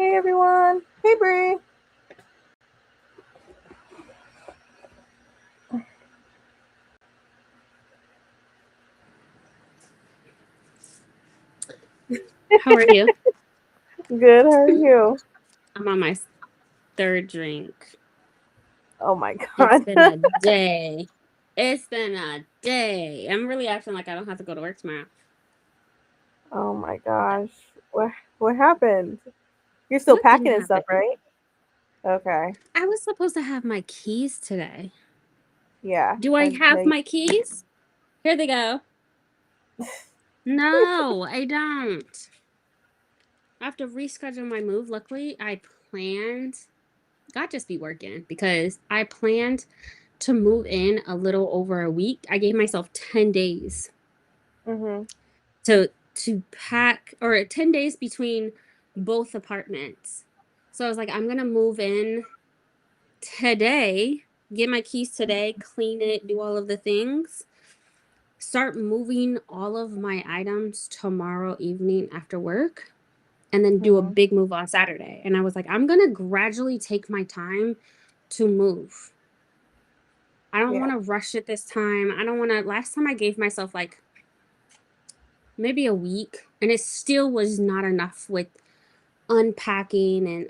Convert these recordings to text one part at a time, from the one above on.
Hey everyone. Hey Bree. How are you? Good. How are you? I'm on my third drink. Oh my It's god. been a day. It's been a day. I'm really acting like I don't have to go to work tomorrow. Oh my gosh. What happened? You're still What didn't packing and stuff, happen? right? Okay. I was supposed to have my keys today. Yeah. Do I I have know. my keys? Here they go. No, I don't. I have to reschedule my move. Luckily, I planned. God just be working because I planned to move in a little over a week. I gave myself 10 days Mhm. to pack, or 10 days between both apartments. So I was like, I'm gonna move in today, get my keys today, clean it, do all of the things, start moving all of my items tomorrow evening after work, and then do a Mhm. big move on Saturday. And I was like, I'm gonna gradually take my time to move. I don't Yeah. want to rush it this time. I don't want to. Last time I gave myself like maybe a week, and it still was not enough with unpacking, and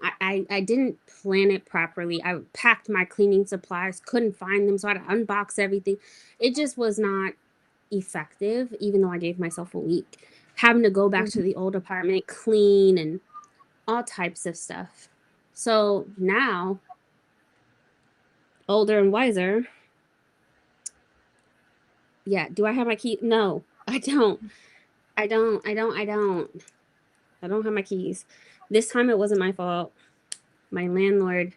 I didn't plan it properly. I packed my cleaning supplies, couldn't find them, so I had to unbox everything. It just was not effective, even though I gave myself a week. Having to go back Mhm. to the old apartment, clean, and all types of stuff. So now, older and wiser, yeah, do I have my key? No, I don't. I don't have my keys. This time it wasn't my fault. My landlord,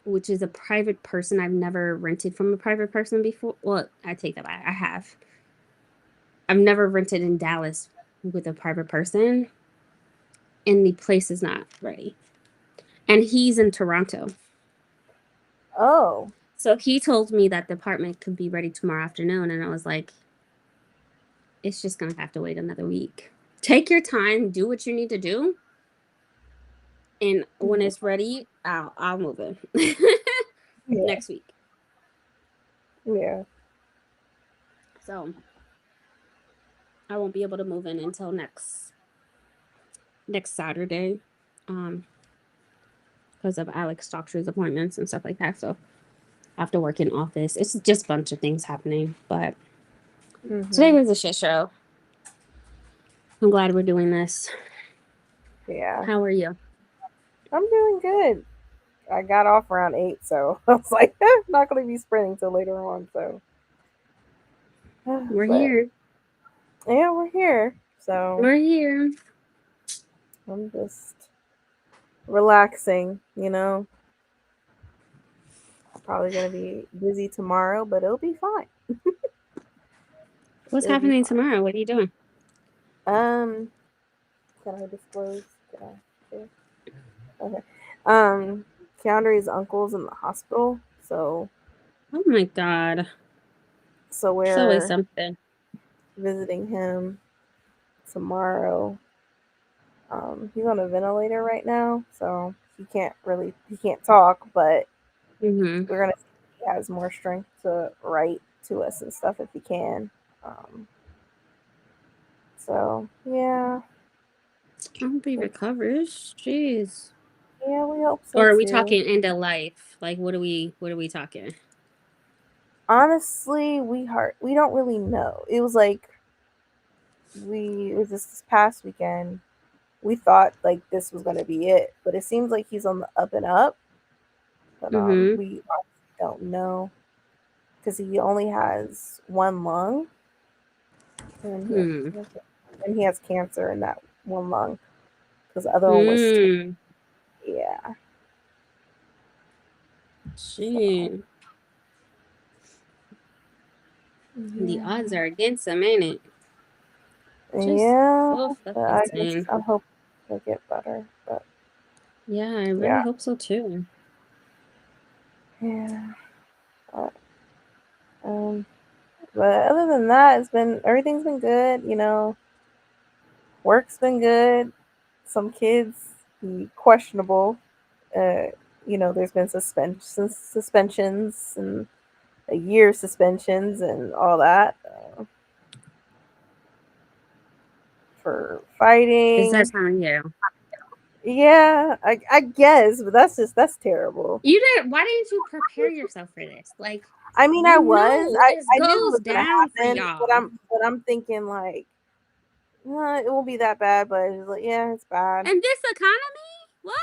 which is a private person. I've never rented from a private person before. Well, I take that back. I have. I've never rented in Dallas with a private person, and the place is not ready. And he's in Toronto. Oh. So he told me that the apartment could be ready tomorrow afternoon. And I was like, it's just going to have to wait another week. Take your time, do what you need to do. And when Mhm. it's ready, I'll move in Yeah. next week. Yeah. So I won't be able to move in until next Saturday. Um, because of Alex doctor's appointments and stuff like that. So I have to work in office. It's just a bunch of things happening. But today Mhm. was a shit show. I'm glad we're doing this. Yeah. How are you? I'm doing good. I got off around 8, so I was like, not gonna be sprinting till later on. So, We're but here. yeah, we're here. So We're here. I'm just relaxing. Probably gonna be busy tomorrow, but it'll be fine. What's It'll be happening fine. tomorrow? What are you doing? Um, can I disclose? Can I share? Okay. Um, Keandre's uncle's in the hospital, Oh my God. so It's always we're something. visiting him tomorrow. He's on a ventilator right now, so he can't talk, but Mm-hmm. we're gonna see if he has more strength to write to us and stuff if he can. Um, so yeah, I hope he recovers. Jeez. yeah, we hope so Or are we too. talking end of life? Like what are we talking? Honestly, we don't really know. It was like it was this past weekend. We thought like this was gonna be it, but it seems like he's on the up and up. But Mm-hmm. we honestly don't know because he only has one lung, and Hmm. he has cancer in that one lung because the other one was Hmm. yeah. So Gee. The odds yeah, are against him, ain't it? Just yeah. so But fucking I insane. hope he'll get better. But Yeah, I really yeah, hope so too. yeah. But, um, but other than that, everything's been good. Work's been good. Some kids he questionable. Uh, there's been suspensions and a year suspensions and all that for Is that fighting. time you? Yeah, I guess, but that's terrible. You didn't. Why didn't you prepare yourself for this? Like, I mean, I you was. know, this I knew it goes was gonna down for happen, y'all. but I'm thinking like, it won't be that bad. But it's like, yeah, it's bad. And this economy, what?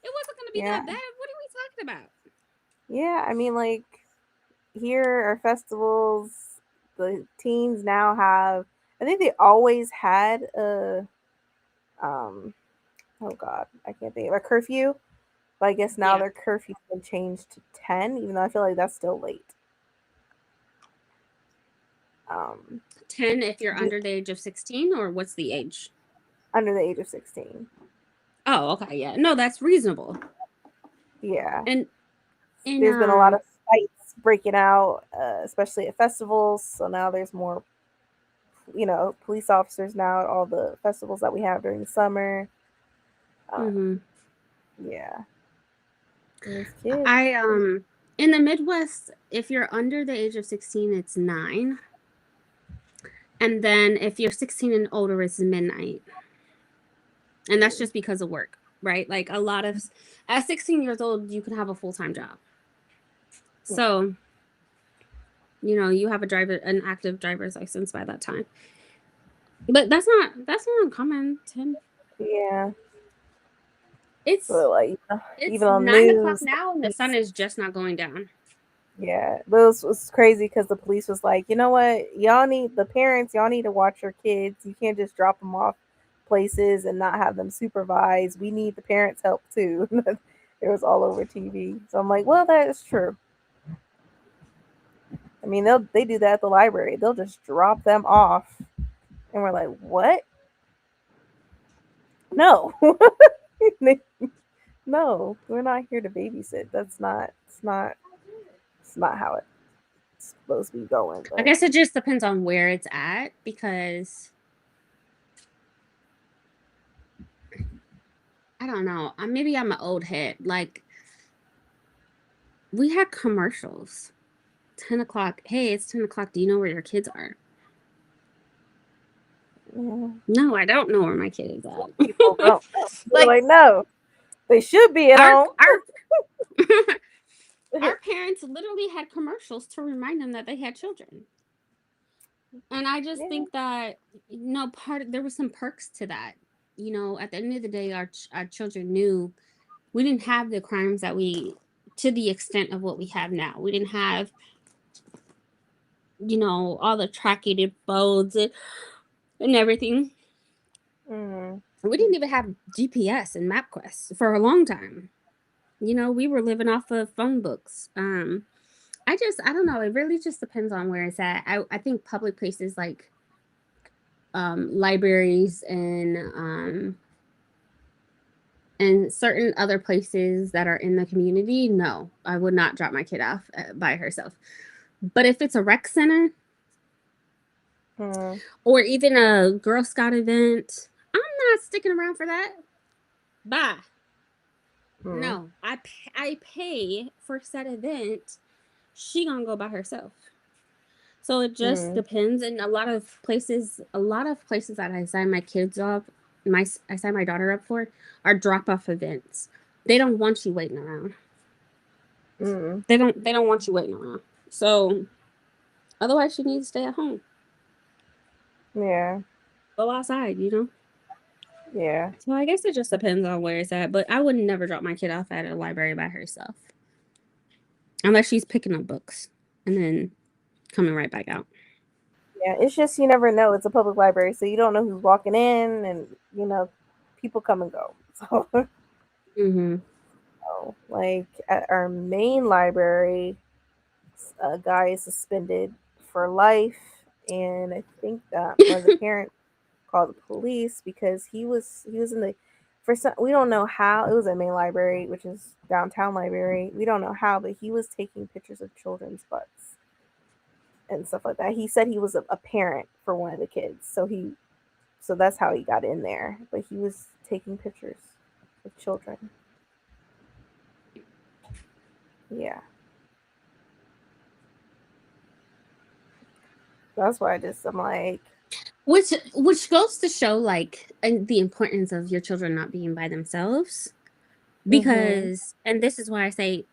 It wasn't going to be Yeah, that bad. What are we talking about? yeah. I mean, like here are festivals. The teens now have. I think they always had a um. Oh God, I can't think of a curfew. But I guess now Yeah, their curfew's been changed to 10, even though I feel like that's still late. Um, 10 if you're the, under the age of 16, or what's the age? under the age of 16. Oh, okay, yeah. No, that's reasonable. Yeah. And in There's been a lot of fights breaking out, especially at festivals. So now there's more, police officers now at all the festivals that we have during the summer. Um, mhm. yeah. And these kids. I in the Midwest, if you're under the age of 16, it's 9. And then if you're 16 and older, it's midnight. And that's just because of work, right? Like a lot of at 16 years old, you can have a full-time job. So, you have an active driver's license by that time. But that's not uncommon, Tim. Yeah. It's But like, it's even on 9 o'clock news, now and the sun police. is just not going down. Yeah, but it was crazy because the police was like, you know what, y'all need to watch your kids. You can't just drop them off places and not have them supervised. We need the parents' help too. It was all over TV. So I'm like, well, that is true. I mean, they do that at the library. They'll just drop them off, and we're like, what? No, no, we're not here to babysit. It's not how it's supposed to be going. I But guess it just depends on where it's at because I don't know. Maybe I'm an old head. Like we had commercials. 10 o'clock. Hey, it's 10 o'clock. Do you know where your kids are? yeah, No, I don't know where my kid is at. people don't know. They're Like like, no, they should be at our home. our our parents literally had commercials to remind them that they had children. And I just Yeah. think that there was some perks to that. At the end of the day, our children knew we didn't have the crimes that we to the extent of what we have now. We didn't have all the tracking bones and everything. Mm, We didn't even have GPS and MapQuest for a long time. We were living off of phone books. I don't know. It really just depends on where it's at. I think public places like libraries and certain other places that are in the community, no, I would not drop my kid off by herself. But if it's a rec center mm, or even a Girl Scout event, I'm not sticking around for that. Bye. mm, No, I pay for said event. She gonna go by herself. So it just mm, depends. And a lot of places that I sign my kids up, I sign my daughter up for, are drop off events. They don't want you waiting around. mm. They don't want you waiting around. So otherwise, she needs to stay at home. Yeah, Go outside. yeah, So I guess it just depends on where it's at. But I would never drop my kid off at a library by herself unless she's picking up books and then coming right back out. yeah. It's just you never know. It's a public library, so you don't know who's walking in, and people come and go. Mm-hmm. So, like at our main library, a guy is suspended for life, and I think that one of the parents called the police because he was in the for some we don't know how it was a main library, which is downtown library. We don't know how, but he was taking pictures of children's butts and stuff like that. He said he was a parent for one of the kids, so that's how he got in there. But he was taking pictures. with children. Yeah, that's why I'm like, Which goes to show like and the importance of your children not being by themselves. mhm, Because and this is why I say,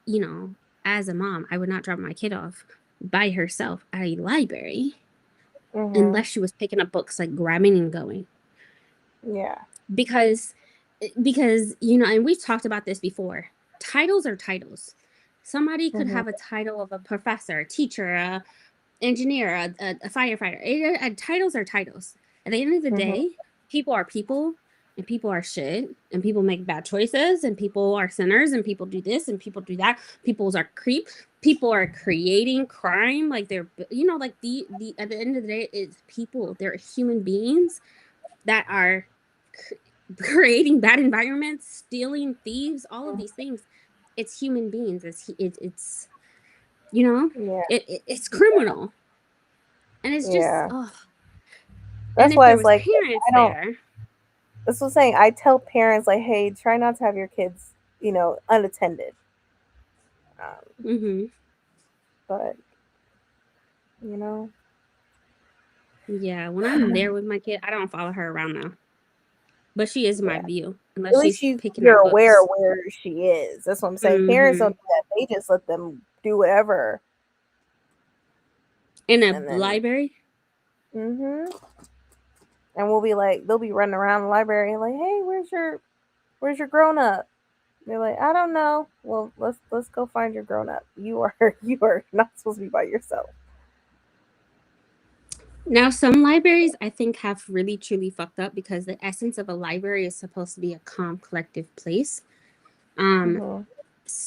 you know, as a mom, I would not drop my kid off by herself at a library mhm, unless she was picking up books, like grabbing and going. yeah, Because you know, and we've talked about this before. Titles are titles. Somebody could mhm, have a title of a professor, a teacher, a engineer, a firefighter. Titles are titles. At the end of the mhm, day, people are people, and people are shit, and people make bad choices, and people are sinners, and people do this, and people do that. People are creep. People are creating crime, like they're, you know, like the at the end of the day, it's people. They're human beings that are creating bad environments, stealing, thieves, all of these things. It's human beings. It's you know, yeah, it's criminal, and it's just yeah. oh. And That's if why there it's was like parents I don't. there, This was saying I tell parents like, hey, try not to have your kids, unattended. Um, mm-hmm, but you know, yeah, when I'm there with my kid, I don't follow her around now. But she is my yeah. view, At unless least she's picking you're out aware books. where she is. That's what I'm saying. Parents don't Mm-hmm. do that. They just let them do whatever, In a and then library. and we'll be like, they'll be running around the library like, hey, where's your grown up? They're like, I don't know. Well, let's go find your grown up. You are you are not supposed to be by yourself. Now, some libraries I think have really truly fucked up because the essence of a library is supposed to be a calm, collective place. Um, Hmm.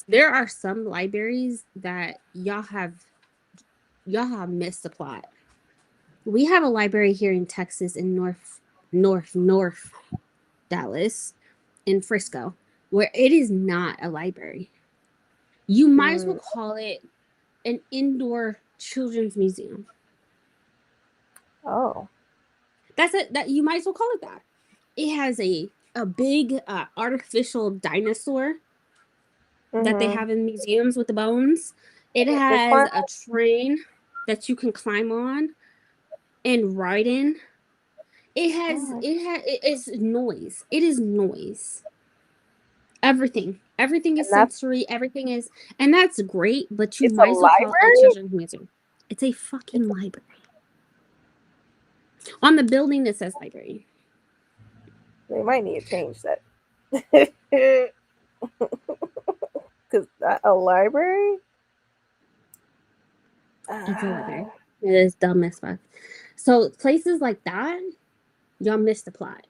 there are some libraries that y'all have missed the plot. We have a library here in Texas in North Dallas in Frisco where it is not a library. You might as well Mm. call it an indoor children's museum. Oh. That's it. That you might as well call it that. It has a big artificial dinosaur that they Hmm. have in museums with the bones. It They has climb. a train that you can climb on and ride in. Oh, It's noise. It is noise. Everything is and that's sensory. Everything is, and that's great. But you it's a might as well call it a library. children's museum. It's a fucking It's library. On the building that says library. they might need to change that. Because a library. It's a Uh, library. It is dumb as fuck. So places like that, y'all miss the plot.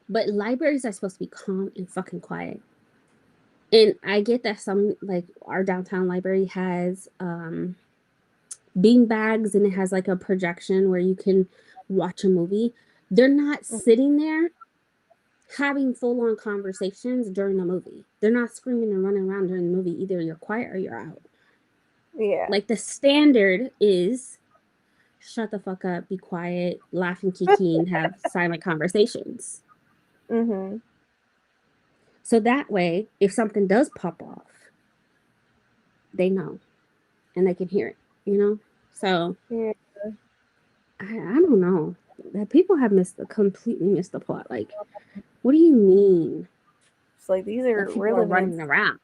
But libraries are supposed to be calm and fucking quiet. And I get that some like our downtown library has bean bags and it has like a projection where you can watch a movie. They're not sitting there having full on conversations during a movie. They're not screaming and running around during the movie. Either you're quiet or you're out. yeah. Like the standard is shut the fuck up, be quiet, laugh and kiki, and have silent conversations. Hmm. So that way, if something does pop off, they know and they can hear it, you know? So Yeah. I don't know. That people have completely missed the plot. Like, what do you mean It's like these that are we're people are living in running around?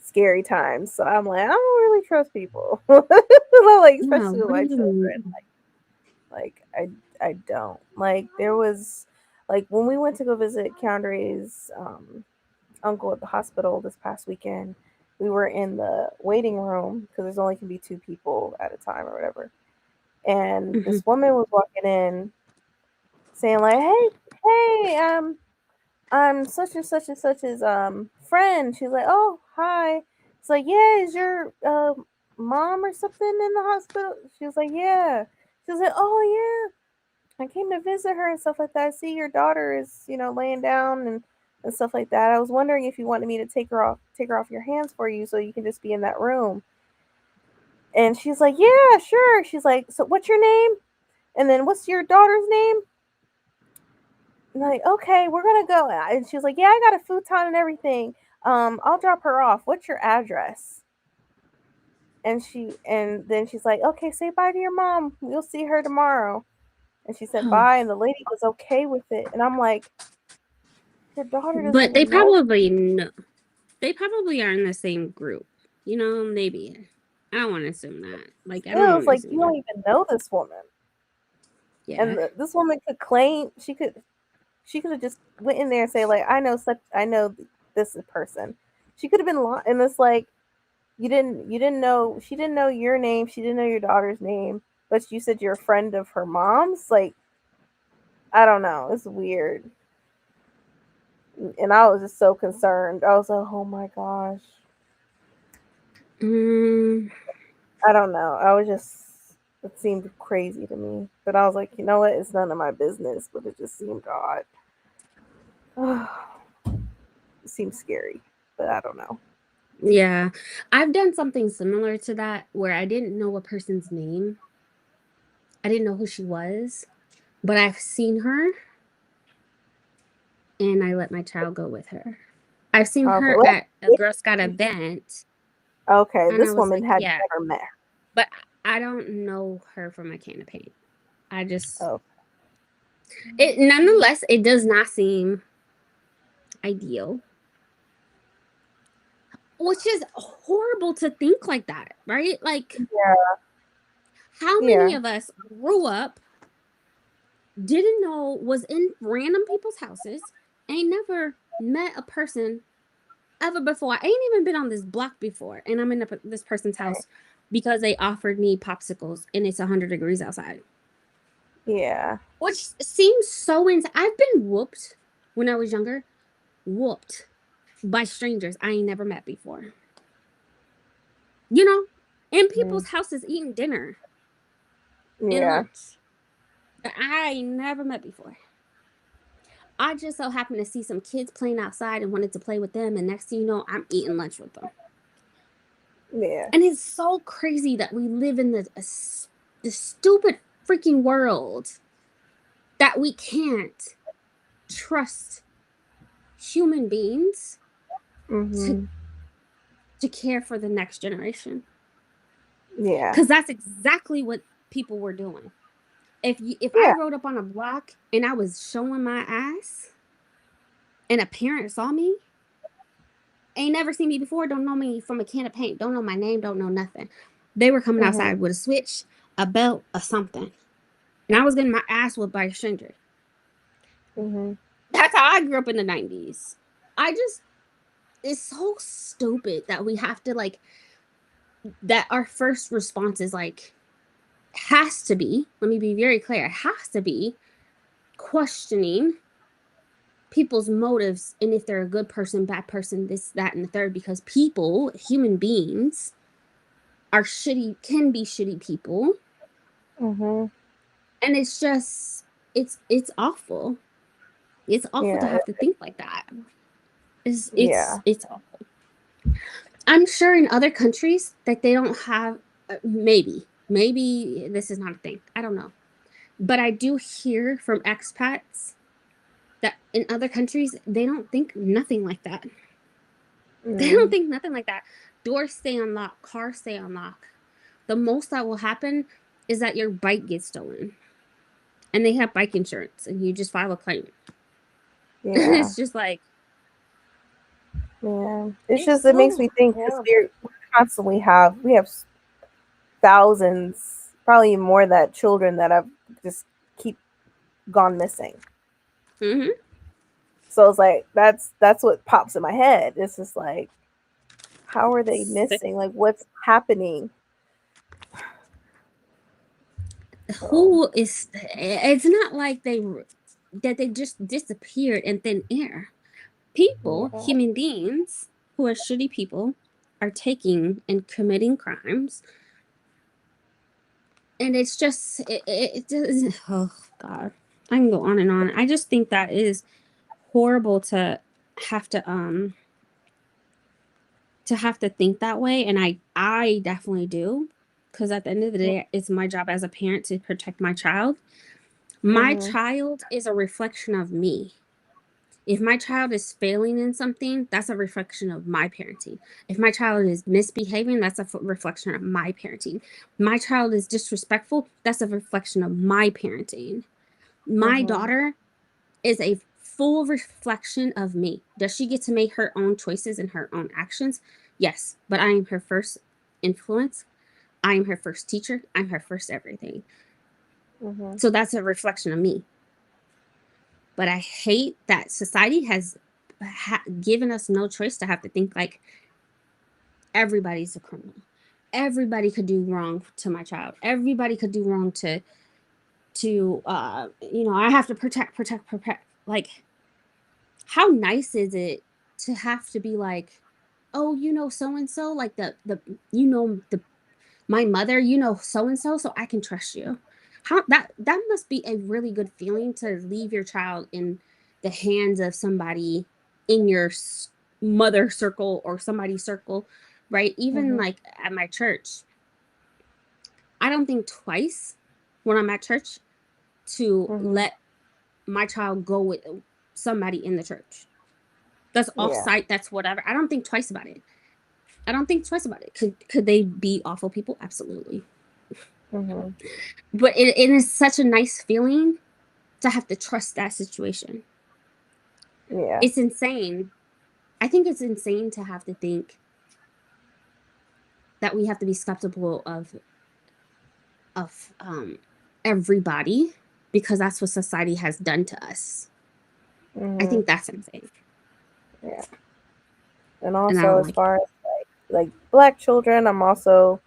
scary times. So I'm like, I don't really trust people. Like Yeah, especially with what do my you children. mean? Like I don't. Like there was like when we went to go visit Keandre's uncle at the hospital this past weekend, we were in the waiting room because there's only can be two people at a time or whatever. And Mhm. this woman was walking in saying like, hey, I'm such and such and such's friend. She's like, oh, hi. It's like, yeah, is your mom or something in the hospital? She was like, yeah. She was like, oh yeah, I came to visit her and stuff like that. I see your daughter is, laying down and stuff like that. I was wondering if you wanted me to take her off your hands for you so you can just be in that room. And she's like, yeah, sure. She's like, so what's your name? And then what's your daughter's name? like, okay, we're gonna go. And she was like, yeah, I got a futon and everything. I'll drop her off. What's your address? And then she's like, okay, say bye to your mom. You'll see her tomorrow. And she said Oh, bye, and the lady was okay with it. And I'm like, your daughter doesn't but they even know. probably know. They probably are in the same group. You know, maybe. I don't want to assume that. Like, I don't Still, want it's to like assume you don't that. even know this woman. Yeah. And this woman could claim she could have just went in there and say like, I know this person. She could have been lying, and it's like you didn't know she didn't know your name, she didn't know your daughter's name, but you said you're a friend of her mom's. Like, I don't know, it's weird. And I was just so concerned. I was like, oh my gosh. Mm, I don't know. I was just it seemed crazy to me. But I was like, you know what? It's none of my business, but it just seemed odd. It seems scary, but I don't know. yeah. I've done something similar to that where I didn't know a person's name. I didn't know who she was, but I've seen her and I let my child go with her. I've seen Okay, her well, at a Girl Scout event okay. and I This was woman like, had yeah, never met her. but I don't know her from a can of paint. I just Oh, it nonetheless it does not seem ideal, which is horrible to think like that, right? Like yeah, how many yeah. of us grew up, didn't know, was in random people's houses, ain't never met a person ever before. I ain't even been on this block before, and I'm in this person's Right. house because they offered me popsicles and it's 100 degrees outside. Yeah. Which seems so insane. I've been whooped when I was younger, whooped by strangers I ain't never met before. You know, in Mm, people's houses eating dinner and yeah. lunch that I ain't never met before. I just so happened to see some kids playing outside and wanted to play with them, and next thing you know, I'm eating lunch with them. Yeah. And it's so crazy that we live in this stupid freaking world that we can't trust human beings to Mhm. to care for the next generation. Yeah. Because that's exactly what people were doing. If I Yeah. rode up on a block and I was showing my ass and a parent saw me, ain't never seen me before, don't know me from a can of paint, don't know my name, don't know nothing. They were coming Mhm. outside with a switch, a belt, or something. And I was getting my ass whipped by a stranger. Mhm. That's how I grew up in the 90s. I just, it's so stupid that we have to like, that our first response is like, has to be, let me be very clear, has to be questioning people's motives and if they're a good person, bad person, this, that, and the third, because people, human beings, are shitty, can be shitty people. Mhm. And it's just, it's awful. It's awful to Yeah. have to think like that. Yeah. It's awful. I'm sure in other countries that they don't have, maybe this is not a thing. I don't know. But I do hear from expats that in other countries, they don't think nothing like that. They don't Mm. think nothing like that. Doors stay unlocked, cars stay unlocked. The most that will happen is that your bike gets stolen and they have bike insurance and you just file a claim. Yeah. It's just like, Yeah. It's it's just it makes so me think because horrible. we constantly we have thousands, probably more that children that have just keep gone missing. Hmm. So it's like that's what pops in my head. It's just like, how are they missing? Like, what's happening? So Who is, it's not like they just disappeared in thin air. People, yeah, human beings who are shitty people are taking and committing crimes. And it's just oh god, I can go on and on. I just think that is horrible have to have to think that way, and I definitely do, because at the end of the day it's my job as a parent to protect my child. My Mhm. child is a reflection of me. If my child is failing in something, that's a reflection of my parenting. If my child is misbehaving, that's a reflection of my parenting. My child is disrespectful, that's a reflection of my parenting. My Mhm. daughter is a full reflection of me. Does she get to make her own choices and her own actions? Yes, but I am her first influence. I am her first teacher. I'm her first everything. Mhm. So that's a reflection of me. But I hate that society has given us no choice to have to think like everybody's a criminal. Everybody could do wrong to my child. Everybody could do wrong to I have to protect. Like, how nice is it to have to be like, oh, so and so, like the my mother, so and so I can trust you. How that must be a really good feeling to leave your child in the hands of somebody in your mother circle or somebody's circle, right? Even Mhm. like at my church, I don't think twice when I'm at church to Mhm. let my child go with somebody in the church. That's off Yeah. site, that's whatever. I don't think twice about it. I don't think twice about it. Could they be awful people? Absolutely. Mhm. But it is such a nice feeling to have to trust that situation. Yeah. It's insane. I think it's insane to have to think that we have to be skeptical of everybody because that's what society has done to us. I Mhm. think that's insane, Yeah. And and I also, don't as like it. far as like black children, I'm also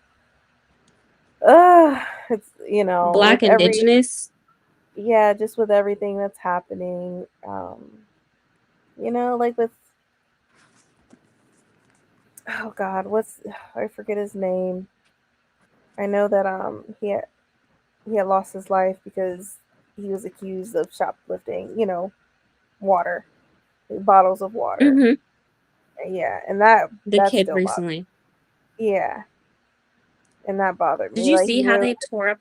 it's with Black every indigenous. yeah, just with everything that's happening, like with oh God, what's I forget his name. I know that he had lost his life because he was accused of shoplifting, water, bottles of water. Hmm. Yeah, and that The that kid still bothered. recently. Yeah, and that bothered Did me. you Like see he how literally, they tore up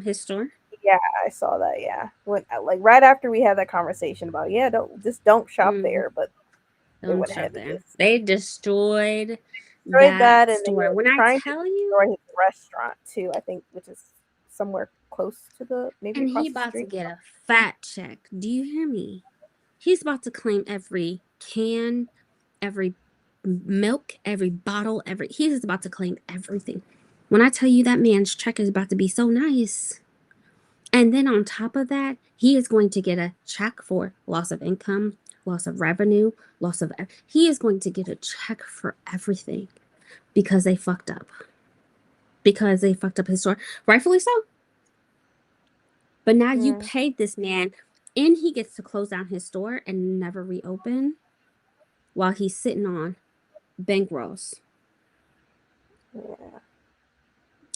his store? yeah, I saw that. Yeah, when like right after we had that conversation about don't shop Mm, there, but they don't went shop ahead and there. just They destroyed destroyed that that, and they store. were When I trying to tell you, destroy his restaurant too. I think, which is somewhere close to the maybe and he across the about to street. get a fat check. Do you hear me? He's about to claim every can, every milk, every bottle, he's about to claim everything. When I tell you that man's check is about to be so nice. And then on top of that, he is going to get a check for loss of income, loss of revenue, he is going to get a check for everything because they fucked up. Because they fucked up his store. Rightfully so. But now you Mm, paid this man and he gets to close down his store and never reopen while he's sitting on bankrolls. yeah,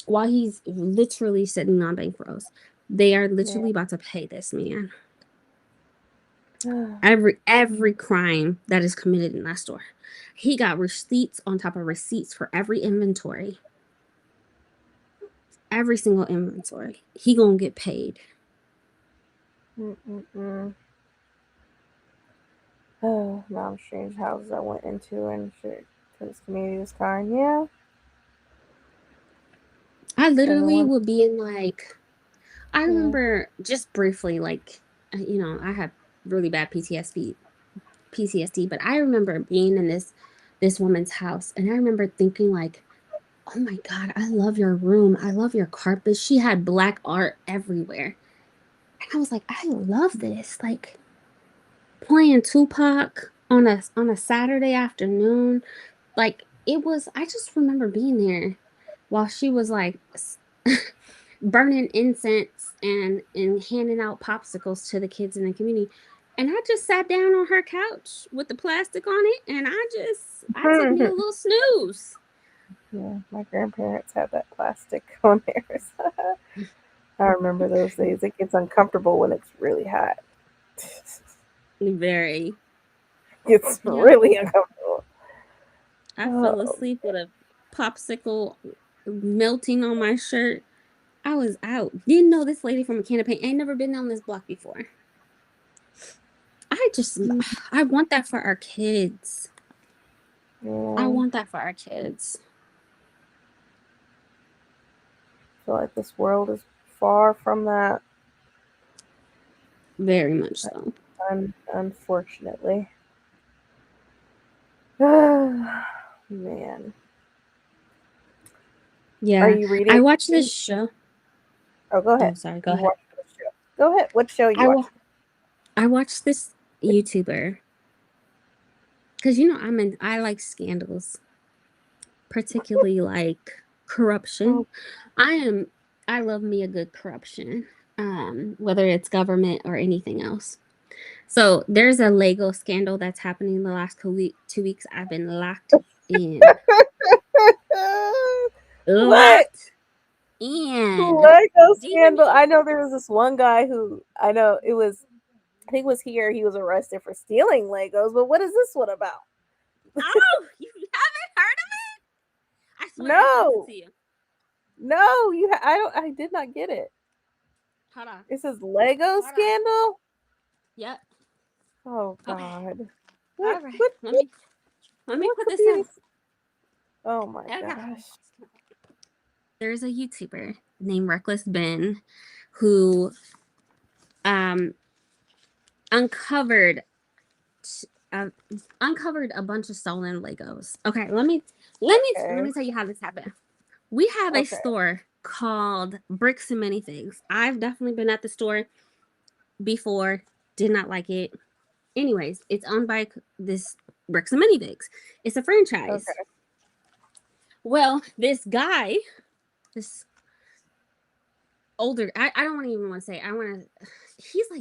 While he's literally sitting on bankrolls. They are yeah. literally about to pay this man. Mm, Every crime that is committed in that store. He got receipts on top of receipts for every inventory. Every single inventory. He gonna get paid. mm. Oh, now strange houses I went into and shit. Because community was kind. Yeah, I and the literally one. would be in like I Yeah. remember just briefly, like, I have really bad PTSD, but I remember being in this woman's house, and I remember thinking like, "Oh my God, I love your room. I love your carpet." She had black art everywhere, and I was like, "I love this." Like playing Tupac on a Saturday afternoon, like it was. I just remember being there while she was like burning incense and handing out popsicles to the kids in the community. And I just sat down on her couch with the plastic on it and I took me a little snooze. Yeah, my grandparents had that plastic on theirs. I remember those days. It gets uncomfortable when it's really hot. Very. It's Yep. really uncomfortable. I fell Oh, asleep with a popsicle melting on my shirt. I was out. Didn't know this lady from a can of paint. Ain't never been on this block before. I want that for our kids. Yeah. I want that for our kids. I feel like this world is far from that. Very much so. Unfortunately. Man. Yeah. Are you reading? I watched this show. Oh, go ahead. Oh, sorry. Go You ahead. watched the show. Go ahead. What show you watching? I watched this YouTuber because I like scandals, particularly like corruption. Oh, I love me a good corruption, whether it's government or anything else. So there's a Lego scandal that's happening in the last 2 weeks. I've been locked in. what? Locked in. Lego Do you hear scandal. me? I know there was this one guy who I know it was. I think it was here. He was arrested for stealing Legos. But what is this one about? Oh, you haven't heard of it? I swear I sent it No, to you. no. I don't. I did not get it. Hold on. It says Lego Hold on. scandal. Yep. Oh Okay. God. All right. What? Let me What put could this be in. this? Oh my Okay. gosh. There's a YouTuber named Reckless Ben who um uncovered uncovered a bunch of stolen Legos. Okay, let me tell you how this happened. We have a Okay. store called Bricks and Minifigs. I've definitely been at the store before, did not like it. Anyways, it's owned by this Bricks and Minifigs. It's a franchise. Okay. Well, this guy, this older, I don't even want to say,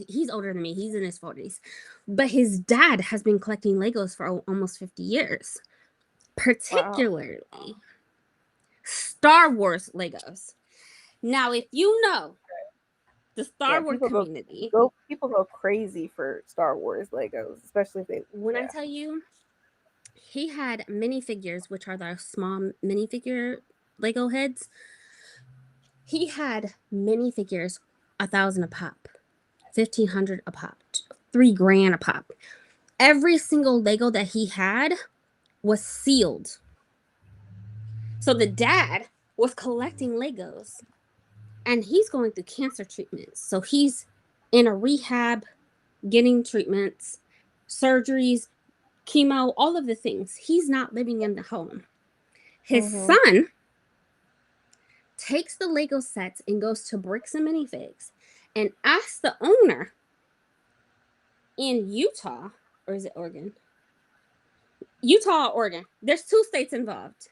he's older than me. He's in his 40s. But his dad has been collecting Legos for almost 50 years. Wow. Particularly Star Wars Legos. Now, if you know the Yeah, Star Wars community, people go crazy for Star Wars Legos, especially if they when I yeah. tell you, he had minifigures, which are the small minifigure Lego heads. He had minifigures, 1,000 a pop, 1,500 a pop, 3 grand a pop. Every single Lego that he had was sealed. So the dad was collecting Legos and he's going through cancer treatments. So he's in a rehab, getting treatments, surgeries, chemo, all of the things. He's not living in the home. His Mm-hmm. son takes the Lego sets and goes to Bricks and Minifigs and asks the owner in Utah, or is it Oregon? Utah or Oregon. There's 2 states involved.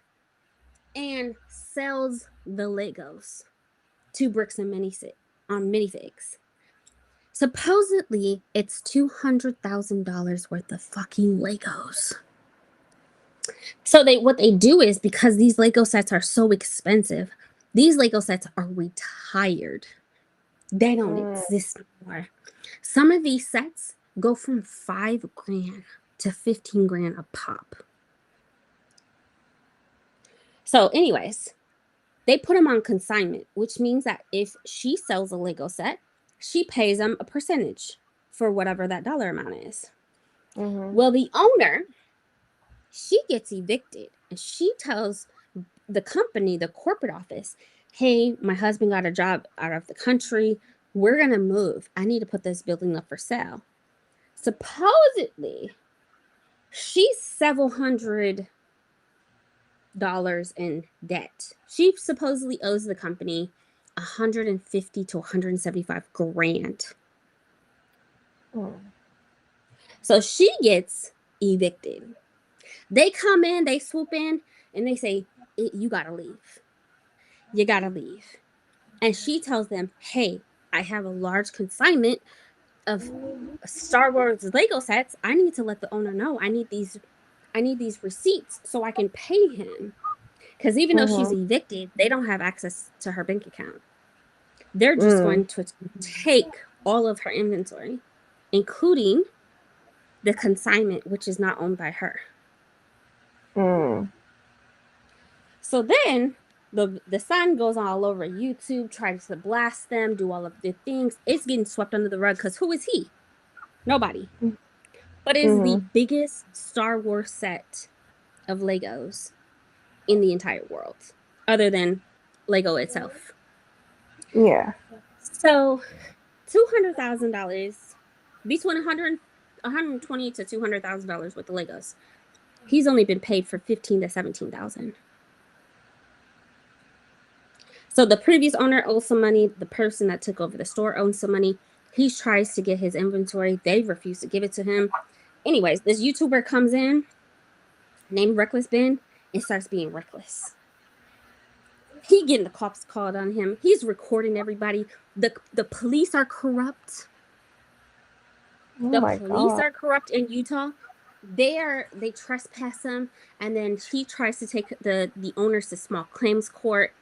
And sells the Legos to Bricks and Minifigs. Supposedly, it's $200,000 worth of fucking Legos. So what they do is, because these Lego sets are so expensive, these Lego sets are retired. They don't exist anymore. Some of these sets go from 5 grand to 15 grand a pop. So, anyways, they put them on consignment, which means that if she sells a Lego set, she pays them a percentage for whatever that dollar amount is. Mm-hmm. Well, the owner, she gets evicted and she tells the company, the corporate office, hey, my husband got a job out of the country. We're going to move. I need to put this building up for sale. Supposedly, she's several $100 in debt. She supposedly owes the company 150 to 175 grand. So she gets evicted. They come in, they swoop in, and they say, you gotta leave. You gotta leave. And she tells them, hey, I have a large consignment of Star Wars Lego sets. I need to let the owner know. I need these receipts so I can pay him. Because even though she's evicted, they don't have access to her bank account. They're just going to take all of her inventory, including the consignment, which is not owned by her. So then The son goes all over YouTube, tries to blast them, do all of the things. It's getting swept under the rug because who is he? Nobody. But it is the Mhm. biggest Star Wars set of Legos in the entire world, other than Lego itself. Yeah. So $200,000, between 120 to $200,000 with the Legos. He's only been paid for 15 to 17,000. So the previous owner owes some money. The person that took over the store owns some money. He tries to get his inventory. They refuse to give it to him. Anyways, this YouTuber comes in named Reckless Ben and starts being reckless. He getting the cops called on him. He's recording everybody. The police are corrupt. Oh The my police god. are corrupt in Utah. They trespass him, and then he tries to take the owners to small claims court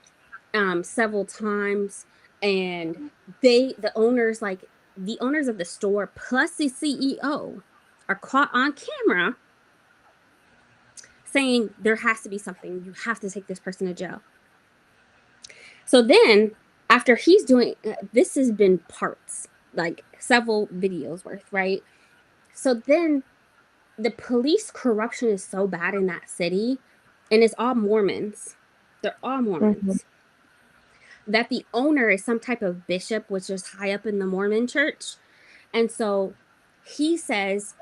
several times, and the owners of the store plus the CEO are caught on camera saying there has to be something. You have to take this person to jail. So then, after he's doing this, has been parts, like several videos worth, right? So then the police corruption is so bad in that city, and it's all Mormons. They're all Mhm. Mormons. That the owner is some type of bishop, which is high up in the Mormon church. And so he says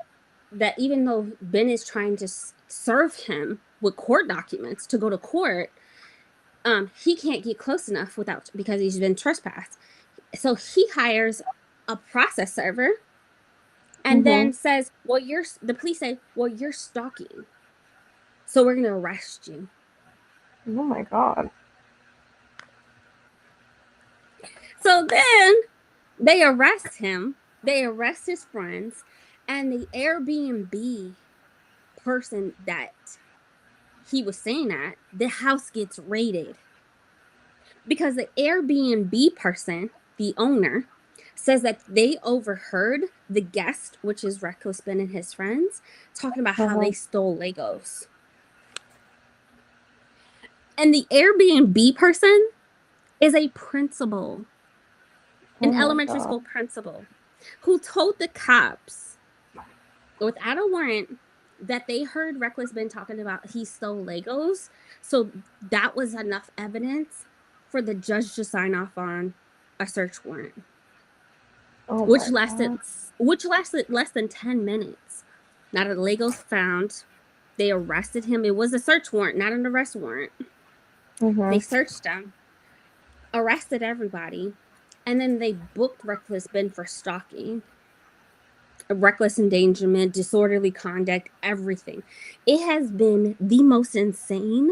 that even though Ben is trying to serve him with court documents to go to court, he can't get close enough without because he's been trespassed. So he hires a process server and then Mhm. says, "Well, the police say, well, you're stalking, so we're gonna arrest you." Oh my god. So then they arrest him. They arrest his friends, and the Airbnb person that he was staying at, the house gets raided because the Airbnb person, the owner, says that they overheard the guest, which is Reckless Ben and his friends, talking about how they Mhm. stole Legos. And the Airbnb person is a principal, Oh an my elementary god. school principal, who told the cops without a warrant that they heard Reckless Ben talking about he stole Legos. So that was enough evidence for the judge to sign off on a search warrant, Oh which my lasted god. which lasted less than 10 minutes. Now the Legos found, they arrested him. It was a search warrant, not an arrest warrant. They Mhm. searched him, arrested everybody, and then they booked Reckless Ben for stalking, reckless endangerment, disorderly conduct, everything. It has been the most insane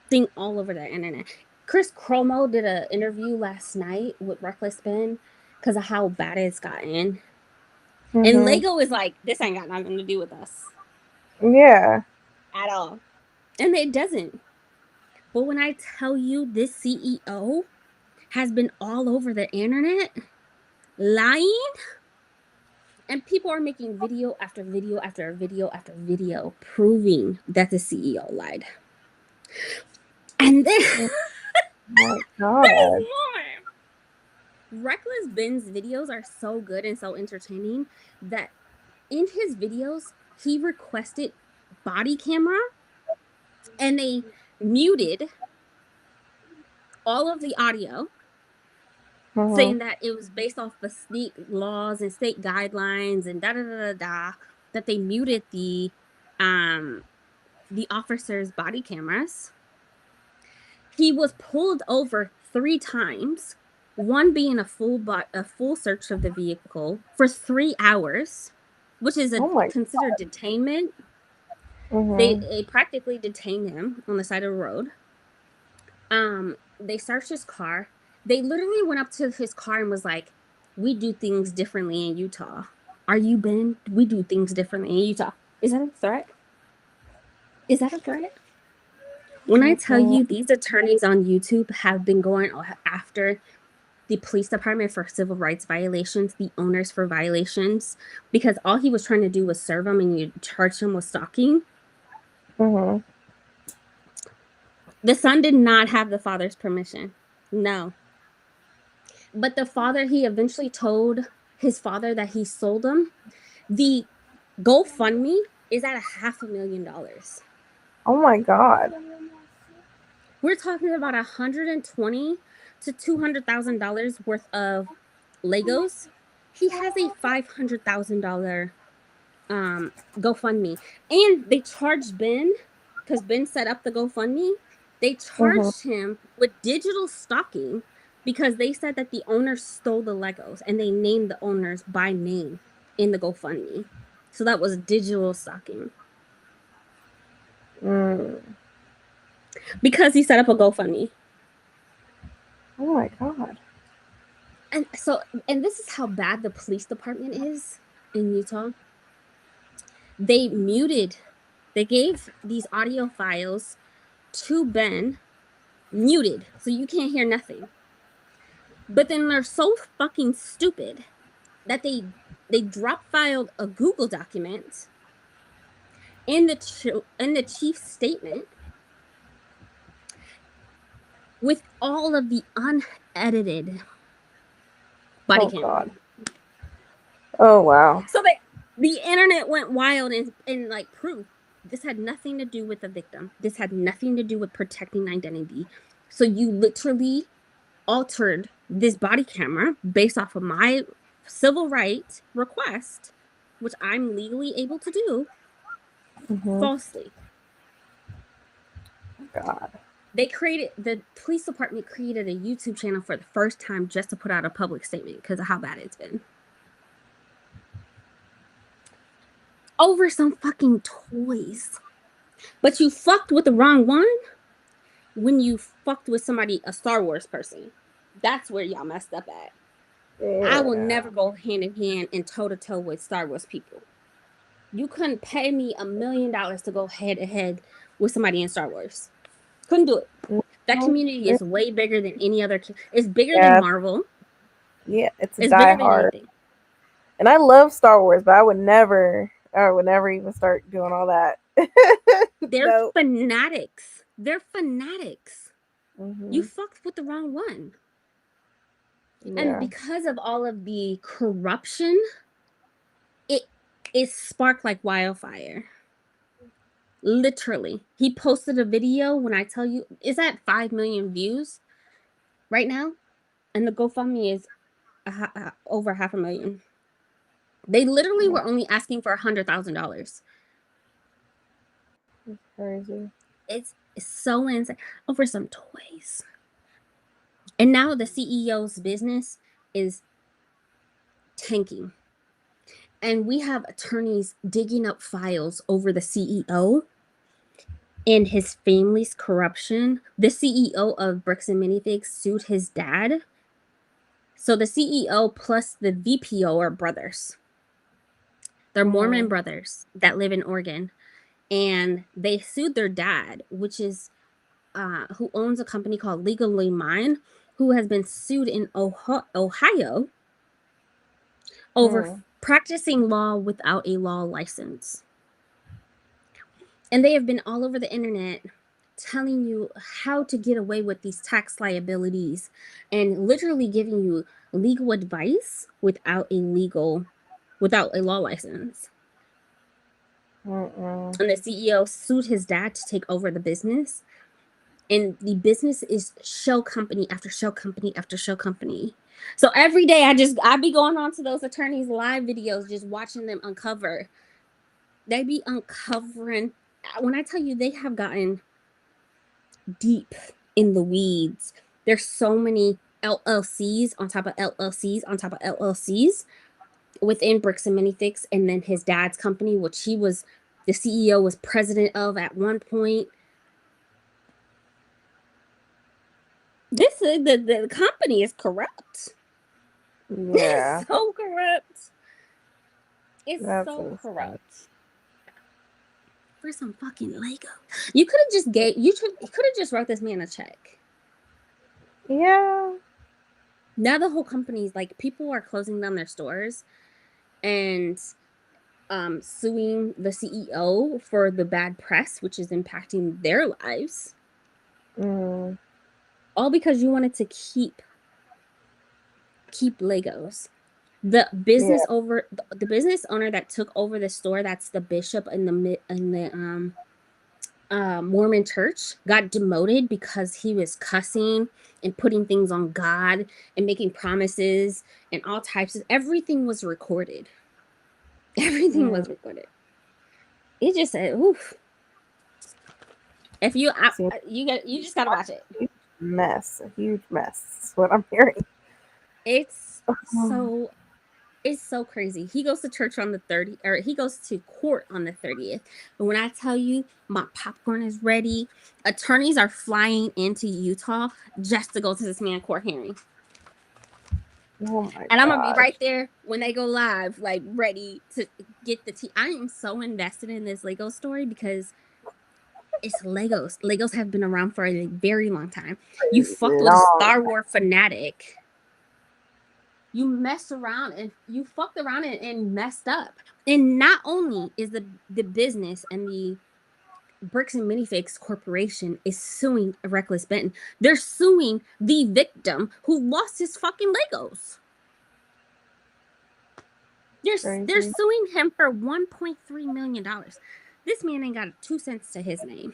thing all over the internet. Chris Cuomo did an interview last night with Reckless Ben because of how bad it's gotten. And Mhm. Lego is like, this ain't got nothing to do with us Yeah. at all. And it doesn't. But when I tell you this CEO has been all over the internet lying, and people are making video after video after video after video proving that the CEO lied. And then Oh my there's god. more. Reckless Ben's videos are so good and so entertaining that in his videos, he requested body camera and they muted all of the audio, Mhm. saying that it was based off the state laws and state guidelines and da da da da da, that they muted um the officer's body cameras. He was pulled over 3 times, one being a full search of the vehicle for 3 hours, which is a Oh my. considered detainment. Mhm. They practically detained him on the side of the road. They searched his car. They literally went up to his car and was like, "We do things differently in Utah. Are you Ben? We do things differently in Utah." Is that a threat? Is that a threat? When I tell Mhm. you these attorneys on YouTube have been going after the police department for civil rights violations, the owners for violations, because all he was trying to do was serve them and you charged him with stalking. Mhm. The son did not have the father's permission. No. But the father, he eventually told his father that he sold him. The GoFundMe is at $500,000. Oh my god. We're talking about $120 to $200,000 worth of Legos. He has a $500,000 GoFundMe, and they charged Ben because Ben set up the GoFundMe. They Mhm. charged him with digital stalking because they said that the owners stole the Legos and they named the owners by name in the GoFundMe. So that was digital stalking Mm. because he set up a GoFundMe. Oh my god. And so, and this is how bad the police department is in Utah. They muted, they gave these audio files to Ben muted, so you can't hear nothing. But then they're so fucking stupid that they drop filed a Google document in the chief's statement with all of the unedited body Oh cam. god. Oh wow. So the internet went wild and like proof this had nothing to do with the victim. This had nothing to do with protecting identity. So you literally altered this body camera based off of my civil rights request, which I'm legally able to do, Mhm. falsely. God. The police department created a YouTube channel for the first time just to put out a public statement because of how bad it's been. Over some fucking toys. But you fucked with the wrong one when you fucked with somebody, a Star Wars person. That's where y'all messed up at. I will Yeah. never go hand in hand and toe to toe with Star Wars people. You couldn't pay me $1 million to go head to head with somebody in Star Wars. Couldn't do it. That Mhm. community is way bigger than any other. It's bigger than Yeah. Marvel. Yeah. It's a It's bigger die than hard. anything. And I love Star Wars, but I would never even start doing all that. They're No. fanatics. They're fanatics. You Mhm. fucked with the wrong one. And Yeah. because of all of the corruption, it it sparked like wildfire. Literally. He posted a video when I tell you it's at 5 million views right now, and the GoFundMe is over 500,000. They literally Yeah. were only asking for $100,000. It's crazy. It's so insane over some toys. And now the CEO's business is tanking. And we have attorneys digging up files over the CEO and his family's corruption. The CEO of Bricks and Minifigs sued his dad. So the CEO plus the VPO are brothers. They're Mormon Mm. brothers that live in Oregon. And they sued their dad, which is who owns a company called Legally Mine, who has been sued in Ohio over Mm. practicing law without a law license. And they have been all over the internet telling you how to get away with these tax liabilities and literally giving you legal advice without a law license. Mm-mm. And the CEO sued his dad to take over the business. And the business is shell company after shell company after shell company. So every day I be going on to those attorneys live videos, just watching them uncover. They be uncovering. When I tell you they have gotten deep in the weeds, there's so many LLCs on top of LLCs on top of LLCs within Bricks and Minifigs, and then his dad's company, which he was the CEO was president of at one point. This is the company is corrupt. Yeah. It's so corrupt. It's That's so insane. corrupt. For some fucking Lego. You could have just gave you could have just wrote this man a check. Yeah. Now the whole company's like people are closing down their stores and suing the CEO for the bad press, which is impacting their lives. Mm, all because you wanted to keep Legos. The yeah. business owner that took over the store, that's the bishop in the Mormon church, got demoted because he was cussing and putting things on God and making promises and all types of everything was recorded. Everything Mm. was recorded. It just said, "Oof." If See, you just gotta watch it. huge mess. A huge mess. That's what I'm hearing. It's Oh, so it's so crazy. He goes to church on the 30th, or he goes to court on the 30th. And when I tell you my popcorn is ready, attorneys are flying into Utah just to go to this man court hearing. oh my And I'm gonna be right gosh. there when they go live, like ready to get the tea. I am so invested in this Lego story because it's Legos. Legos have been around for a very long time. You Crazy fucked with a long. Star Wars fanatic. You messed around and you fucked around and messed up. And not only is the business and the Bricks and Minifigs Corporation is suing Reckless Benton, they're suing the victim who lost his fucking Legos. They're Crazy. suing him for $1.3 million. This man ain't got 2 cents to his name,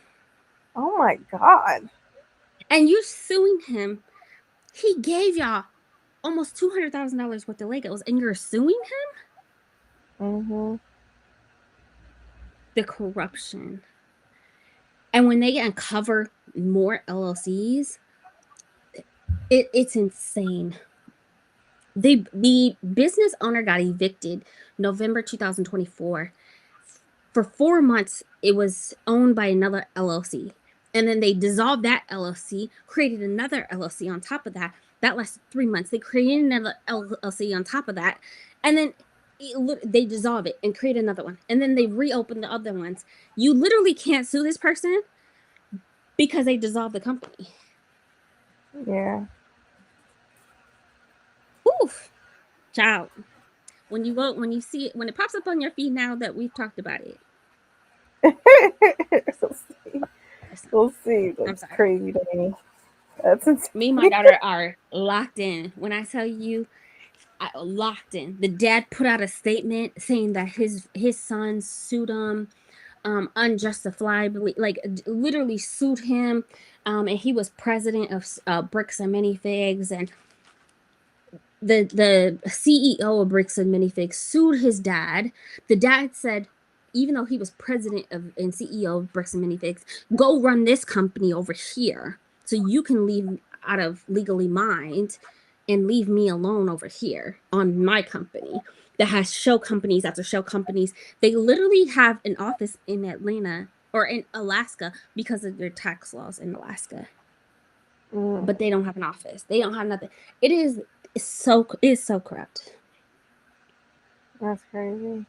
Oh my god. and you're suing him. He gave y'all almost $200,000 worth of Legos, and you're suing him. Mm-hmm. The corruption, and when they uncover more LLCs, it's insane. The business owner got evicted November 2024. For 4 months, it was owned by another LLC. And then they dissolved that LLC, created another LLC on top of that. That lasted 3 months. They created another LLC on top of that. And then they dissolve it and create another one. And then they reopen the other ones. You literally can't sue this person because they dissolved the company. Yeah. Oof, child. When you see it, when it pops up on your feed now that we've talked about it, we'll see. listen, We'll see. I'm That's sorry. crazy to me. That's insane. Me and my daughter are locked in. When I tell you, locked in. The dad put out a statement saying that his son sued him unjustifiably, like literally sued him, and he was president of Bricks and Minifigs, and the CEO of Bricks and Minifigs sued his dad. The dad said, even though he was president of and CEO of Bricks and Minifigs, go run this company over here so you can leave out of legally mind and leave me alone over here on my company that has show companies after show companies. They literally have an office in Atlanta or in Alaska because of their tax laws in Alaska, Mm, but they don't have an office. They don't have nothing. It is so corrupt. that's crazy.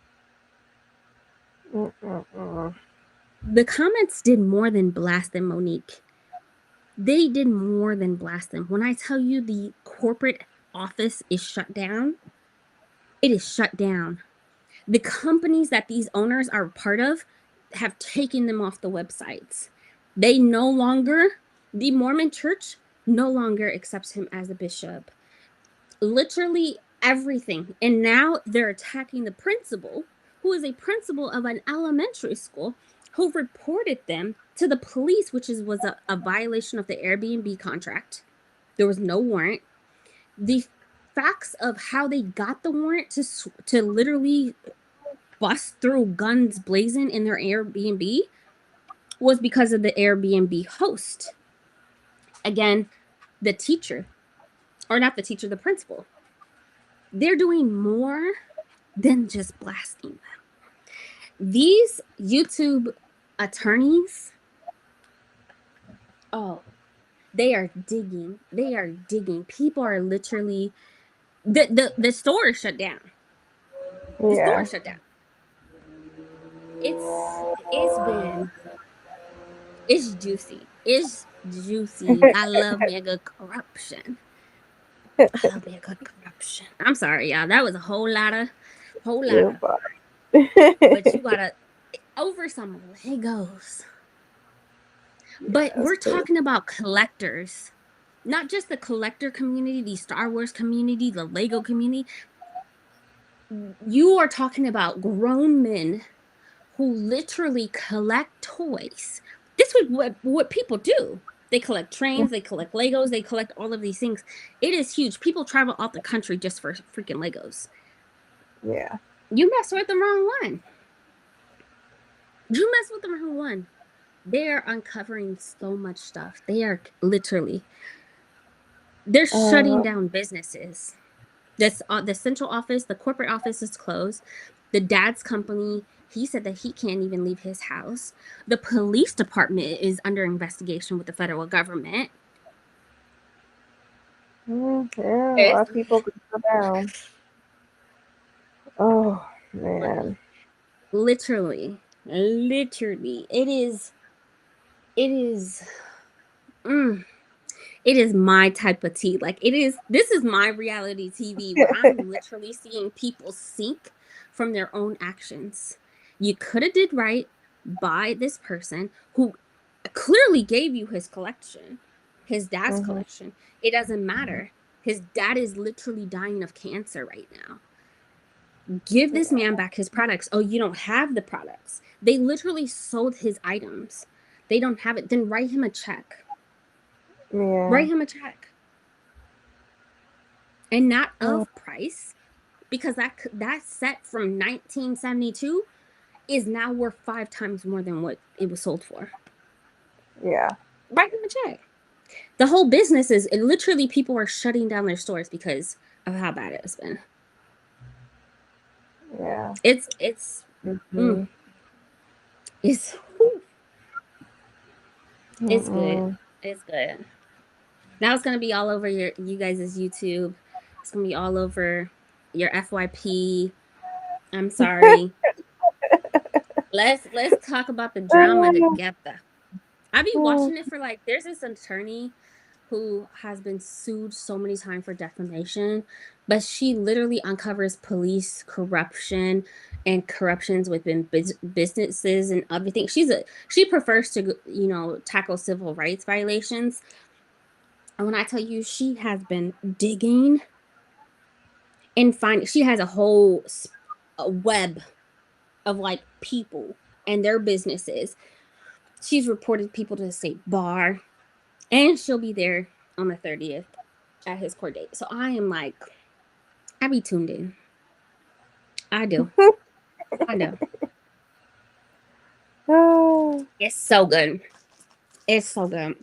Mm-mm-mm. The comments did more than blast them, Monique. They did more than blast them. When I tell you the corporate office is shut down, it is shut down. The companies that these owners are part of have taken them off the websites. They no longer, the Mormon church no longer accepts him as a bishop. Literally everything. And now they're attacking the principal, who is a principal of an elementary school, who reported them to the police, which was a violation of the Airbnb contract. There was no warrant. The facts of how they got the warrant to literally bust through guns blazing in their Airbnb was because of the Airbnb host. Again, the teacher, or not the teacher, the principal. They're doing more than just blasting them. These YouTube attorneys, oh, they are digging. They are digging. People are literally the store is shut down. The store Yeah. is shut down. It's been it's juicy. It's juicy. I love me a good corruption. I love me a good corruption. I'm sorry, y'all. That was a whole lot of. Goodbye. But you gotta over some Legos. But That's we're crazy. talking about collectors, not just the collector community, the Star Wars community, the Lego community. You are talking about grown men who literally collect toys. This is what people do. They collect trains, they collect Legos, they collect all of these things. It is huge. People travel out the country just for freaking Legos. Yeah. You mess with the wrong one. You mess with the wrong one. They are uncovering so much stuff. They are literally they're shutting Uh, down businesses. This the central office, the corporate office is closed. The dad's company, he said that he can't even leave his house. The police department is under investigation with the federal government. yeah, a lot It's of people could go down. Oh man. literally, it is, mm, it is my type of tea. Like this is my reality TV where I'm literally seeing people sink from their own actions. You could have did right by this person who clearly gave you his collection, his dad's Mhm. collection. It doesn't matter. His dad is literally dying of cancer right now. Give this Yeah. man back his products. Oh, you don't have the products. They literally sold his items. They don't have it. Then write him a check. Yeah. Write him a check. And not Mm, of price because that set from 1972 is now worth 5 times more than what it was sold for. yeah. Write him a check. The whole business is literally people are shutting down their stores because of how bad it's been. Yeah. It's mm, Mhm. it's it's good. Mm-mm. It's good. Now it's gonna be all over you guys' YouTube. It's gonna be all over your FYP. I'm sorry. Let's talk about the drama together. I be Mm, watching it for like there's this attorney who has been sued so many times for defamation, but she literally uncovers police corruption and corruptions within businesses and everything. She prefers to tackle civil rights violations. And when I tell you she has been digging and finding, she has a whole a web of like people and their businesses. She's reported people to the state bar, and she'll be there on the 30th at his court date. So I am like, I be tuned in. I do. I know. oh, It's so good. It's so good.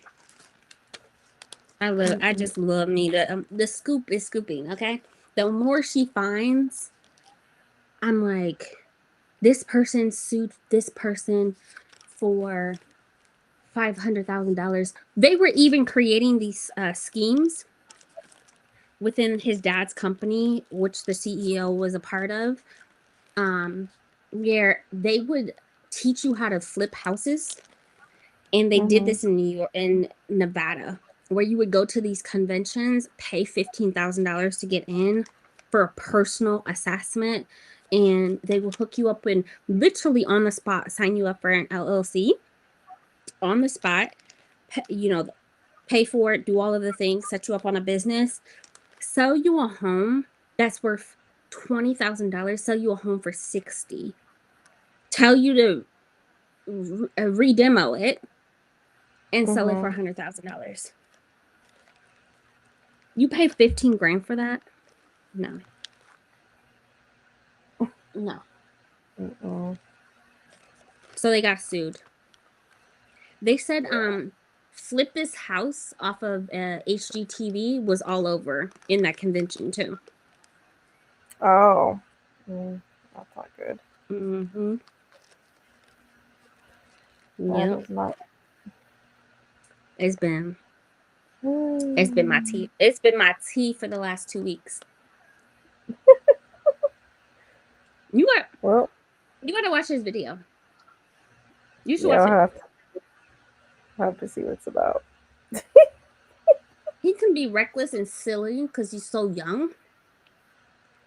I mm-mm. just love me. The scoop is scooping, okay? The more she finds, I'm like, this person sued this person for $500,000. They were even creating these schemes within his dad's company, which the CEO was a part of, where they would teach you how to flip houses. And they did Mhm. this in New York and Nevada, where you would go to these conventions, pay $15,000 to get in for a personal assessment, and they will hook you up and literally on the spot sign you up for an LLC on the spot. You know, pay for it, do all of the things, set you up on a business, sell you a home that's worth $20,000, sell you a home for 60, tell you to redemo it and sell it for Mhm. $100,000. You pay 15 grand for that? No, no. Mm-mm. So they got sued. They said, Yeah. flip this house off of HGTV was all over in that convention too. Oh. Mm, that's not good. Mm-hmm. That Yep. is not. It's been it's been my Mm. tea. It's been my tea for the last 2 weeks. You got Well, you gotta watch this video. You should yeah, watch I'll it. have to see what it's about. He can be reckless and silly because he's so young,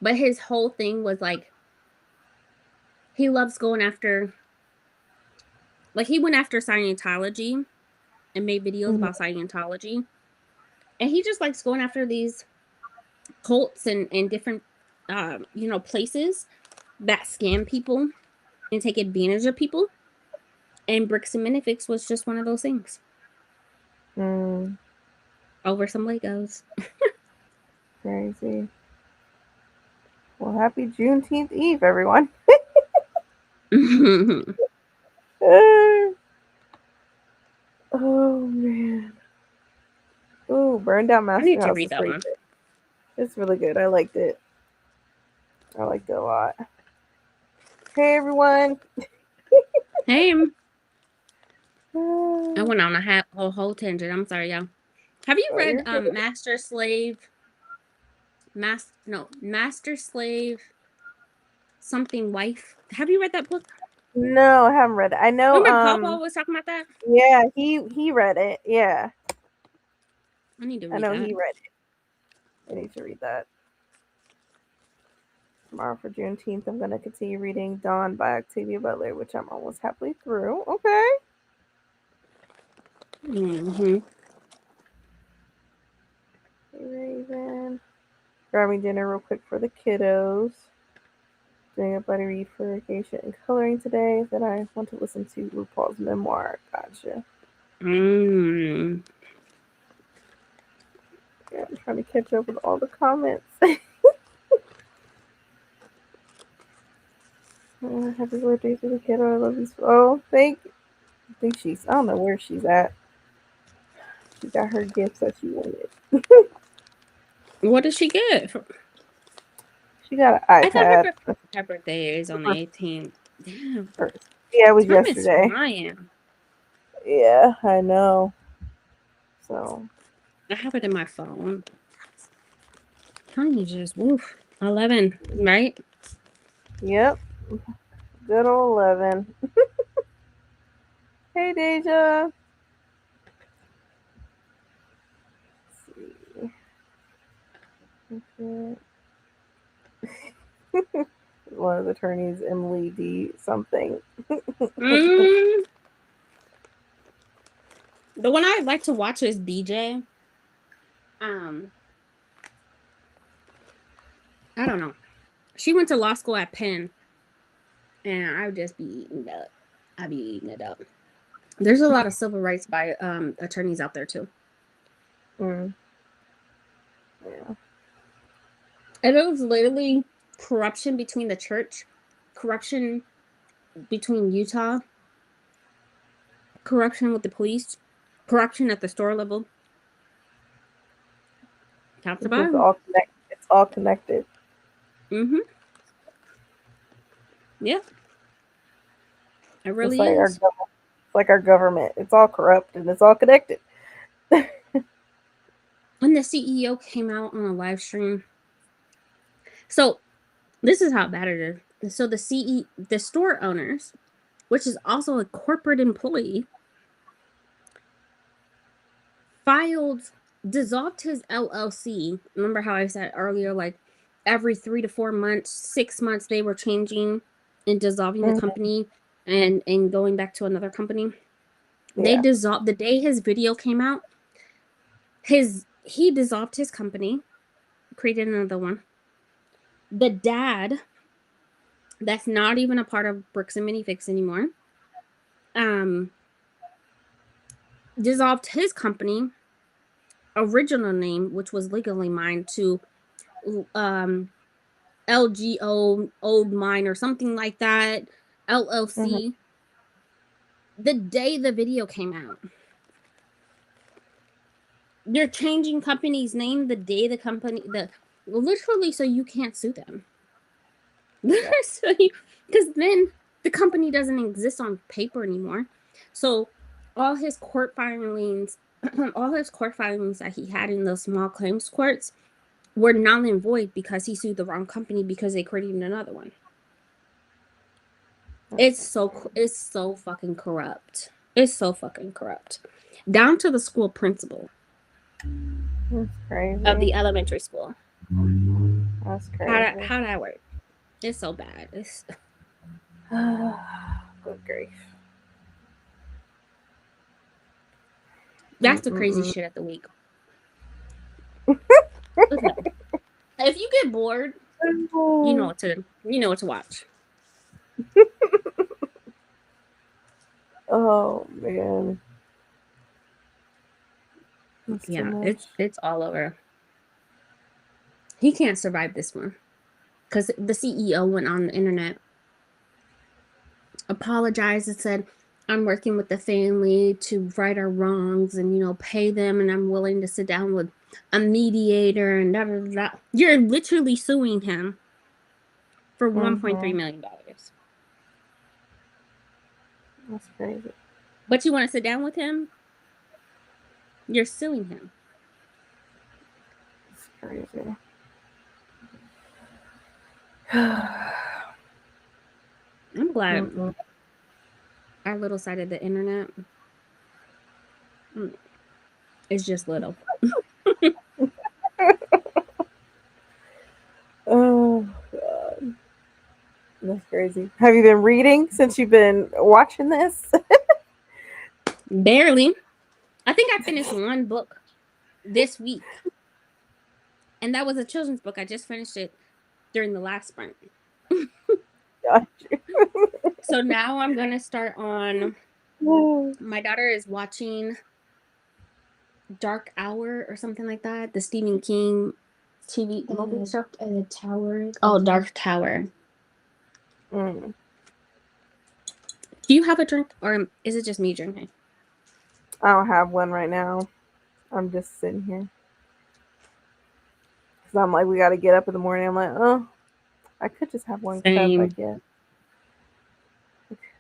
but his whole thing was like he loves going after, like he went after Scientology and made videos Mhm. about Scientology. And he just likes going after these cults and different places that scam people and take advantage of people. And Bricks and Minifix was just one of those things. Mm, Over some Legos. crazy. Well, happy Juneteenth Eve, everyone. I Oh man. Ooh, Burned Down Master need to House read is that pretty one. good. It's really good. I liked it. I liked it a lot. Hey everyone. Hey, I Oh, went on a whole tangent. I'm sorry, y'all. Have you read you're good. Master Slave something wife? Have you read that book? No, I haven't read it. I know. Remember Papa was talking about that? Yeah, he read it. Yeah, I need to I read know that. he read it. I need to read that tomorrow for Juneteenth. I'm gonna continue reading Dawn by Octavia Butler, which I'm almost halfway through. Okay. Hmm. Hey, Raven. Grabbing dinner real quick for the kiddos. Doing a buddy read for vacation and coloring today. Then I want to listen to RuPaul's memoir. Gotcha. Mm. Yeah, I'm trying to catch up with all the comments. Happy birthday to the kiddo. I love you. Oh, thank you. I think I don't know where she's at. She got her gifts that she wanted. What did she get? She got I an thought iPad. her birthday is on the 18th. Damn, Yeah, it was time is yesterday. flying. Yeah, I know. So, I have it in my phone. Time is just woof. 11, right? yep. Good old 11. Hey, Deja. Let's see. One of the attorneys, Emily D. something. Mm, the one I like to watch is BJ. Um, I don't know. She went to law school at Penn, and I would just be eating it up. I'd be eating it up. There's a lot of civil rights by attorneys out there too. Mm, yeah. And it was literally corruption between the church, corruption between Utah, corruption with the police, corruption at the store level. Top to It's just bottom. all connected. It's all connected. Mm-hmm. Yeah, it Just really like is. our government. It's all corrupt and it's all connected. When the CEO came out on a live stream, so this is how bad it is. So the store owners, which is also a corporate employee, filed dissolved his LLC. Remember how I said earlier, like every 3 to 4 months, 6 months, they were changing and dissolving the Mhm. company and going back to another company. They Yeah. dissolved the day his video came out. He dissolved his company, created another one. The dad, that's not even a part of Bricks and Minifix anymore, um, dissolved his company original name, which was legally mine, to um LGO Old Mine or something like that, Hmm. LLC, the day the video came out. They're changing company's name the day the company the literally so you can't sue them. Yeah. So because then the company doesn't exist on paper anymore. So all his court filings, all his court filings that he had in those small claims courts were null and void because he sued the wrong company because they created another one. It's so fucking corrupt. It's so fucking corrupt. Down to the school principal That's of crazy. the elementary school. That's How crazy. how that work? It's so bad. It's Good grief. That's the crazy shit of the week. Listen, if you get bored, you know what to watch. Oh man, that's too Yeah, much. it's all over. He can't survive this one because the CEO went on the internet, apologized, and said, "I'm working with the family to right our wrongs and pay them, and I'm willing to sit down with a mediator and da da da." You're literally suing him for $1.3 Mm-hmm. million dollars. That's crazy. But you want to sit down with him? You're suing him. That's crazy. I'm glad Mm-mm. our little side of the internet is just little. Oh god, that's crazy. Have you been reading since you've been watching this? Barely. I think I finished one book this week, and that was a children's book. I just finished it during the last sprint. Got So now I'm going to start on. you. My daughter is watching Dark Hour or something like that, the Stephen King TV movie show. The tower. Oh, Dark Tower. Mm. Do you have a drink, or is it just me drinking? I don't have one right now. I'm just sitting here. Because I'm like, we got to get up in the morning. I'm like, oh, I could just have one cup, I Same. guess.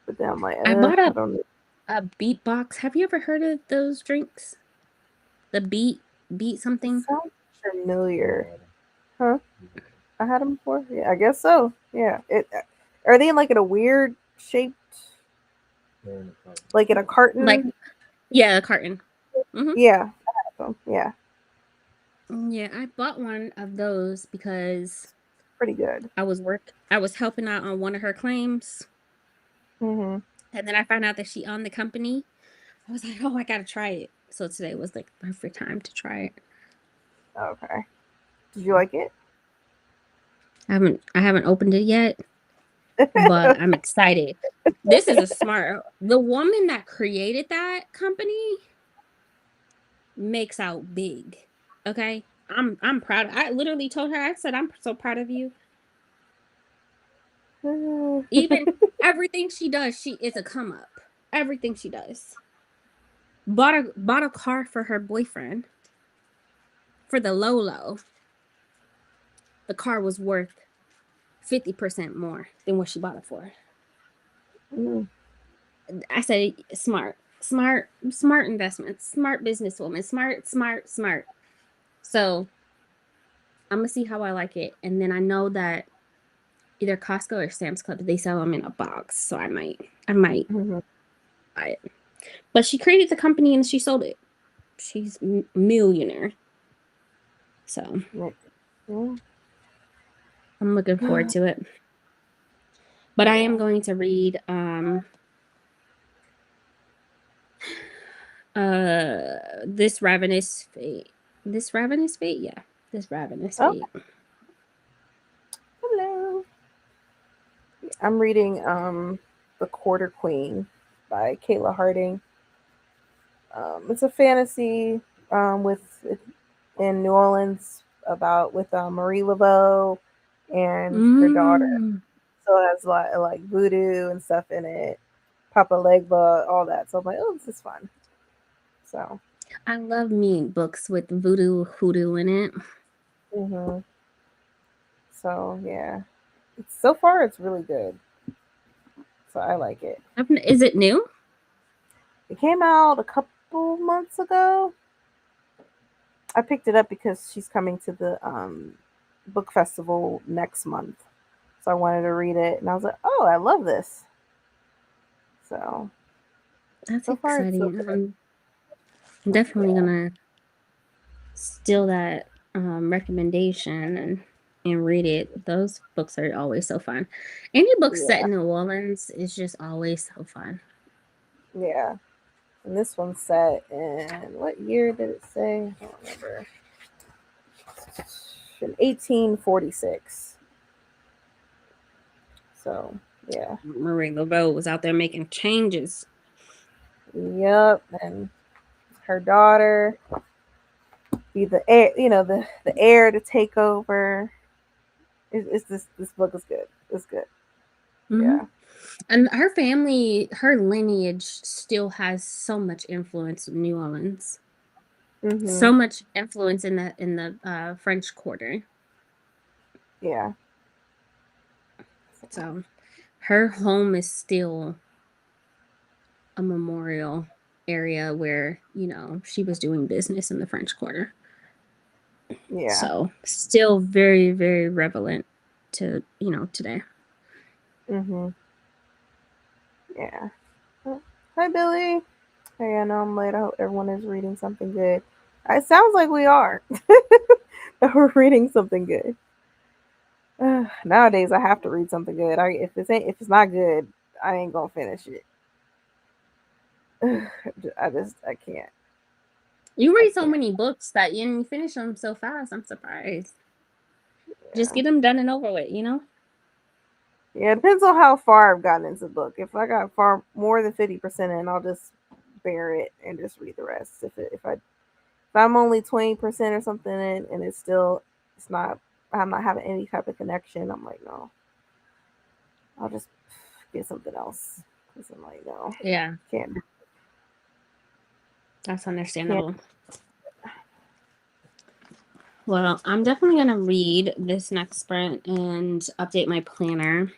But then I'm like, I bought I don't know. a beat box. Have you ever heard of those drinks? The beat It something. sounds familiar. Huh? I had them before? Yeah, I guess so. Yeah. Are they in like in a weird shaped, like in a Like, carton? yeah, a carton. Hmm. Yeah. I have them. Yeah. Yeah, I bought one of those because Pretty good. I was helping out on one of her claims, Mm-hmm. and then I found out that she owned the company. I was like, oh, I gotta try it. So today was like the perfect time to try it. Okay. Did you like it? I haven't opened it yet, but I'm excited. This is the woman that created that company makes out big. Okay? I'm proud. I literally told her, I said, I'm so proud of you. Even everything she does, she is a come up. Everything she does. Bought a car for her boyfriend for the Lolo. The car was worth 50% more than what she bought it for. Mm. I said smart investments, smart businesswoman, smart. So I'm gonna see how I like it, and then I know that either Costco or Sam's Club they sell them in a box, so I might Mhm. buy it. But she created the company and she sold it. She's millionaire, so Yeah. Yeah. I'm looking forward to it. But I am going to read this ravenous fate. This ravenous fate, yeah, this ravenous Oh, fate. hello. I'm reading The Quarter Queen by Kayla Harding. It's a fantasy with in New Orleans about with Marie Laveau and her daughter. Mm. So it has like voodoo and stuff in it, Papa Legba, all that. So I'm like, oh, this is fun. So, I love me books with voodoo hoodoo in it. hmm so yeah, so far it's really good. So I like it. Is it new? It came out a couple months ago. I picked it up because she's coming to the book festival next month. So I wanted to read it and I was like, "Oh, I love this." So, That's so far it's so exciting. good. I'm definitely Yeah. gonna steal that recommendation and read it. Those books are always so fun. Any book set Yeah. in New Orleans is just always so fun. Yeah. And this one's set in what year did it say? I don't remember. In 1846. So yeah. Marie Laveau was out there making changes. Yep. And her daughter be the heir, the heir to take over. It's this book is good. It's good. Mm-hmm. Yeah. And her family, her lineage still has so much influence in New Orleans. Mhm. So much influence in the French Quarter. Yeah. So her home is still a memorial area where, she was doing business in the French Quarter. Yeah. So still very, very relevant to, today. Mhm. Yeah. Oh, hi, Billy. Hey, I know I'm late. I hope everyone is reading something good. It sounds like we are. That we're reading something good. Nowadays, I have to read something good. If it's not good, I ain't gonna finish it. I can't. You I read so can't. many books that you finish them so fast. I'm surprised. Just Yeah. get them done and over with. Yeah, it depends on how far I've gotten into the book. If I got far more than 50% in, I'll just bear it and just read the rest. If I'm only 20% or something in, and it's not I'm not having any type of connection, I'm like, no, I'll just get something else. Because I'm like, no, Yeah, can't that's can't. understandable. Well, I'm definitely going to read this next sprint and update my planner.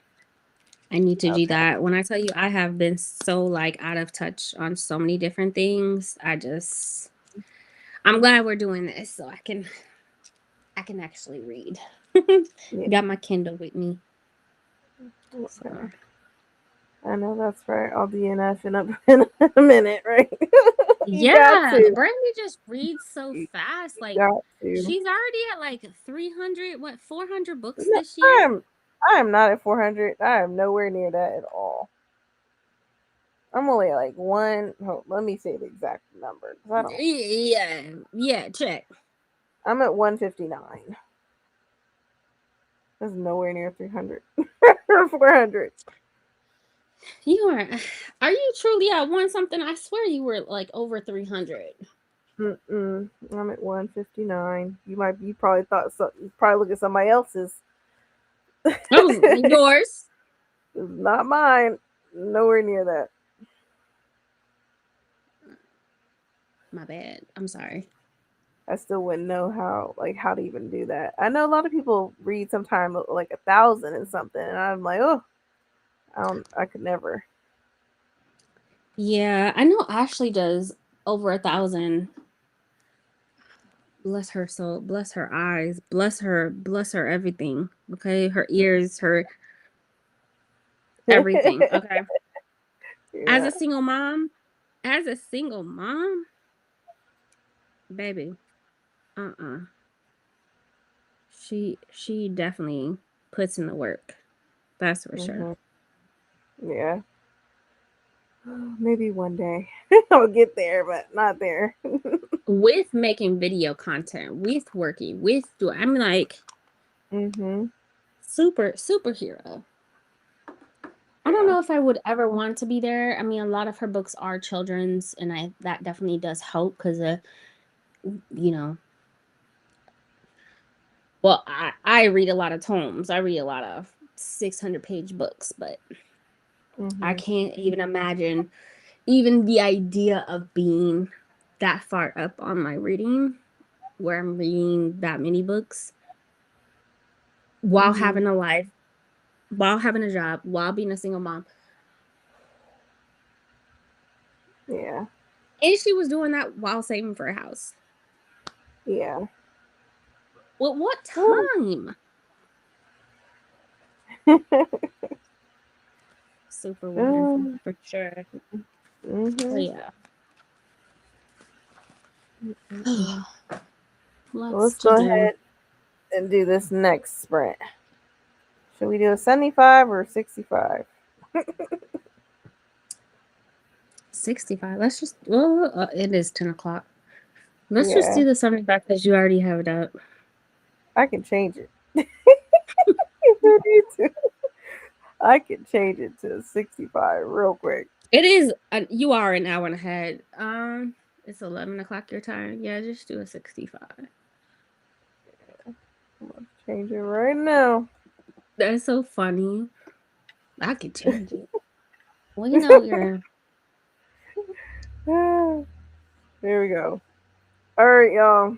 I need to do Okay. that. When I tell you I have been so like out of touch on so many different things, I'm glad we're doing this so I can actually read. Yeah. Got my Kindle with me. So, Okay. I know that's right. I'll DNF in a minute, right? You got yeah, to. Brandy just reads so You fast. Like got to. she's already at like 300, 400 books No, this year. I am not at 400. I am nowhere near that at all. I'm only at like one. Let me say the exact number. 'Cause I don't. Yeah, yeah, check. I'm at 159. That's nowhere near 300 or 400. You are you truly at one something? I swear you were like over 300. Mm-mm. I'm at 159. You probably thought so. You probably look at somebody else's. That was yours. It's not mine. Nowhere near that. My bad. I'm sorry. I still wouldn't know how to even do that. I know a lot of people read sometime like 1,000 and something, and I'm like, oh, I could never. Yeah, I know Ashley does over 1,000. Bless her soul, bless her eyes, bless her everything. Okay, her ears, her everything. Okay. As Yeah. a single mom, as a single mom, baby, uh-uh. She definitely puts in the work. That's for sure. Hmm. Yeah. Maybe one day I'll get there, but not there. With making video content, with working, I'm like Hmm. superhero. I don't Yeah. know if I would ever want to be there. I mean, a lot of her books are children's, and I that definitely does help because you know, well, I read a lot of tomes. I read a lot of 600-page books, but I Hmm. can't even imagine even the idea of being that far up on my reading where I'm reading that many books while Hmm. having a life, while having a job, while being a single mom. Yeah. And she was doing that while saving for a house. Yeah. Well, what Ooh. time? Superwoman Um, for sure. Oh hmm. yeah. Mm-mm. Well, Lots let's to go do. ahead and do this next sprint. Should we do a 75 or 65? 65. Let's just, well, it is 10 o'clock. Let's just Yeah, do the 75 because you already have it up. I can change it if I need to. I can change it to 65 real quick. It is, you are an hour and ahead. It's 11 o'clock your time. Yeah, just do a 65. I'm gonna change it right now. That's so funny. I could change it. Well, you know, you're There we go. All right, y'all.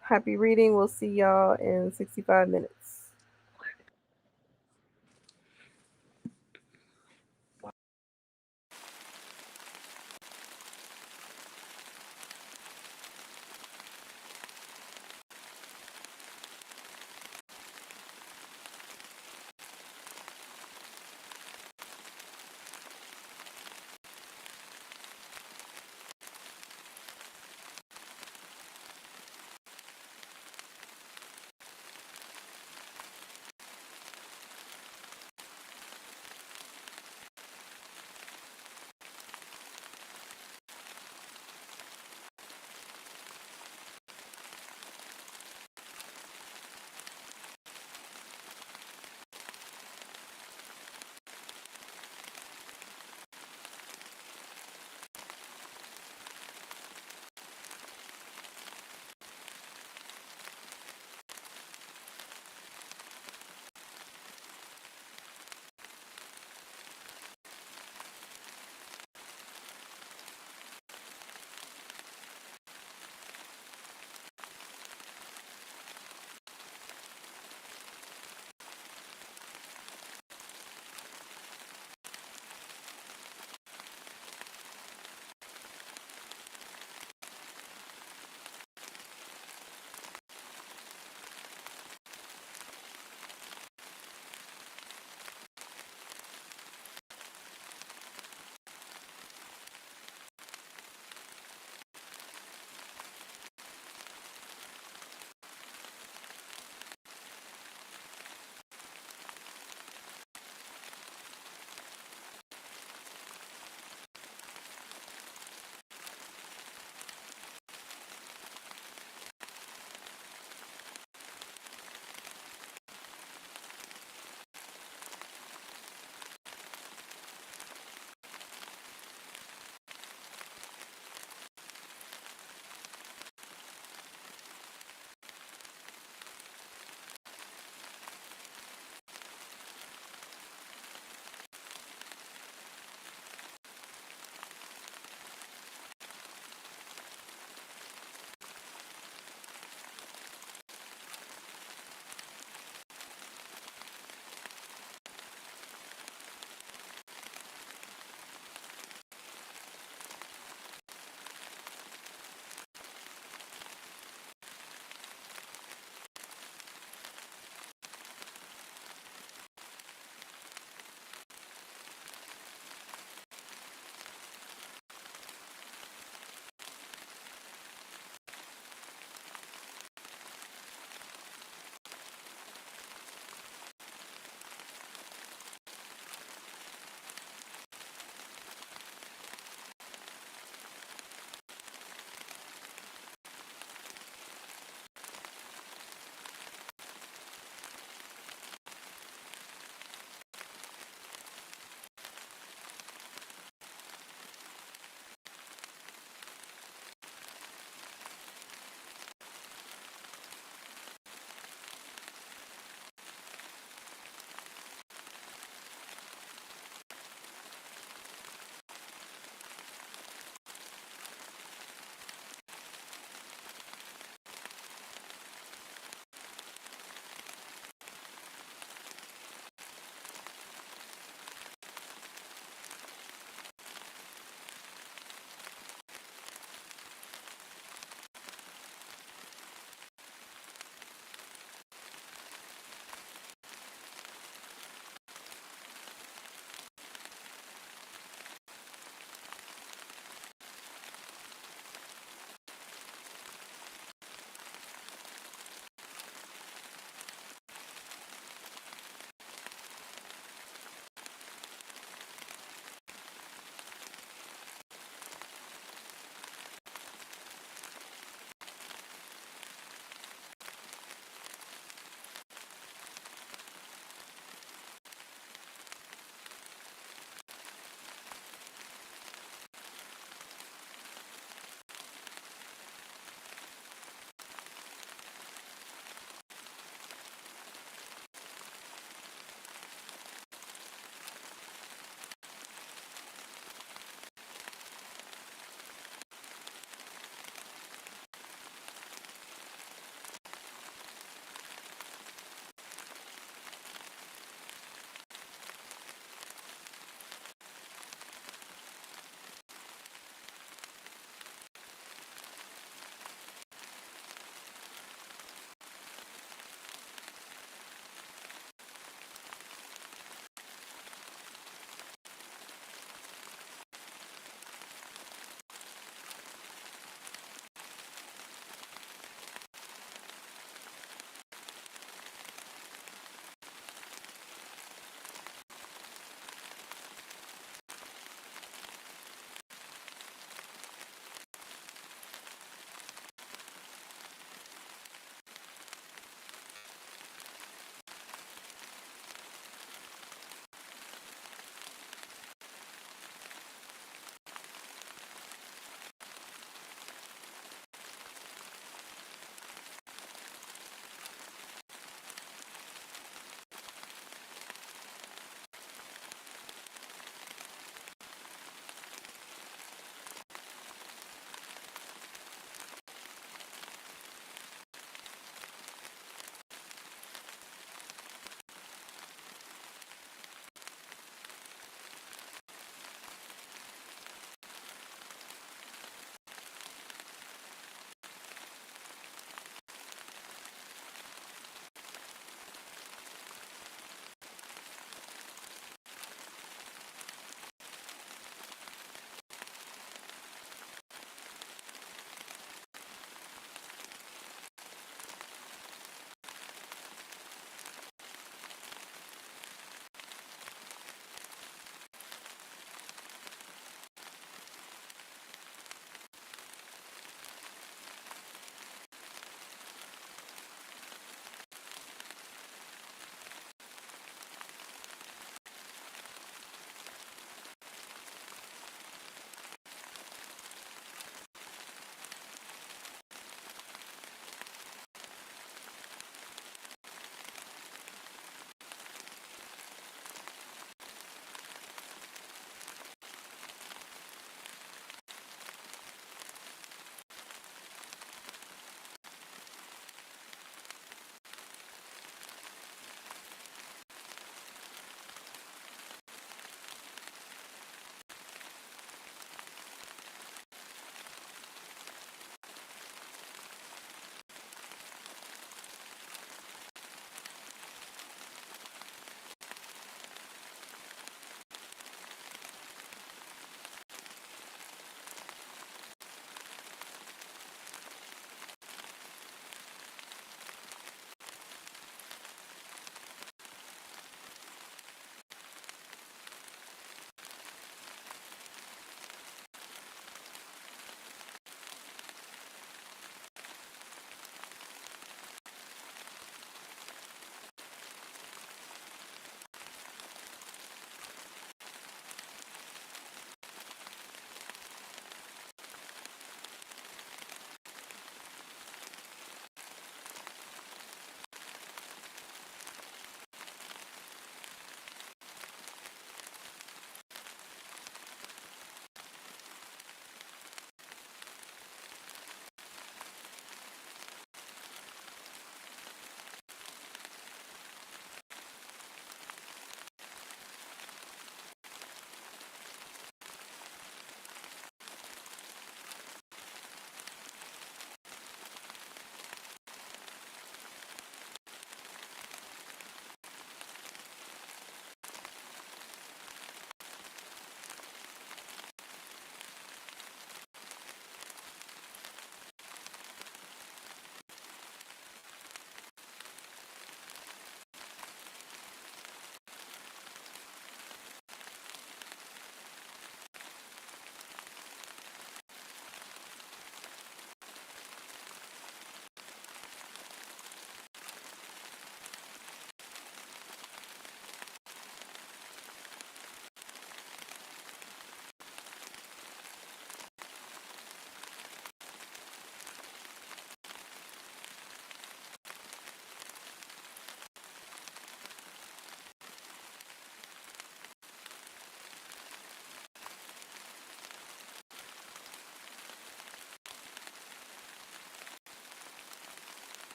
Happy reading. We'll see y'all in 65 minutes.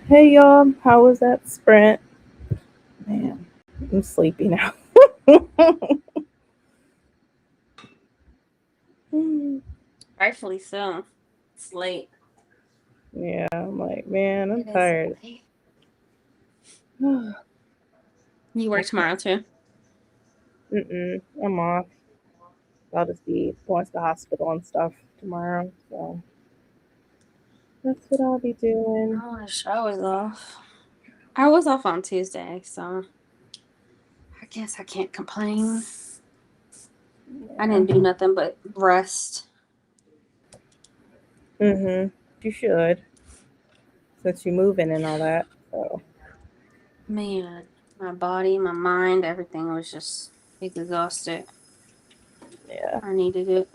Hey y'all, how was that sprint? Man, I'm sleepy now. Rightfully so. It's late. Yeah, I'm like, man, I'm It is tired. late. Mm-mm, You work tomorrow too? I'm off. I'll just be going to the hospital and stuff tomorrow. So that's what I'll be doing. I wish I was off. I was off on Tuesday, so I guess I can't complain. I Yeah. didn't do nothing but rest. You should, since you're moving and all that. So Man, my body, my mind, everything was just exhausted. yeah, I needed it.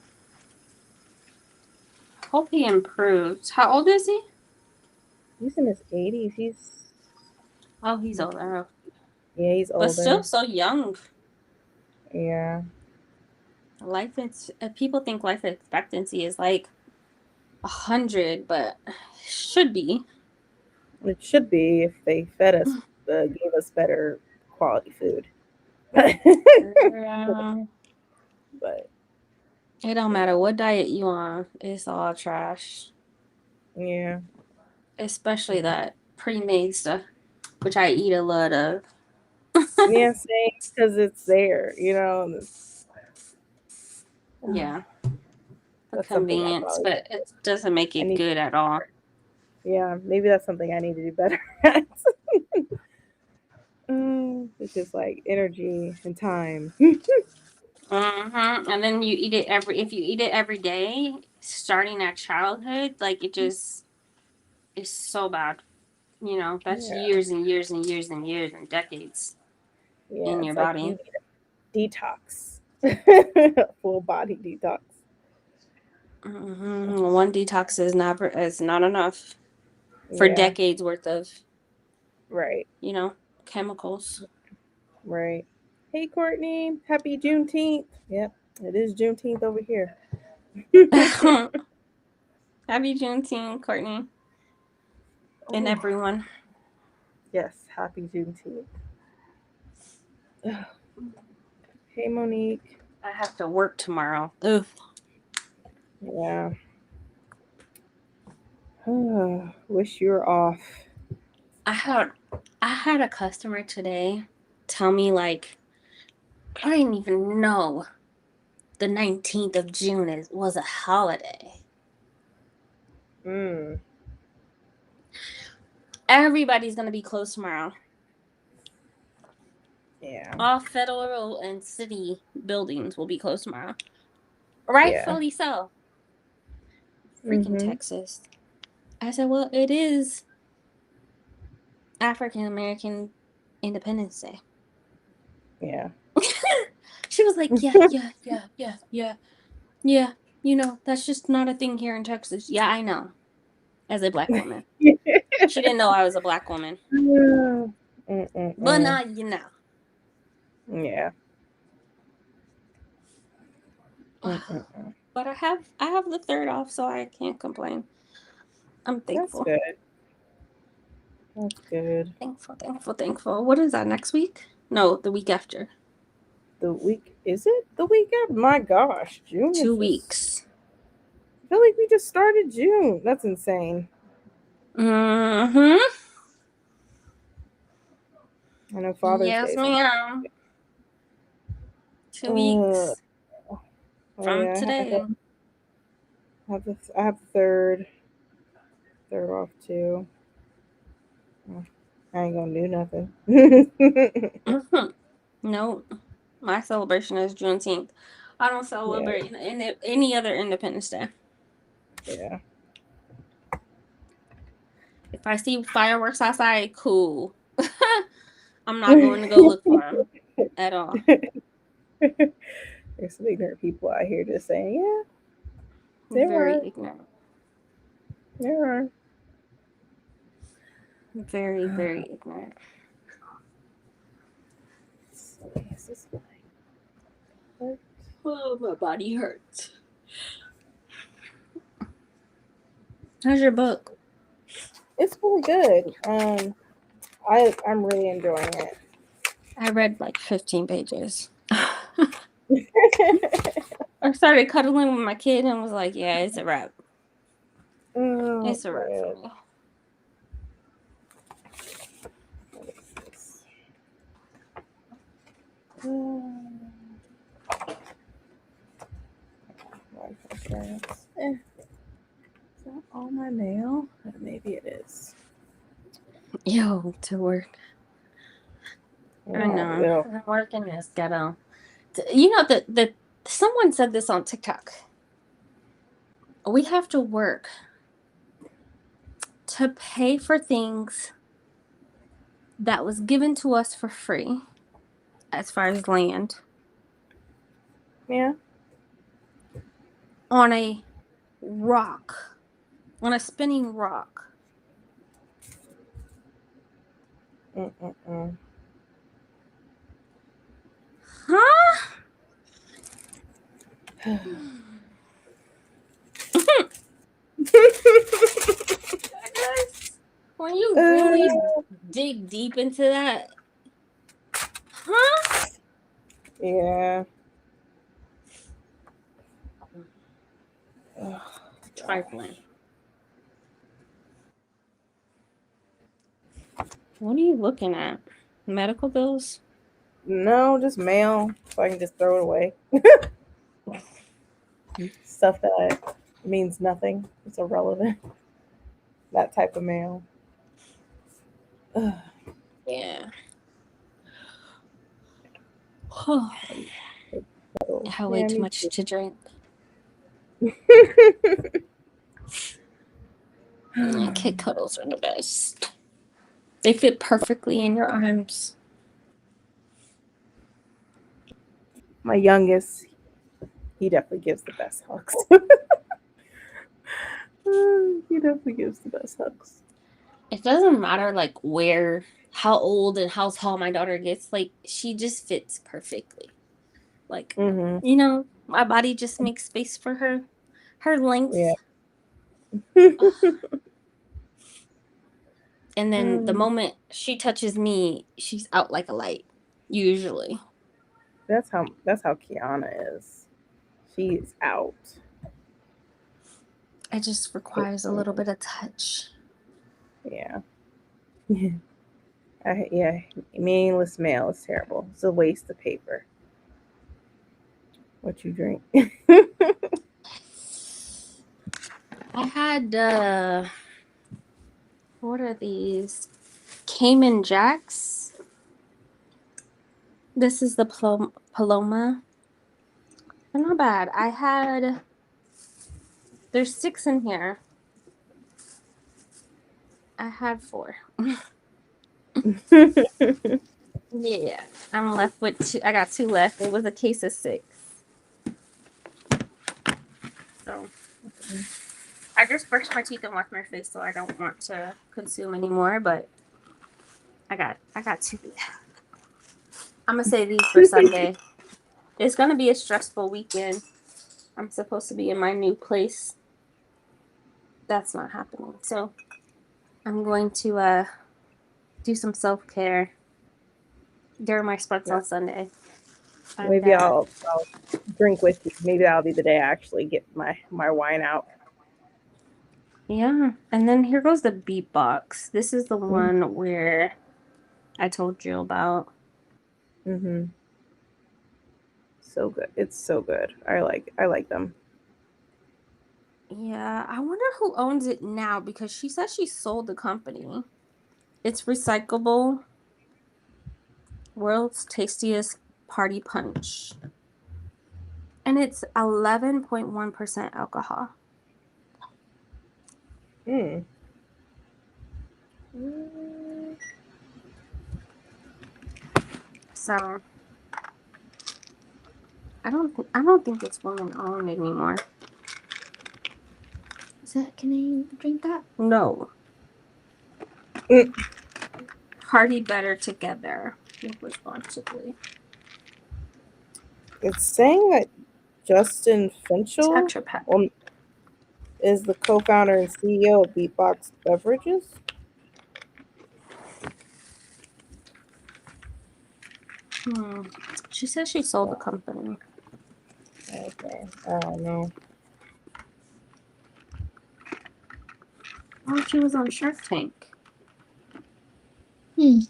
Hope he improves. How old is he? he's in his 80s. Oh, he's older. Yeah, he's But still older. so young. Yeah, Life it's people think life expectancy is like 100, but should be. it should be if they fed us, gave us better quality food. but Girl, it don't matter yeah, what diet you on, it's all trash. yeah, Especially that pre-made stuff, which I eat a lot of. yeah. Same, because it's there. Yeah, the That's something I convenience, probably but it doesn't make I it need. good at all. Yeah, maybe that's something I need to do better at. It's just like energy and time. And then you eat it if you eat it every day, starting at childhood, like it just is so bad. You know, that's Yeah, years and years and years and years and decades yeah. in your It's like you body. need a detox, full body detox. One detox is not enough for Yeah, decades worth of, right, chemicals. right. Hey, Courtney, happy Juneteenth. Yep, it is Juneteenth over here. Happy Juneteenth, Courtney, and Oh, everyone. yes, happy Juneteenth. Hey, Monique. I have to work tomorrow. Ugh. Yeah. Wish you were off. I had I had a customer today tell me like I didn't even know the 19th of June was a holiday. Mm, Everybody's gonna be closed tomorrow. yeah. All federal and city buildings will be closed tomorrow. Yeah. Rightfully so. Freaking Mhm. Texas. I said, well, it is African American Independence Day. Yeah. She was like, yeah, yeah, yeah, yeah, yeah, yeah. That's just not a thing here in Texas. Yeah, I know. As a black woman. She didn't know I was a black woman. Yeah. But Mm-mm-mm. now you know. Yeah. Mm-mm-mm. But I have the third off, so I can't complain. I'm That's thankful. good. That's good. Thankful, thankful, thankful. What is that next week? No, the week after. The week is it the weekend? My gosh, June is Two just. weeks. I feel like we just started June. That's insane. Mm-hmm. I know Father's Day Yes, is on. ma'am. 2 Uh, weeks oh from yeah, today. I have the third off too. Oh, I ain't gonna do nothing. Mm-hmm. No, my celebration is Juneteenth. I don't Yeah, celebrate any other Independence Day. yeah. If I see fireworks outside, cool. I'm not going to go look for them at all. There's some ignorant people out here just saying, yeah, there Very are, ignorant. there are. Very, very ignorant. So, yes, this might Oh, my body hurts. How's your book? It's really good. I'm really enjoying it. I read like 15 pages. I started cuddling with my kid and was like, yeah, it's a wrap. Oh, It's a wrap for good. me. What is this? Um, life insurance. Is that all my mail? Maybe it is. Yo, to work. I Oh, know. ew. I'm working this ghetto. You know, the someone said this on TikTok. We have to work to pay for things that was given to us for free, as far as land, Yeah. on a rock, on a spinning rock. Mm-mm-mm. Huh? When you really Uh, dig deep into that, huh? yeah. Ugh, Trifling. What are you looking at? Medical bills? no, just mail, so I can just throw it away. Stuff that means nothing. It's irrelevant. That type of mail. Ugh, Yeah. I had way yeah, too me much too. to drink. Kid cuddles are the best. They fit perfectly in your arms. My youngest, he definitely gives the best hugs. He definitely gives the best hugs. It doesn't matter like where, how old and how tall my daughter gets. Like she just fits perfectly. Like, Mm-hmm. you know, my body just makes space for her. Her Yeah. length. And then the Mm, moment she touches me, she's out like a light. Usually. that's how Kiana is. She's out. It just requires a little bit of touch. Yeah. Yeah. Meaningless mail is terrible. It's a waste of paper. What you drink? I had what are these? Cayman Jacks. This is the Paloma. They're not bad. There's 6 in here. I had 4. Yeah, I'm left with 2. I got 2 left. It was a case of 6. So I just brushed my teeth and washed my face, so I don't want to consume anymore. But I got 2. I'm gonna save these for Sunday. It's gonna be a stressful weekend. I'm supposed to be in my new place. That's not happening. So I'm going to do some self-care during my sports Yeah. on Sunday. And Maybe I'll drink with you. Maybe that'll be the day I actually get my wine out. yeah, and then here goes the beatbox. This is the one where I told you about. Mm-hmm. So good. It's so good. I like them. Yeah, I wonder who owns it now because she said she sold the company. It's recyclable, world's tastiest party punch. And it's 11.1% alcohol. Mm. Mm. So I don't think it's women owned anymore. Can I drink that? No. Mm. Party better together. Think responsibly. It's saying that Justin Finchel Tetra Pak. is the co-founder and CEO of Beatbox Beverages. She said she sold the company. Okay. I don't know. Oh, she was on Shark Tank. I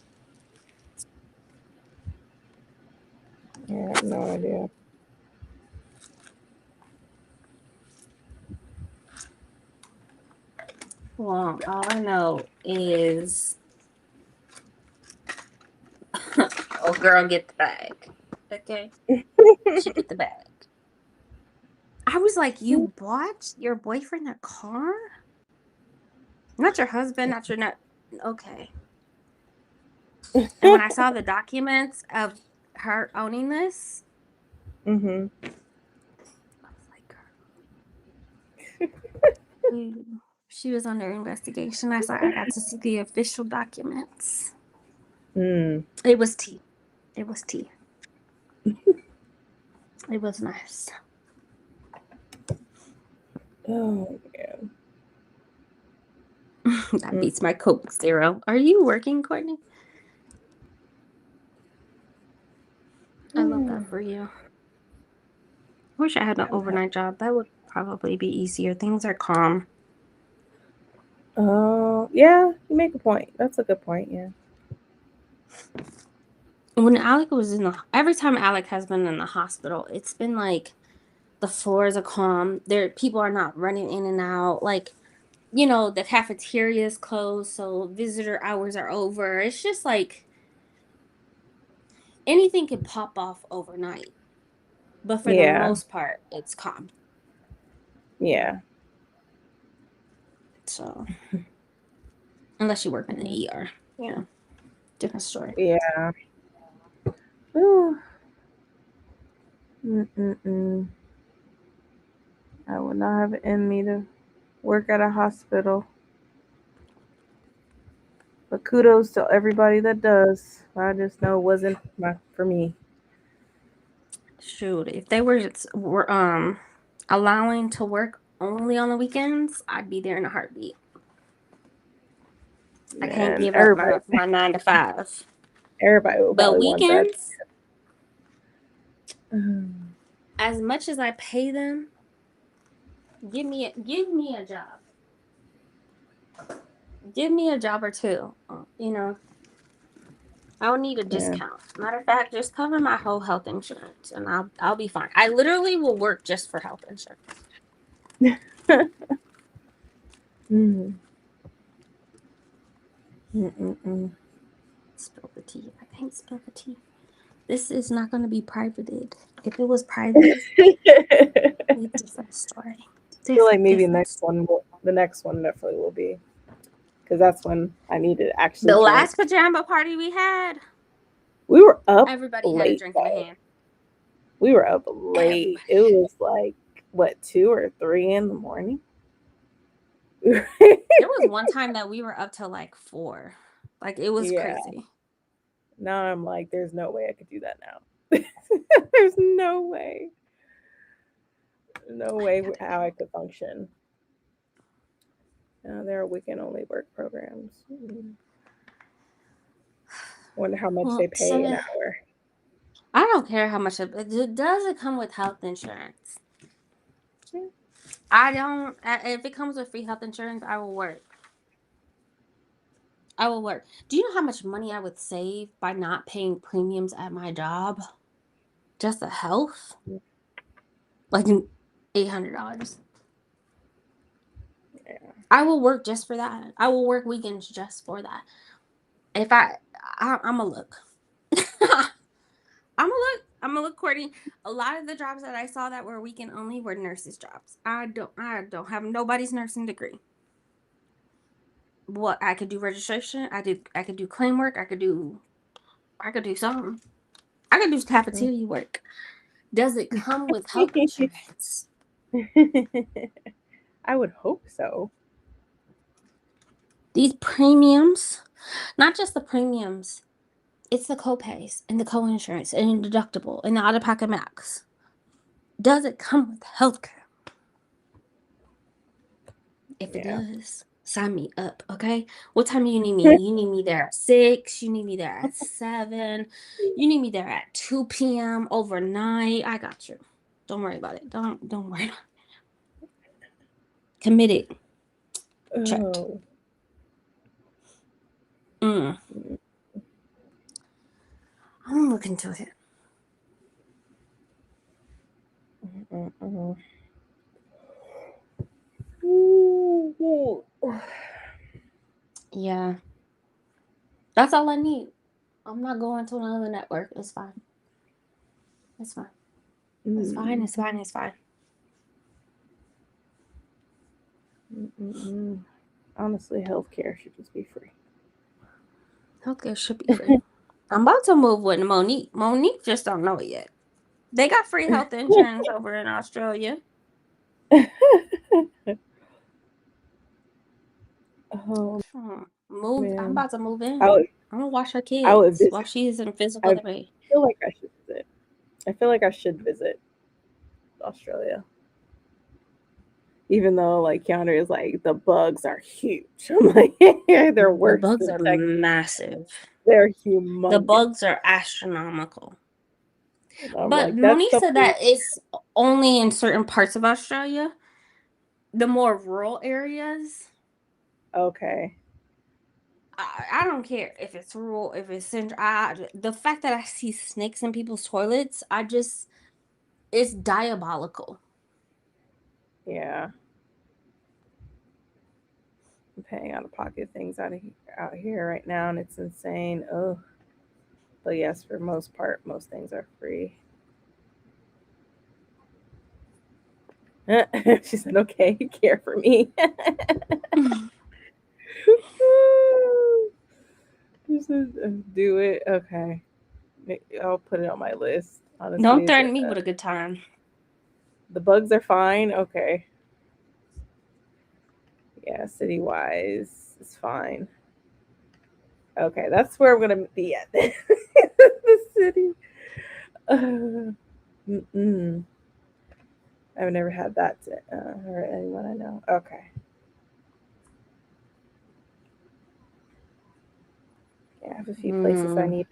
have no idea. Well, all I know is, oh, girl, get the bag. Okay, she get the bag. I was like, you bought your boyfriend a car? Not your husband, not your nut. Okay. And when I saw the documents of her owning this, Mm-hmm. I was like, she was under investigation. I saw I got to see the official documents. Mm. It was tea. It was tea. It was nice. Oh yeah. That beats my Coke Zero. Are you working, Courtney? I love that for you. I wish I had an overnight job. That would probably be easier. Things are calm. Oh yeah, you make a point. That's a good point. Yeah. When Alec was every time Alec has been in the hospital, it's been like the floors are calm. People are not running in and out. Like, the cafeteria is closed, so visitor hours are over. It's just like anything can pop off overnight. But for the Yeah. most part, it's calm. Yeah. So unless you work in the ER, different story. Yeah. Ooh. Mm-mm-mm. I would not have it in me to work at a hospital. But kudos to everybody that does. I just know it wasn't for me. Shoot, if they were allowing to work only on the weekends, I'd be there in a heartbeat. I can't Man, give up my 9 to 5. everybody will But probably want that. weekends, as much as I pay them, give me a job. Give me a job or two. I would need a Yeah. discount. Matter of fact, just cover my whole health insurance, and I'll be fine. I literally will work just for health insurance. Mm. Mm-mm-mm. Spill the tea. I can't spill the tea. This is not going to be privated. If it was private, a different story. I feel like maybe Different. the next one definitely will be, because that's when I need to actually The drink. last pajama party we had, We were up everybody had a late drink in the though. hand. We were up late. Everybody It had. was like what, 2 or 3 in the morning. There was one time that we were up till like 4. Like it was Yeah. crazy. Now I'm like, there's no way I could do that now. There's no way. No way how I could function. There are weekend only work programs. Wonder how much they Well, pay an so hour. I don't care how much it does. It come with health insurance. I don't. If it comes with free health insurance, I will work. I will work. Do you know how much money I would save by not paying premiums at my job? Just the health, like $800. Yeah. I will work just for that. I will work weekends just for that. If I'm a look. I'm a look, Courtney. A lot of the jobs that I saw that were weekend only were nurses' jobs. I don't have nobody's nursing degree. What I could do registration. I could do claim work. I could do something. I could do cafeteria work. Does it come with health insurance? I would hope so. These premiums, not just the premiums, it's the copays and the co-insurance and the deductible and the out-of-pocket max. Does it come with healthcare? If it Yeah. does, Sign me up, okay? What time do you need me? You need me there at 6, you need me there at 7, you need me there at 2 p.m. overnight. I got you. Don't worry about it. Don't worry. Committed. Checked. Oh. Mm. I'm looking to it. Mm-mm-mm. Ooh. Yeah. That's all I need. I'm not going to another network. It's fine. It's fine. It's fine. Mm. It's fine. It's fine. Mm-mm-mm. Honestly, healthcare should just be free. Healthcare should be free. I'm about to move with Monique. Monique just don't know it yet. They got free health insurance over in Australia. Oh Move. I'm man, about to move I in. would I'm gonna watch her I would kids while visit. she's in physical I therapy. feel like I should visit. I feel like I should visit Australia, even though like Keanu is like the bugs are huge. I'm like they're The worse bugs than are Texas. massive. They're The humongous. bugs are astronomical. And I'm But like, that's Monique the said that it's only in certain parts of Australia, the more rural areas. okay. I don't care if it's rural, if it's central. The fact that I see snakes in people's toilets, it's diabolical. Yeah. I'm paying out of pocket things out here right now, and it's insane. Oh, but yes, for most part, most things are free. She said, "Okay, care for me." She said, "Do it." Okay, I'll put it on my list. Don't Honestly, threaten me with a good time. the bugs are fine. Okay, yeah, city wise, it's fine. Okay, that's where I'm gonna be at. The city. Mm-mm. I've never had that or anyone I know. Okay. Yeah, I have a few places I Mm. need.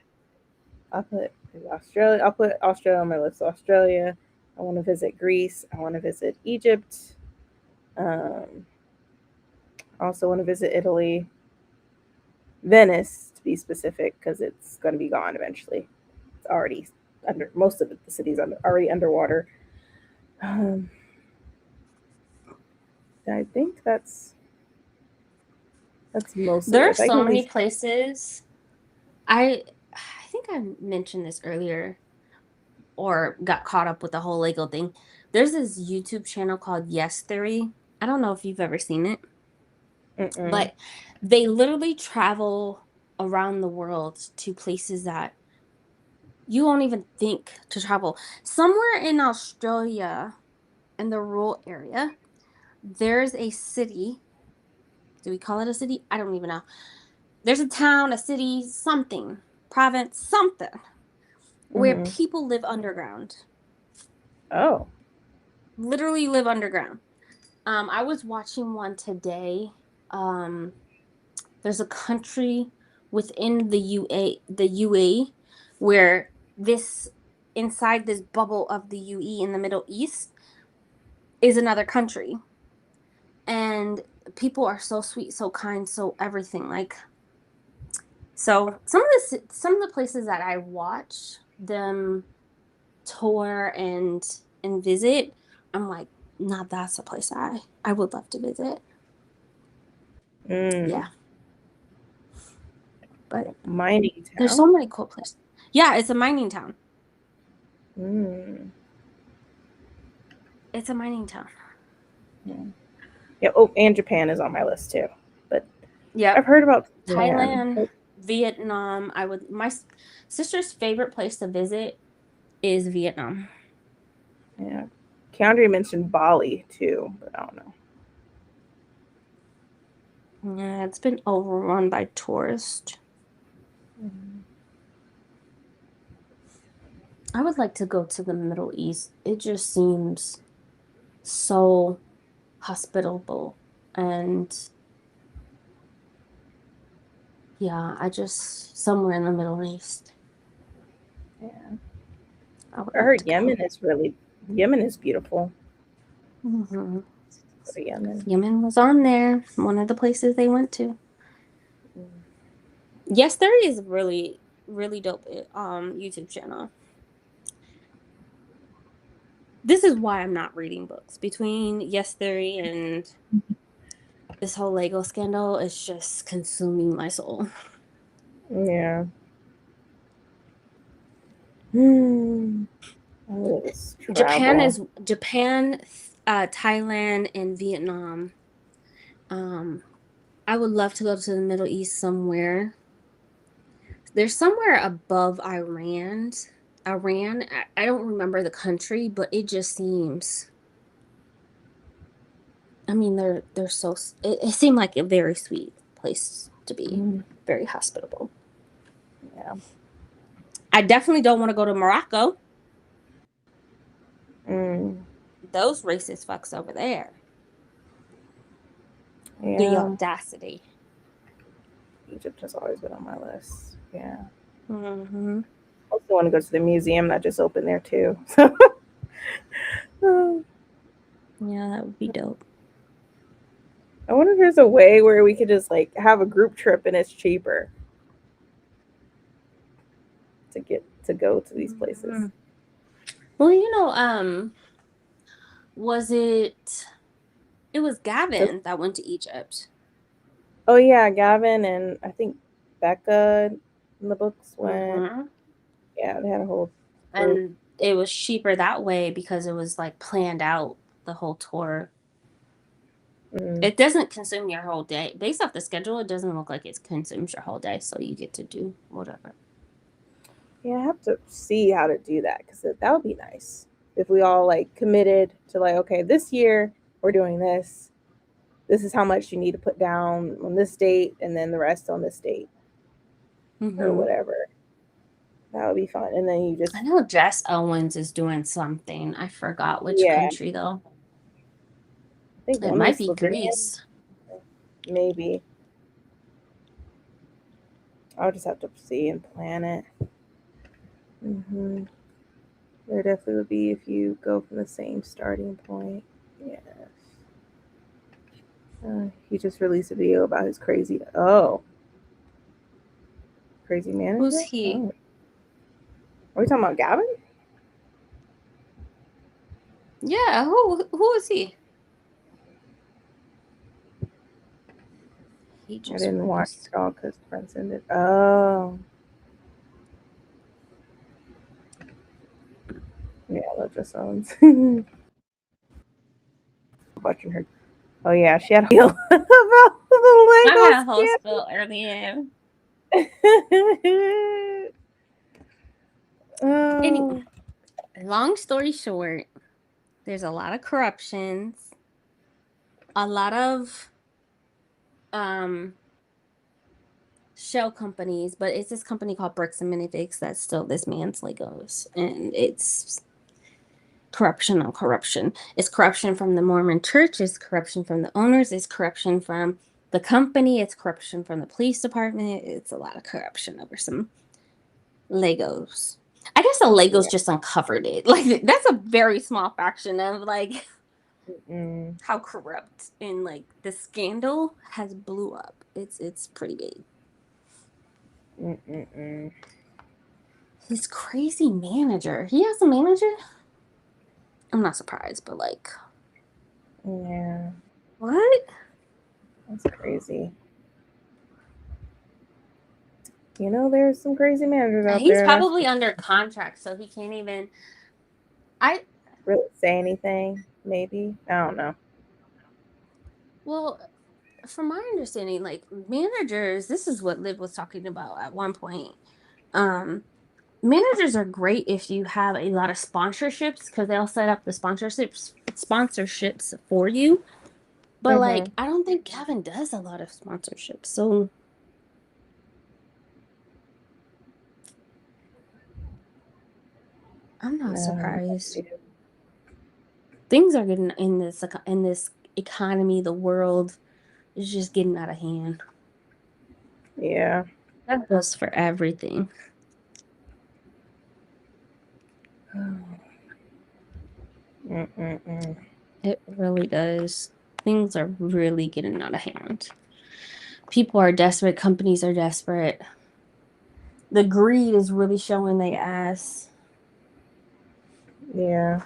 I'll put Australia. I'll put Australia on my list. So Australia. I want to visit Greece. I want to visit Egypt. Um, I also want to visit Italy, Venice to be specific, because it's going to be gone eventually. It's already under most of the city's already underwater. Um, I think that's mostly There are it. I can so at many least. places. I think I mentioned this earlier or got caught up with the whole Lego thing. There's this YouTube channel called Yes Theory. I don't know if you've ever seen it, Mm-mm. but they literally travel around the world to places that you won't even think to travel. Somewhere in Australia, in the rural area, there's a city. Do we call it a city? I don't even know. There's a town, a city, something, province, something, where Mm-hmm. people live underground. Oh. Literally live underground. I was watching one today. Um, there's a country within the UA, where this inside this bubble of the UE in the Middle East is another country. And people are so sweet, so kind, so everything. Like, so some of the places that I watch them tour and visit, I'm like, nah, that's a place I would love to visit. Mm. Yeah, but Mining there's town. so many cool places. Yeah, it's a mining town. Mm. It's a mining town. Yeah. Yeah. Oh, and Japan is on my list too. But I've Yep. heard about Japan. Thailand, Vietnam. Sister's favorite place to visit is Vietnam. Yeah. Keandre mentioned Bali too, but I don't know. Yeah, it's been overrun by tourists. Mm. I would like to go to the Middle East. It just seems so hospitable and Yeah, I just somewhere in the Middle East. Yeah. I would I love heard to go. Yemen is beautiful. Hmm. Go to Yemen. Yemen was on there. One of the places they went to. Mm. Yes, there is really, really dope YouTube channel. This is why I'm not reading books. Between Yes Theory and this whole Lego scandal, it's just consuming my soul. Yeah. Hmm. Oh, this travel. Japan, Thailand, and Vietnam. Um, I would love to go to the Middle East somewhere. There's somewhere above Iran. I don't remember the country, but it just seems. I mean, they're so. It seemed like a very sweet place to be. Mm, Very hospitable. yeah. I definitely don't want to go to Morocco. Mm, Those racist fucks over there. The yeah. audacity. Egypt has always been on my list. Yeah. Hmm. I also want to go to the museum that just opened there too. So Yeah, that would be dope. I wonder if there's a way where we could just like have a group trip and it's cheaper to get to go to these places. Mhm. Well, was it? It was 'Cause- Gavin that went to Egypt. oh yeah, Gavin and I think Becca in the books went. Hmm. Yeah, they had a whole group. And it was cheaper that way because it was like planned out the whole tour. Mm. It doesn't consume your whole day. Based off the schedule, it doesn't look like it consumes your whole day, so you get to do whatever. Yeah, I have to see how to do that because that would be nice if we all like committed to like, okay, this year we're doing this. This is how much you need to put down on this date, and then the rest on this date or Hmm. whatever. That would be fun. And then you just, I know Jess Owens is doing something. I forgot which yeah, country though. I think It one was might be Slovenian, Greece. maybe. I'll just have to see and plan it. There definitely would be if you go from the same starting point. Yes. He just released a video about his crazy Who's manager. he? Oh, are we talking about Gavin? Yeah, who is he? He I just didn't watch released. it all because friends ended. Oh, yeah, that just sounds. Watching her. Oh yeah, she had a deal about I the had a whole spill earlier. Lego scandal. Anyway, Oh, long story short, there's a lot of corruptions, a lot of um shell companies, but it's this company called Bricks and Minifigs that still this man's Legos, and it's corruption on corruption. It's corruption from the Mormon church, it's corruption from the owners, it's corruption from the company, it's corruption from the police department. It's a lot of corruption over some Legos. I guess the Legos yeah. just uncovered it. Like that's a very small fraction of like Mm, how corrupt and like the scandal has blew up. It's pretty big. mm, mm, mm. His crazy manager. He has a manager? I'm not surprised, but like, Yeah, what? that's crazy. There's some crazy managers out He's there. That's probably under contract, so he can't even. I really say anything. Maybe I don't know. well, from my understanding, like managers, this is what Liv was talking about at one point. Um, Managers are great if you have a lot of sponsorships because they'll set up the sponsorships for you. But like, Mm-hmm. I don't think Gavin does a lot of sponsorships, so I'm not No. surprised. Things are getting in this economy. The world is just getting out of hand. Yeah. That goes for everything. Mm-mm-mm. It really does. Things are really getting out of hand. People are desperate. Companies are desperate. The greed is really showing their ass. Yeah.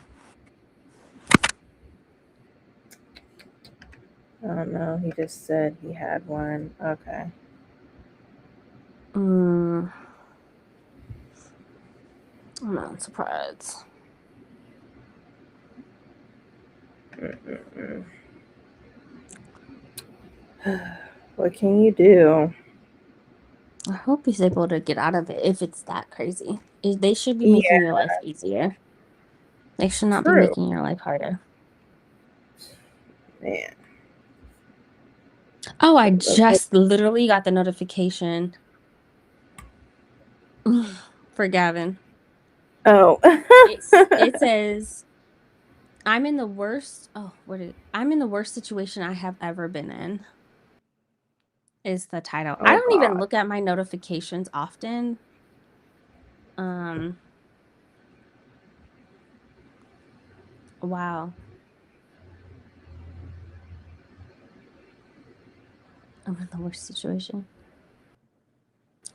I don't know. He just said he had one. Okay. I'm not surprised. Mm-mm-mm. What can you do? I hope he's able to get out of it if it's that crazy. They should be Yeah, making your life easier. They should not be true. making your life harder. Man. Oh, I Okay. just literally got the notification for Gavin. Oh. It says I'm in the worst. Oh, I'm in the worst situation I have ever been in. Is the title. I Oh don't even God. look at my notifications often. Um, wow. I'm in the worst situation.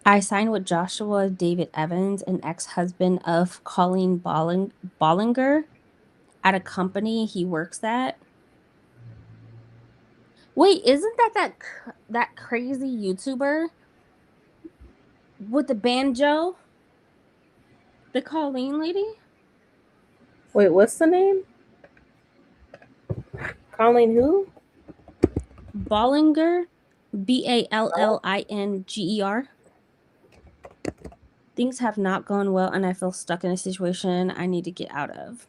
I signed with Joshua David Evans, an ex-husband of Colleen Bollinger, at a company he works at. Wait, isn't that crazy YouTuber with the banjo? The Colleen lady? Wait, what's the name? Colleen who? Bollinger, Ballinger. Things have not gone well, and I feel stuck in a situation I need to get out of.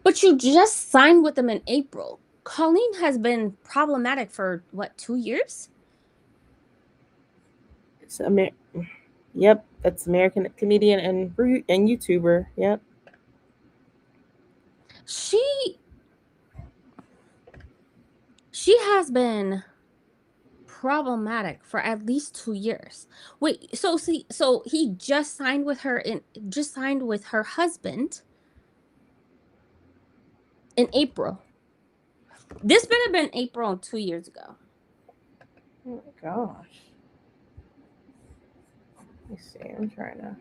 But you just signed with them in April. Colleen has been problematic for what, 2 years? It's Yep, that's American comedian and YouTuber. Yep. She she has been problematic for at least 2 years. Wait, so he just signed with her husband in April. This better have been April 2 years ago. Oh my gosh. Let me see. I'm trying to.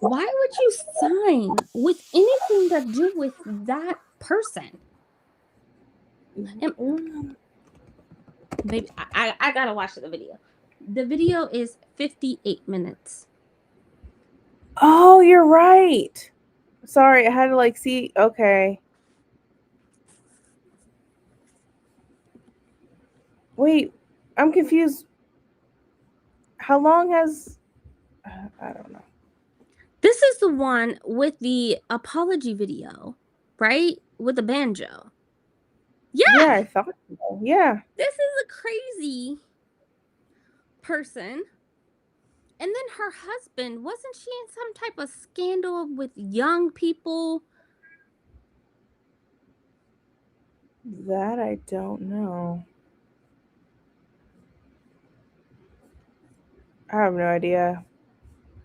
Why would you sign with anything to do with that person? And Mm. baby, I gotta watch the video. The video is 58 minutes. Oh, you're right. Sorry, I had to like see. Okay. Wait, I'm confused. How long has? I don't know. This is the one with the apology video, right? With the banjo. Yeah, Yeah, I thought so. Yeah. this is a crazy person. And then her husband, wasn't she in some type of scandal with young people? That I don't know. I have no idea.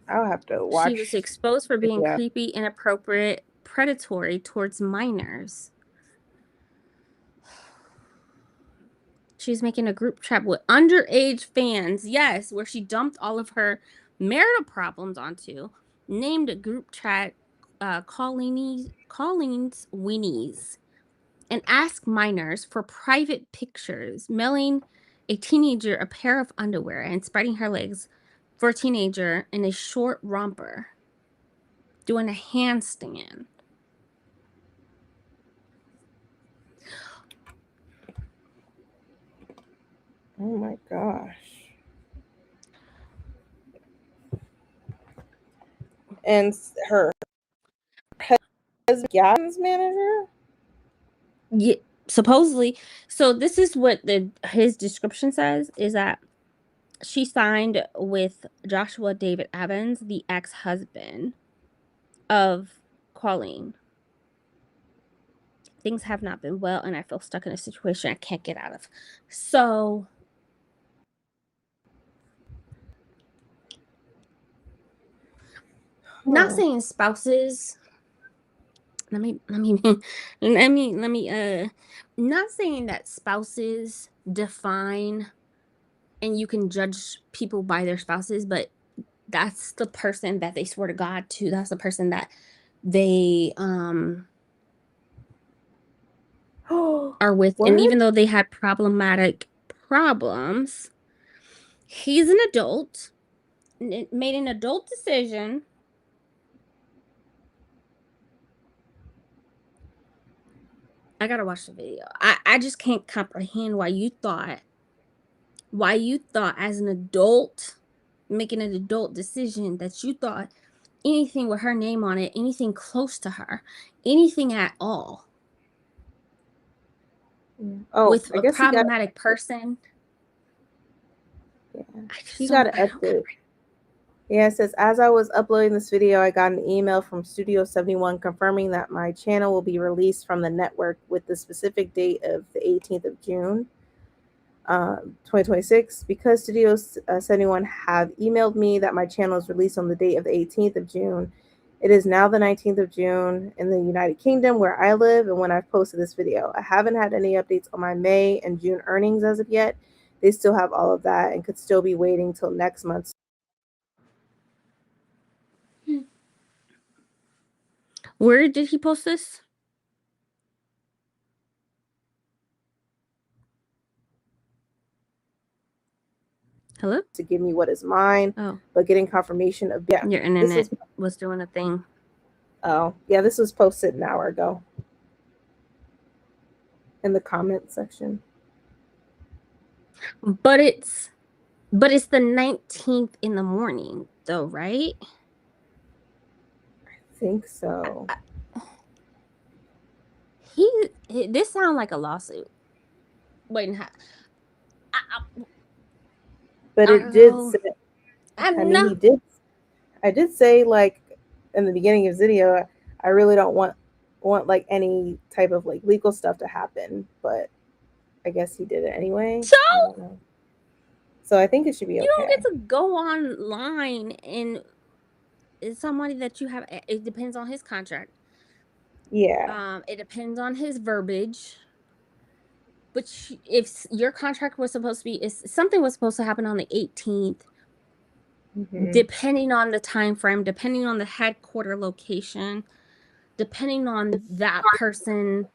I'll have to She was watch. exposed for being Yeah. creepy, inappropriate, predatory towards minors. She's making a group chat with underage fans, yes, where she dumped all of her marital problems onto, named a group chat Colleen's Winnies, and asked minors for private pictures, mailing a teenager a pair of underwear and spreading her legs for a teenager in a short romper, doing a handstand. Oh my gosh. And her husband, Gavin's manager. Yeah, supposedly. So this is what the his description says is that she signed with Joshua David Evans, the ex-husband of Colleen. things have not been well, and I feel stuck in a situation I can't get out of. So, not saying spouses. Let me not saying that spouses define and you can judge people by their spouses, but that's the person that they swear to God to. That's the person that they are with. And What? even though they had problematic problems, he's an adult, made an adult decision. I gotta watch the video. I just can't comprehend why you thought as an adult making an adult decision that you thought anything with her name on it, anything close to her, anything at all Oh, with I a guess he got. problematic person. Yeah, I just he got an I don't update. Yeah, it says, as I was uploading this video, I got an email from Studio 71 confirming that my channel will be released from the network with the specific date of the 18th of June, 2026. Because Studio 71 have emailed me that my channel is released on the date of the 18th of June, it is now the 19th of June in the United Kingdom where I live and when I've posted this video. I haven't had any updates on my May and June earnings as of yet. They still have all of that and could still be waiting till next month. Where did he post this? Hello? To give me what is mine, Oh, but getting confirmation of your this internet was was doing a thing. this was posted an hour ago in the comment section. But it's the 19th in the morning though, right? I think so. This sounds like a lawsuit. Wait, But I it don't did know. say, I I'm mean, not. I did say, like, in the beginning of his video, I really don't want like any type of like legal stuff to happen, but I guess he did it anyway. So I don't know. So I think it should be you don't okay. get to go online and it's somebody that you have. It depends on his contract. Yeah. It depends on his verbiage. But if your contract was supposed to be, if something was supposed to happen on the 18th, Mm-hmm. depending on the time frame, depending on the headquarter location, depending on that person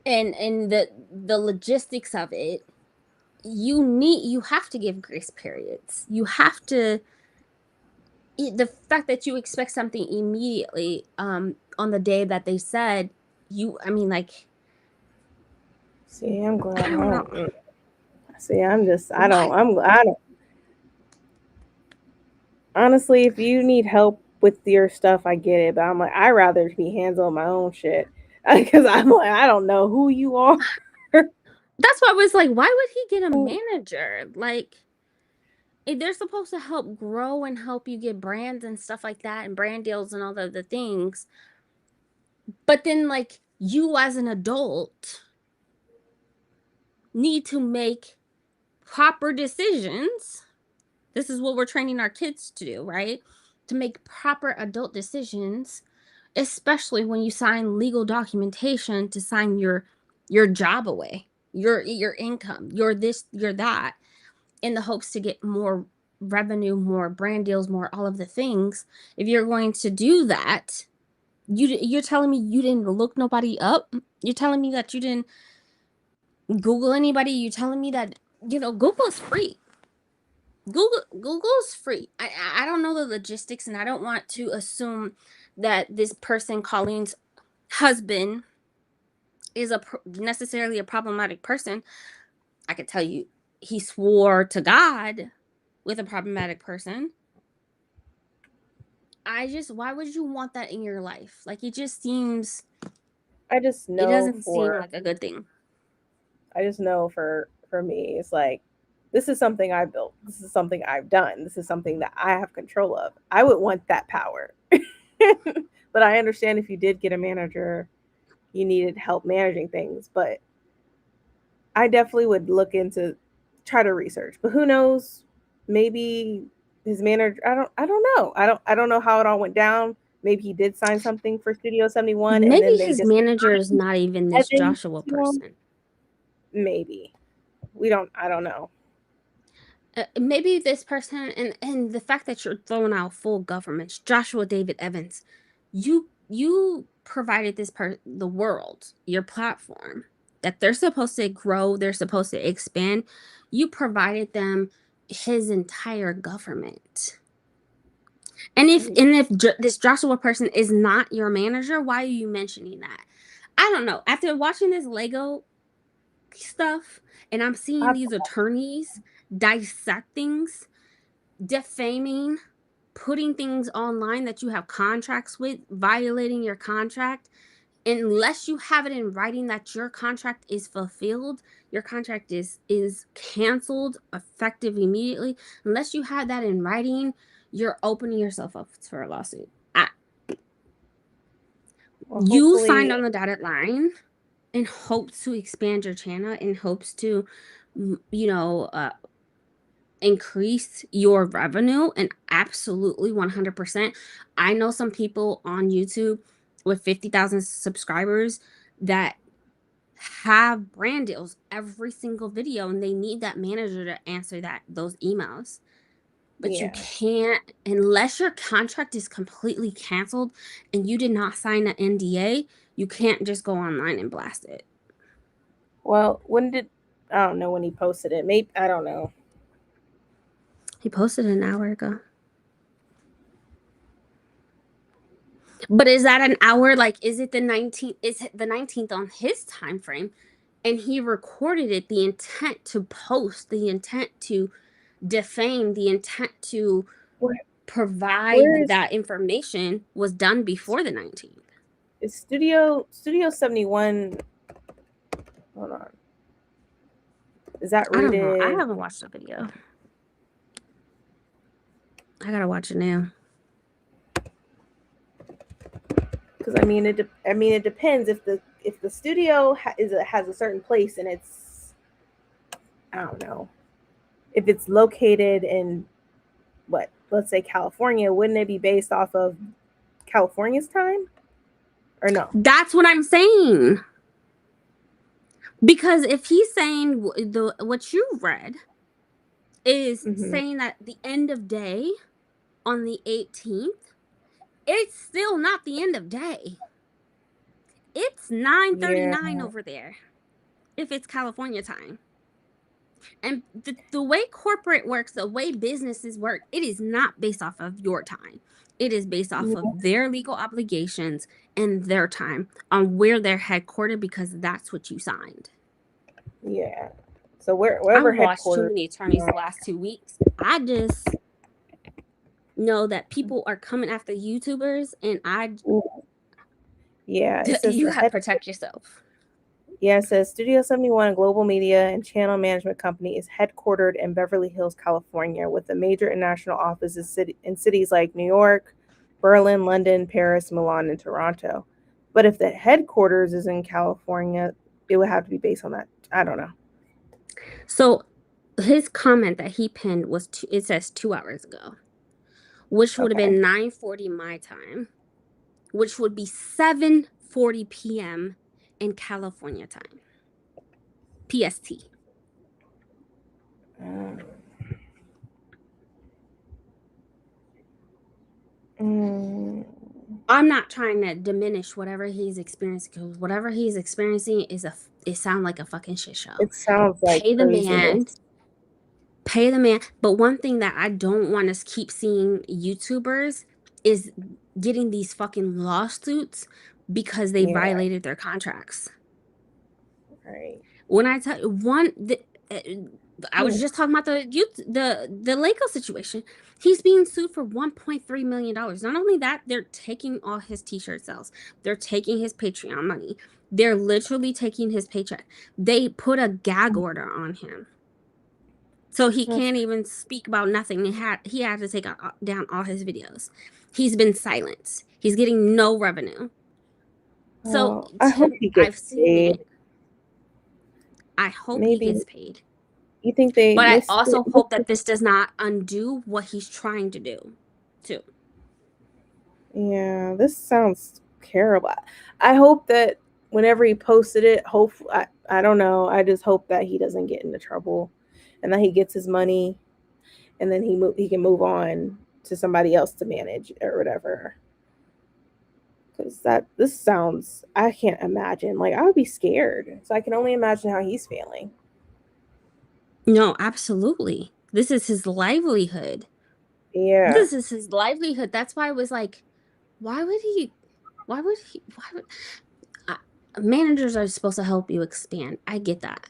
and the logistics of it, you have to give grace periods. You have to the fact that you expect something immediately on the day that they said you I mean like See, I'm glad. I don't know See, I'm just. why. I don't. Honestly, if you need help with your stuff, I get it. But I'm like, I rather be hands on my own shit because I'm like, I don't know who you are. That's why I was like, why would he get a manager? Like, they're supposed to help grow and help you get brands and stuff like that and brand deals and all the things. But then, like, you as an adult need to make proper decisions. This is what we're training our kids to do, right? To make proper adult decisions, especially when you sign legal documentation to sign your job away, your income, your this, your that, in the hopes to get more revenue, more brand deals, more all of the things. If you're going to do that, you're telling me you didn't look nobody up? You're telling me that you didn't Google anybody? You're telling me that Google's free. Google's free. I don't know the logistics, and I don't want to assume that this person Colleen's husband is necessarily a problematic person. I could tell you he swore to God with a problematic person. Why would you want that in your life? Like I just it know doesn't seem for like a good thing. I just know for me, it's like this is something I built. This is something I've done. This is something that I have control of. I would want that power. But I understand if you did get a manager, you needed help managing things. But I definitely would look into, try to research. But who knows? Maybe his manager. I don't know. I don't know how it all went down. Maybe he did sign something for Studio 71, and Maybe then they his just manager is not even this Evans Joshua to him. person. Maybe we don't. I don't know. Maybe this person, and the fact that you're throwing out full governments, Joshua David Evans, you provided the world your platform that they're supposed to grow, they're supposed to expand. You provided them his entire government. And if this Joshua person is not your manager, why are you mentioning that? I don't know. After watching this Lego stuff, and I'm seeing I, these attorneys dissect things, defaming, putting things online that you have contracts with, violating your contract, unless you have it in writing that your contract is fulfilled, your contract is canceled effective immediately. Unless you have that in writing, you're opening yourself up for a lawsuit. well, You signed hopefully, on the dotted line in hopes to expand your channel, in hopes to, you know, increase your revenue, and absolutely 100%. I know some people on YouTube with 50,000 subscribers that have brand deals every single video, and they need that manager to answer those emails. But you yeah. can't, unless your contract is completely canceled and you did not sign an NDA, you can't just go online and blast it. Well, when did, I don't know when he posted it. Maybe I don't know. He posted it an hour ago. But is that an hour? Like, is it the 19th? Is it the 19th on his time frame? And he recorded it, the intent to post, the intent to defame, the intent to Where, where provide is that information was done before the 19th. Studio 71? Hold on. Is that I don't know. I rooted? haven't watched the video. I gotta watch it now. Because it depends if the studio has a certain place and it's, I don't know, if it's located in, what, let's say California, wouldn't it be based off of California's time, or no? That's what I'm saying. Because if he's saying what you read is Mm-hmm. saying that the end of day on the 18th, it's still not the end of day. It's 9:39 Yeah. over there if it's California time. And the way corporate works, the way businesses work, it is not based off of your time. It is based off of their legal obligations and their time on where they're headquartered, because that's what you signed. Yeah. So I've wherever watched too headquarters. many attorneys the last 2 weeks. I just know that people are coming after YouTubers, and Yeah, it says you the have to head. protect yourself. Yeah, it says Studio 71 Global Media and Channel Management Company is headquartered in Beverly Hills, California, with a major international office in cities like New York, Berlin, London, Paris, Milan, and Toronto. But if the headquarters is in California, it would have to be based on that. I don't know. So his comment that he pinned was it says 2 hours ago, which would have Okay. been 9:40 my time, which would be 7:40 p.m. in California time, PST. Mm. Mm. I'm not trying to diminish whatever he's experiencing, because whatever he's experiencing it sounds like a fucking shit show. It sounds like Pay the man, craziness. pay the man. But one thing that I don't want to keep seeing YouTubers is getting these fucking lawsuits because they Yeah, violated their contracts. right. When I tell you uh, I was just talking about the Lego situation. He's being sued for $1.3 million. Not only that, they're taking all his t-shirt sales. They're taking his Patreon money. They're literally taking his paycheck. They put a gag order on him. So he That's can't even speak about nothing. He had to take down all his videos. He's been silenced. He's getting no revenue. So well, I hope he I've gets seen paid. it. I hope he Maybe gets paid. you think they But I missed it? also hope that this does not undo what he's trying to do, too. Yeah, this sounds terrible. I hope that whenever he posted it, I don't know. I just hope that he doesn't get into trouble, and that he gets his money, and then he can move on to somebody else to manage or whatever. Because this sounds, I can't imagine. Like, I would be scared. So I can only imagine how he's feeling. No, absolutely. This is his livelihood. Yeah. This is his livelihood. That's why I was like, why would he? Why would uh, managers are supposed to help you expand? I get that.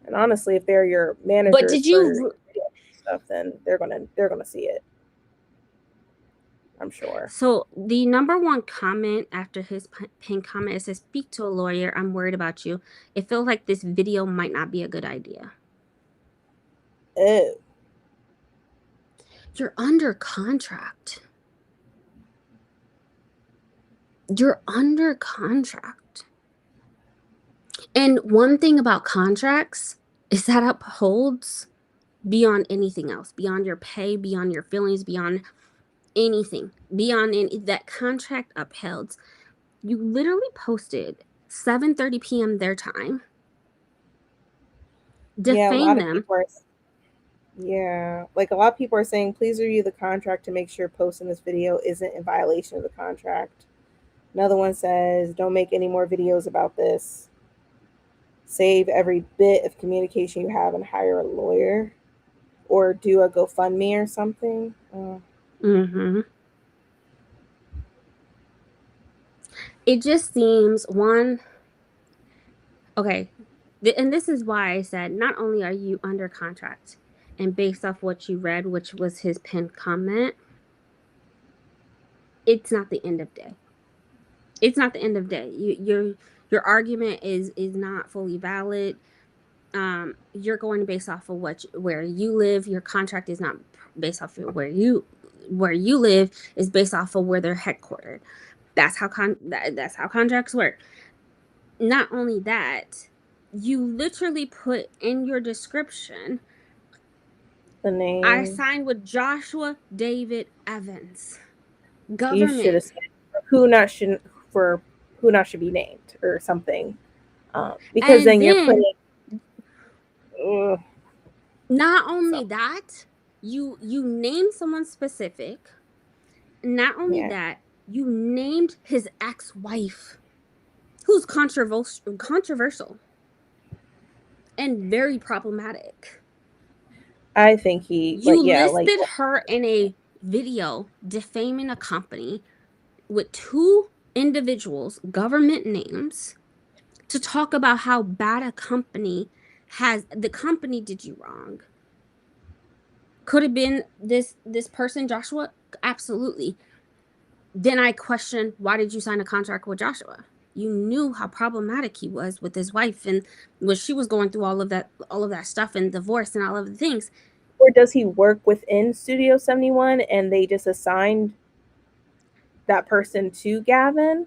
And honestly, if they're your But managers did for you? stuff, then they're gonna see it. I'm sure. So the number one comment after his pin comment, it says, "Speak to a lawyer. I'm worried about you. It feels like this video might not be a good idea." Ew. You're under contract. You're under contract. And one thing about contracts is that upholds beyond anything else, beyond your pay, beyond your feelings, beyond anything, beyond any that contract upheld. You literally posted 7:30 p.m. their time, Yeah, a lot defame of them, people are. Yeah, like a lot of people are saying, please review the contract to make sure posting this video isn't in violation of the contract. Another one says, don't make any more videos about this. Save every bit of communication you have and hire a lawyer or do a GoFundMe or something. mm-hmm. It just seems one, okay, and this is why I said not only are you under contract, and based off what you read, which was his pinned comment, it's not the end of day. It's not the end of day. Your argument is not fully valid. You're going based off of where you live. Your contract is not based off of where you live, is based off of where they're headquartered. That's how contracts work. Not only that, you literally put in your description, The I name. signed with Joshua David Evans, You should government. have said who not should for who not should be named or something. Because And then you're then putting. Ugh, not only so that, you named someone specific. Not only yeah, that, you named his ex-wife, who's controversial and very problematic. I think he You like yeah like listed her in a video defaming a company with two individuals, government names, to talk about how bad a company has the company did you wrong. Could have been this person, Joshua? Absolutely. Then I question, why did you sign a contract with Joshua? You knew how problematic he was with his wife, and when she was going through all of that stuff and divorce and all of the things. or does he work within Studio 71 and they just assigned that person to Gavin?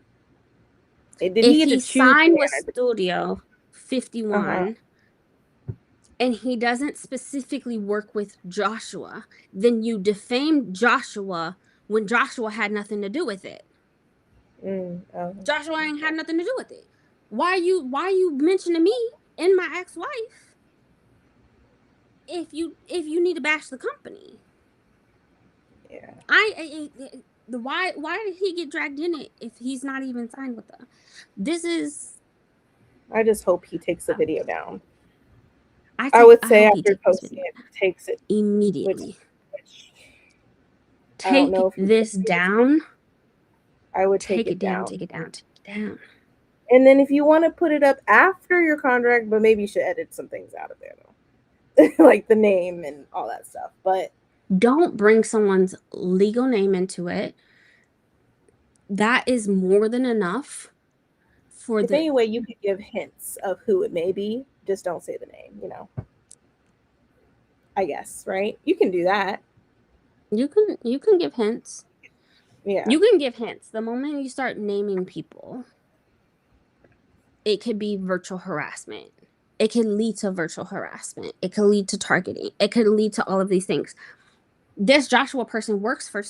Did he If get to he choose the signed with manager? Studio Uh-huh. 51 and he doesn't specifically work with Joshua, then you defamed Joshua when Joshua had nothing to do with it. Oh, Joshua ain't okay. had nothing to do with it. Why you mentioning me and my ex-wife if you need to bash the company? Yeah. The why did he get dragged in it if he's not even signed with them? This is I just hope he takes the video down. I I would say hope he after takes this posting video it, takes it, which, immediately. which I don't know Take if he this down. I would take Take it it down. down. Take it down. Take it down. And then if you want to put it up after your contract, but maybe you should edit some things out of there though. Like the name and all that stuff. But Don't bring someone's legal name into it. That is more than enough for if the any way you could give hints of who it may be, just don't say the name. I guess, right? You can do that. You can give hints. Yeah. You can give hints. The moment you start naming people, it could be virtual harassment. It can lead to virtual harassment. It could lead to targeting. It could lead to all of these things. This Joshua person works for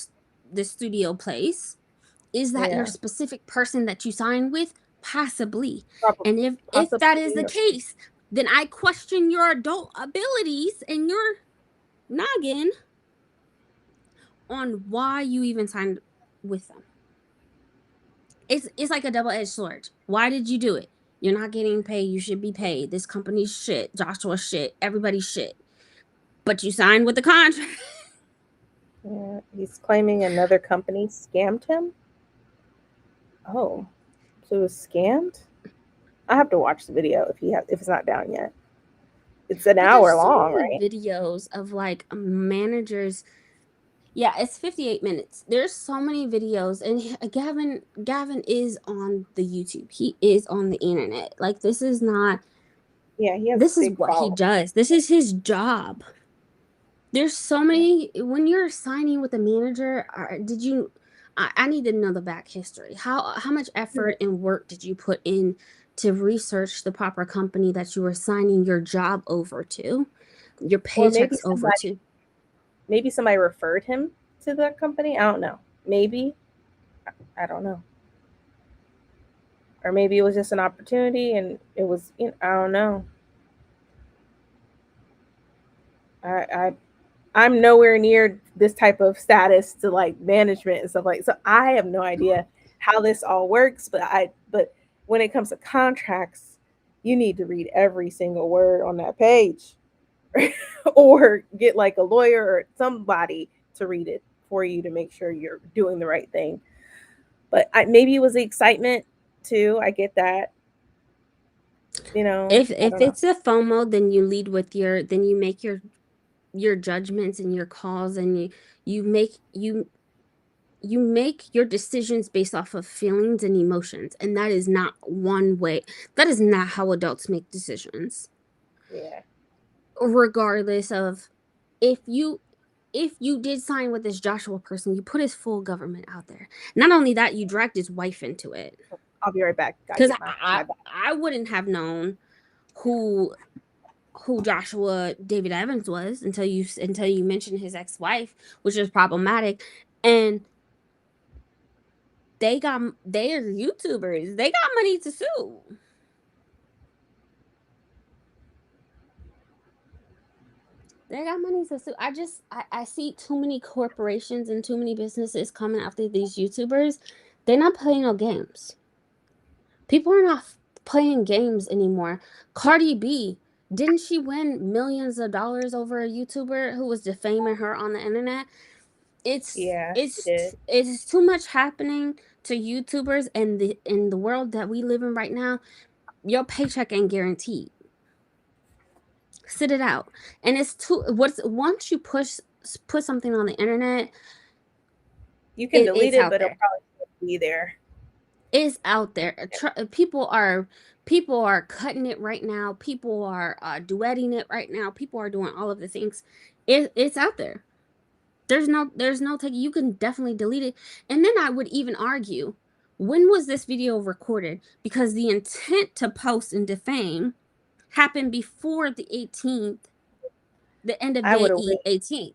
this studio place. Is that your Yeah. specific person that you signed with? Possibly. Probably, And if that is possibly. the case, then I question your adult abilities and your noggin on why you even signed with them. It's like a double-edged sword. Why did you do it? You're not getting paid. You should be paid. This company's shit. Joshua's shit. Everybody's shit. But you signed with the contract. Yeah. He's claiming another company scammed him. Oh, so it was scammed. I have to watch the video if it's not down yet. It's an But there's hour so long, many right? videos of like managers. Yeah, it's 58 minutes. There's so many videos, and Gavin is on the YouTube. He is on the internet. Like this is not. Yeah, he has This is big what he following. does. This is his job. There's so many. When you're signing with a manager, did you? I need to know the back history. How much effort and work did you put in to research the proper company that you were signing your job over to, your Or paychecks over to? maybe somebody referred him to that company. I don't know. Maybe, I don't know. Or maybe it was just an opportunity and it was, I don't know. I I'm nowhere near this type of status to like management and stuff like, so I have no idea how this all works, but when it comes to contracts, you need to read every single word on that page. Or get like a lawyer or somebody to read it for you to make sure you're doing the right thing. But maybe it was the excitement too. I get that. I If don't know. it's a FOMO, then you lead with your then you make your judgments and your calls, and you make you make your decisions based off of feelings and emotions, and that is not one way. That is not how adults make decisions. Yeah. Regardless of if you if you did sign with this Joshua person, you put his full government out there. Not only that, you dragged his wife into it. I'll be right back. Gotta Because get my bag. I wouldn't have known who Joshua David Evans was until you mentioned his ex-wife, which is problematic. And they are YouTubers. They got money to sue. They got money to sue. I see too many corporations and too many businesses coming after these YouTubers. They're not playing no games. People are not playing games anymore. Cardi B, didn't she win millions of dollars over a YouTuber who was defaming her on the internet? It's Yeah, she did. it's it's too much happening to YouTubers, and in the world that we live in right now. Your paycheck ain't guaranteed. Sit it out. And it's too what's once you put something on the internet, You can delete it's it, out but it'll there. probably still be there. It's out there. People are cutting it right now. People are duetting it right now. People are doing all of the things. It's out there. There's no take. You can definitely delete it. And then I would even argue, when was this video recorded? Because the intent to post and defame happened before the 18th, the end of I would day have waited. 18th.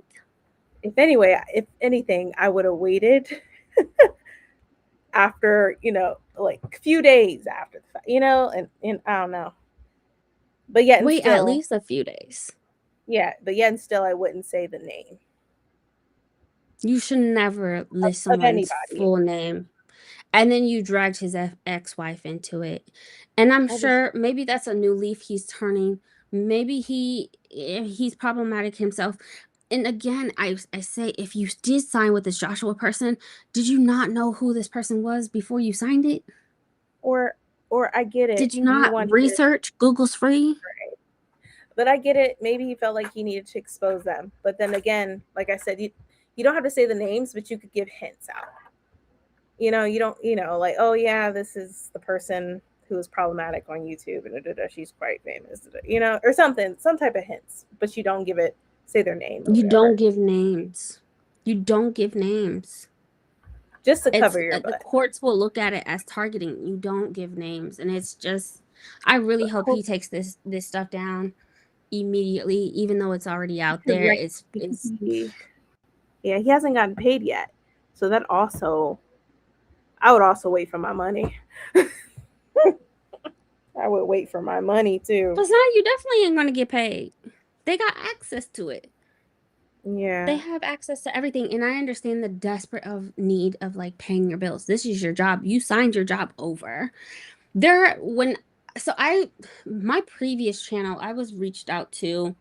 If anything, I would have waited after, like a few days after the fact, and I don't know. But yet and Wait at still, least a few days. yeah, but yet and still, I wouldn't say the name You should never list of someone's anybody. full name. And then you dragged his ex-wife into it. And I'm I just sure maybe that's a new leaf he's turning. Maybe he's problematic himself. And again, I say, if you did sign with this Joshua person, did you not know who this person was before you signed it? or or I get it. Did you He not wanted to, research? Google's free. but I get it. Maybe he felt like he needed to expose them. But then again, like I said, you don't have to say the names, but you could give hints out. You don't, like, oh yeah, this is the person who is problematic on YouTube, and she's quite famous, or something, some type of hints, but you don't give it say their name or You don't whatever, give names. You don't give names. just to It's cover your the butt. courts will look at it as targeting. You don't give names, and it's just. I really But hope he takes this stuff down immediately, even though it's already out there. like It's yeah, he hasn't gotten paid yet, so that also I would also wait for my money. I would wait for my money too. But now you definitely ain't gonna get paid. They got access to it. They Yeah. have access to everything, and I understand the desperate of need of like paying your bills. This is your job. You signed your job over. There when so I my previous channel I was reached out to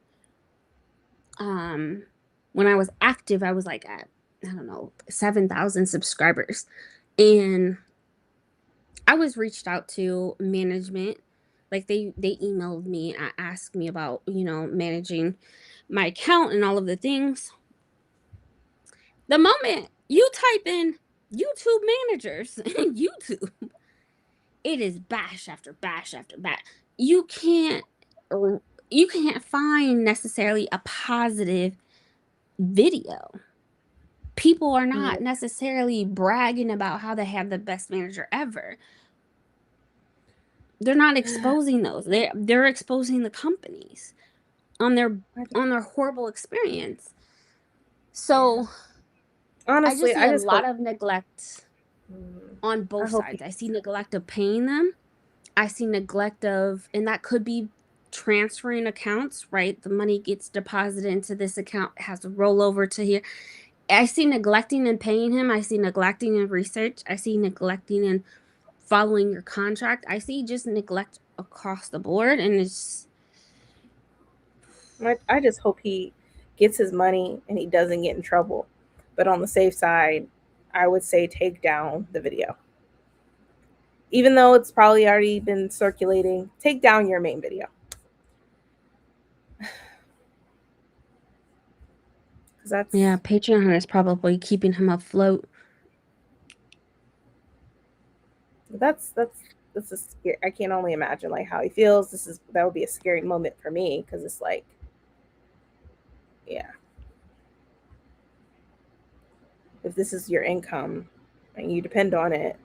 um when I was active I was like at I don't know 7,000 subscribers, and I was reached out to management, like they emailed me and asked me about managing my account and all of the things. The moment you type in YouTube managers in YouTube, it is bash after bash after bash. You can't you can't find necessarily a positive video. People are Yeah. not necessarily bragging about how they have the best manager ever. They're not exposing those. They're exposing the companies on their horrible experience. Yeah. So I Honestly, just see I a just lot hope. of neglect on I both hope sides. he. I see neglect of paying them. I see neglect of, and that could be transferring accounts, right? The money gets deposited into this account, has to roll over to here. I see neglecting and paying him. I see neglecting in research. I see neglecting in following your contract. I see just neglect across the board, and it's I just hope he gets his money and he doesn't get in trouble. But on the safe side, I would say take down the video. Even though it's probably already been circulating, take down your main video. Because yeah. that's Patreon is probably keeping him afloat. that's this is scary. I can only imagine like how he feels. That would be a scary moment for me because it's like, yeah, if this is your income and you depend on it,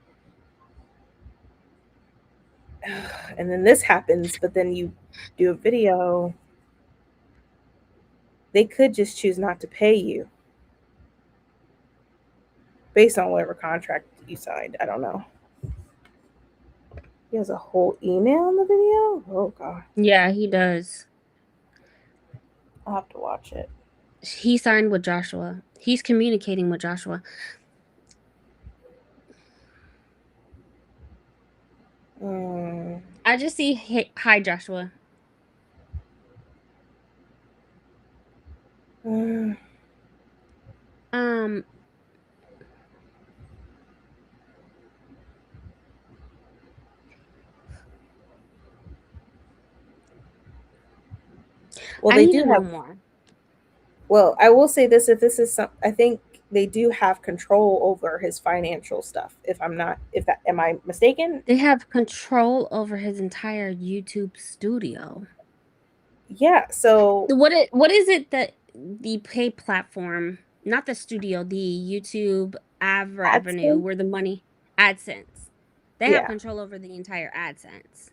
and then this happens, but then you do a video, they could just choose not to pay you based on whatever contract you signed. I don't know. He has a whole email in the video. Oh god, Yeah, he does. I'll have to watch it. He signed with Joshua. He's communicating with Joshua. Mm. I just see hi Joshua. Mm. Um, Well, I they need do to know have. more. Well, I will say this: if this is some, I think they do have control over his financial stuff. If I'm not, if that, am I mistaken? They have control over his entire YouTube studio. Yeah. So What is it that the pay platform, not the studio, the YouTube ad revenue AdSense. where the money AdSense. They have Yeah. control over the entire AdSense.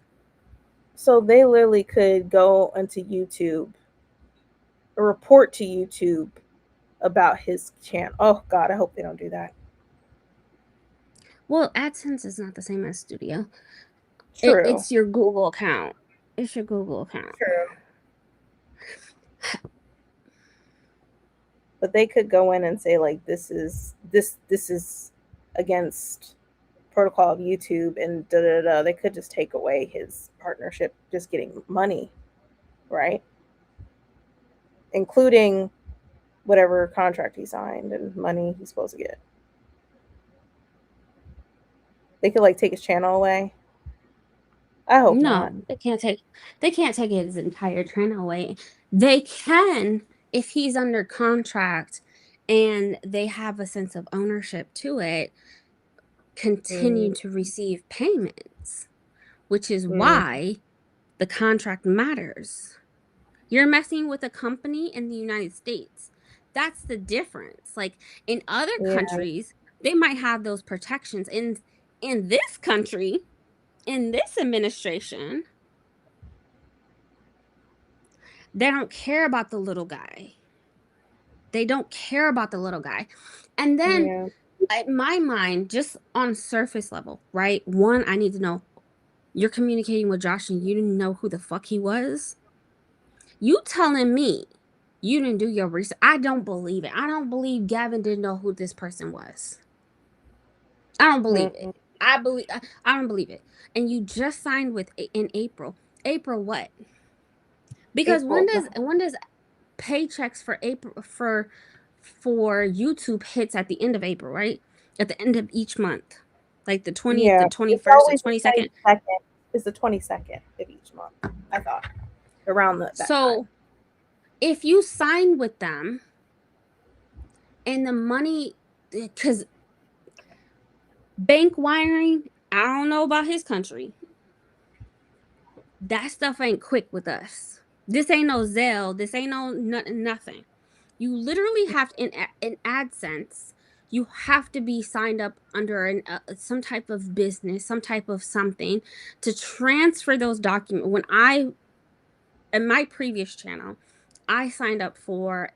So they literally could go onto YouTube, or report to YouTube about his channel. Oh God, I hope they don't do that. Well, AdSense is not the same as studio. True. It's your Google account. It's your Google account. True. But they could go in and say like this is against protocol of YouTube and da da da. They could just take away his partnership, just getting money, right? Including whatever contract he signed and money he's supposed to get. They could like take his channel away. I hope not. No, they can't take his entire channel away. They can if he's under contract and they have a sense of ownership to it, continue Mm, to receive payments, which is mm, why the contract matters. You're messing with a company in the United States. That's the difference. Like in other Yeah. countries, they might have those protections. In this country, in this administration, they don't care about the little guy. They don't care about the little guy. And then Yeah. in my mind, just on surface level, right? One, I need to know you're communicating with Josh and you didn't know who the fuck he was. You telling me you didn't do your research. I don't believe it. I don't believe Gavin didn't know who this person was. I don't believe it. Mm-mm. I don't believe it. And you just signed with in April. April what? Because April. when does paychecks for April for YouTube hits at the end of April, right? At the end of each month. Like the 20th, the Yeah. It's 21st, the always the 22nd. 22nd. It's the 22nd of each month, I thought. Around that time. So if you sign with them and the money, because bank wiring, I don't know about his country. That stuff ain't quick with us. This ain't no Zelle. This ain't no nothing. You literally have to, in AdSense, you have to be signed up under some type of business, some type of something to transfer those documents. When I, in my previous channel, I signed up for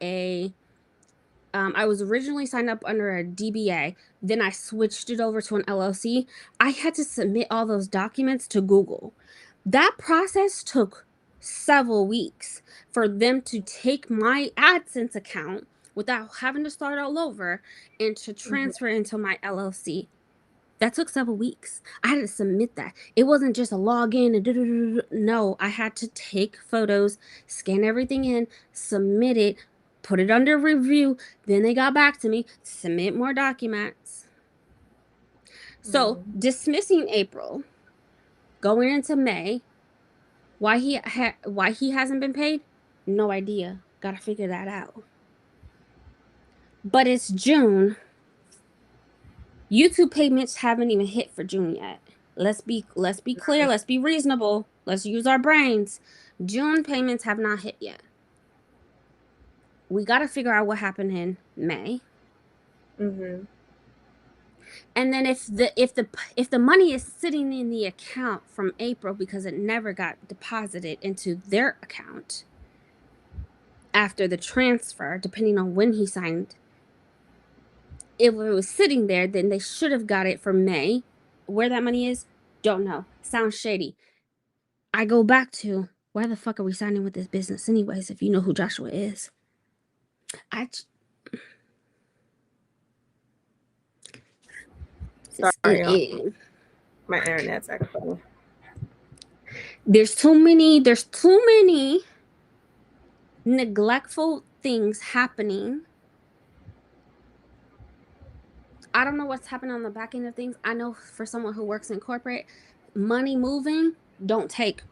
I was originally signed up under a DBA. Then I switched it over to an LLC. I had to submit all those documents to Google. That process took several weeks for them to take my AdSense account without having to start all over and to Hmm. transfer into my LLC. That took several weeks. I had to submit that. It wasn't just a login and no, I had to take photos, scan everything in, submit it, put it under review. Then they got back to me, submit more documents. So dismissing April, going into May, why he hasn't been paid? No idea. Gotta figure that out. But it's June. YouTube payments haven't even hit for June yet. Let's be clear, let's be reasonable. Let's use our brains. June payments have not hit yet. We got to figure out what happened in May. Hmm. And then if the money is sitting in the account from April because it never got deposited into their account after the transfer, depending on when he signed, if it was sitting there, then they should have got it for May. Where that money is, don't know. Sounds shady. I go back to why the fuck are we signing with this business anyways if you know who Joshua is? I Sorry, my internet's acting funny. there's too many neglectful things happening. I don't know what's happening on the back end of things. I know for someone who works in corporate, money moving, don't take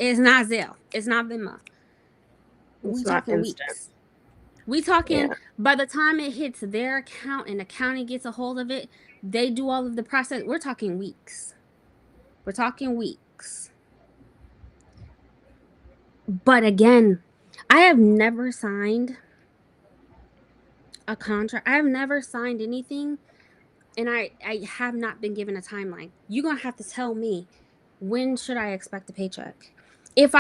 it's not Zelle. It's not Venmo. It's We not talking instant. weeks. We talking Yeah. by the time it hits their account and the county gets a hold of it, they do all of the process. We're talking weeks. We're talking weeks. But again, I have never signed a contract. I have never signed anything and I have not been given a timeline. You're going to have to tell me when should I expect a paycheck? If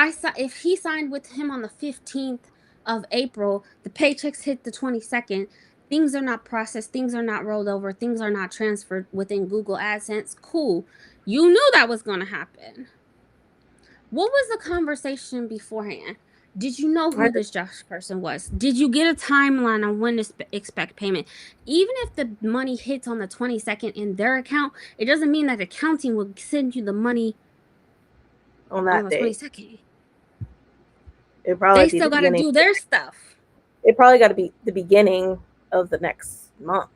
he signed with him on the 15th of April, the paychecks hit the 22nd, things are not processed, things are not rolled over, things are not transferred within Google AdSense. Cool. You knew that was going to happen. What was the conversation beforehand? Did you know I who this Josh person was? Did you get a timeline on when to expect payment? Even if the money hits on the 22nd in their account, it doesn't mean that accounting will send you the money on on that the date. 22nd. It probably They be still the got to beginning. do their stuff It probably got to be the beginning of the next month.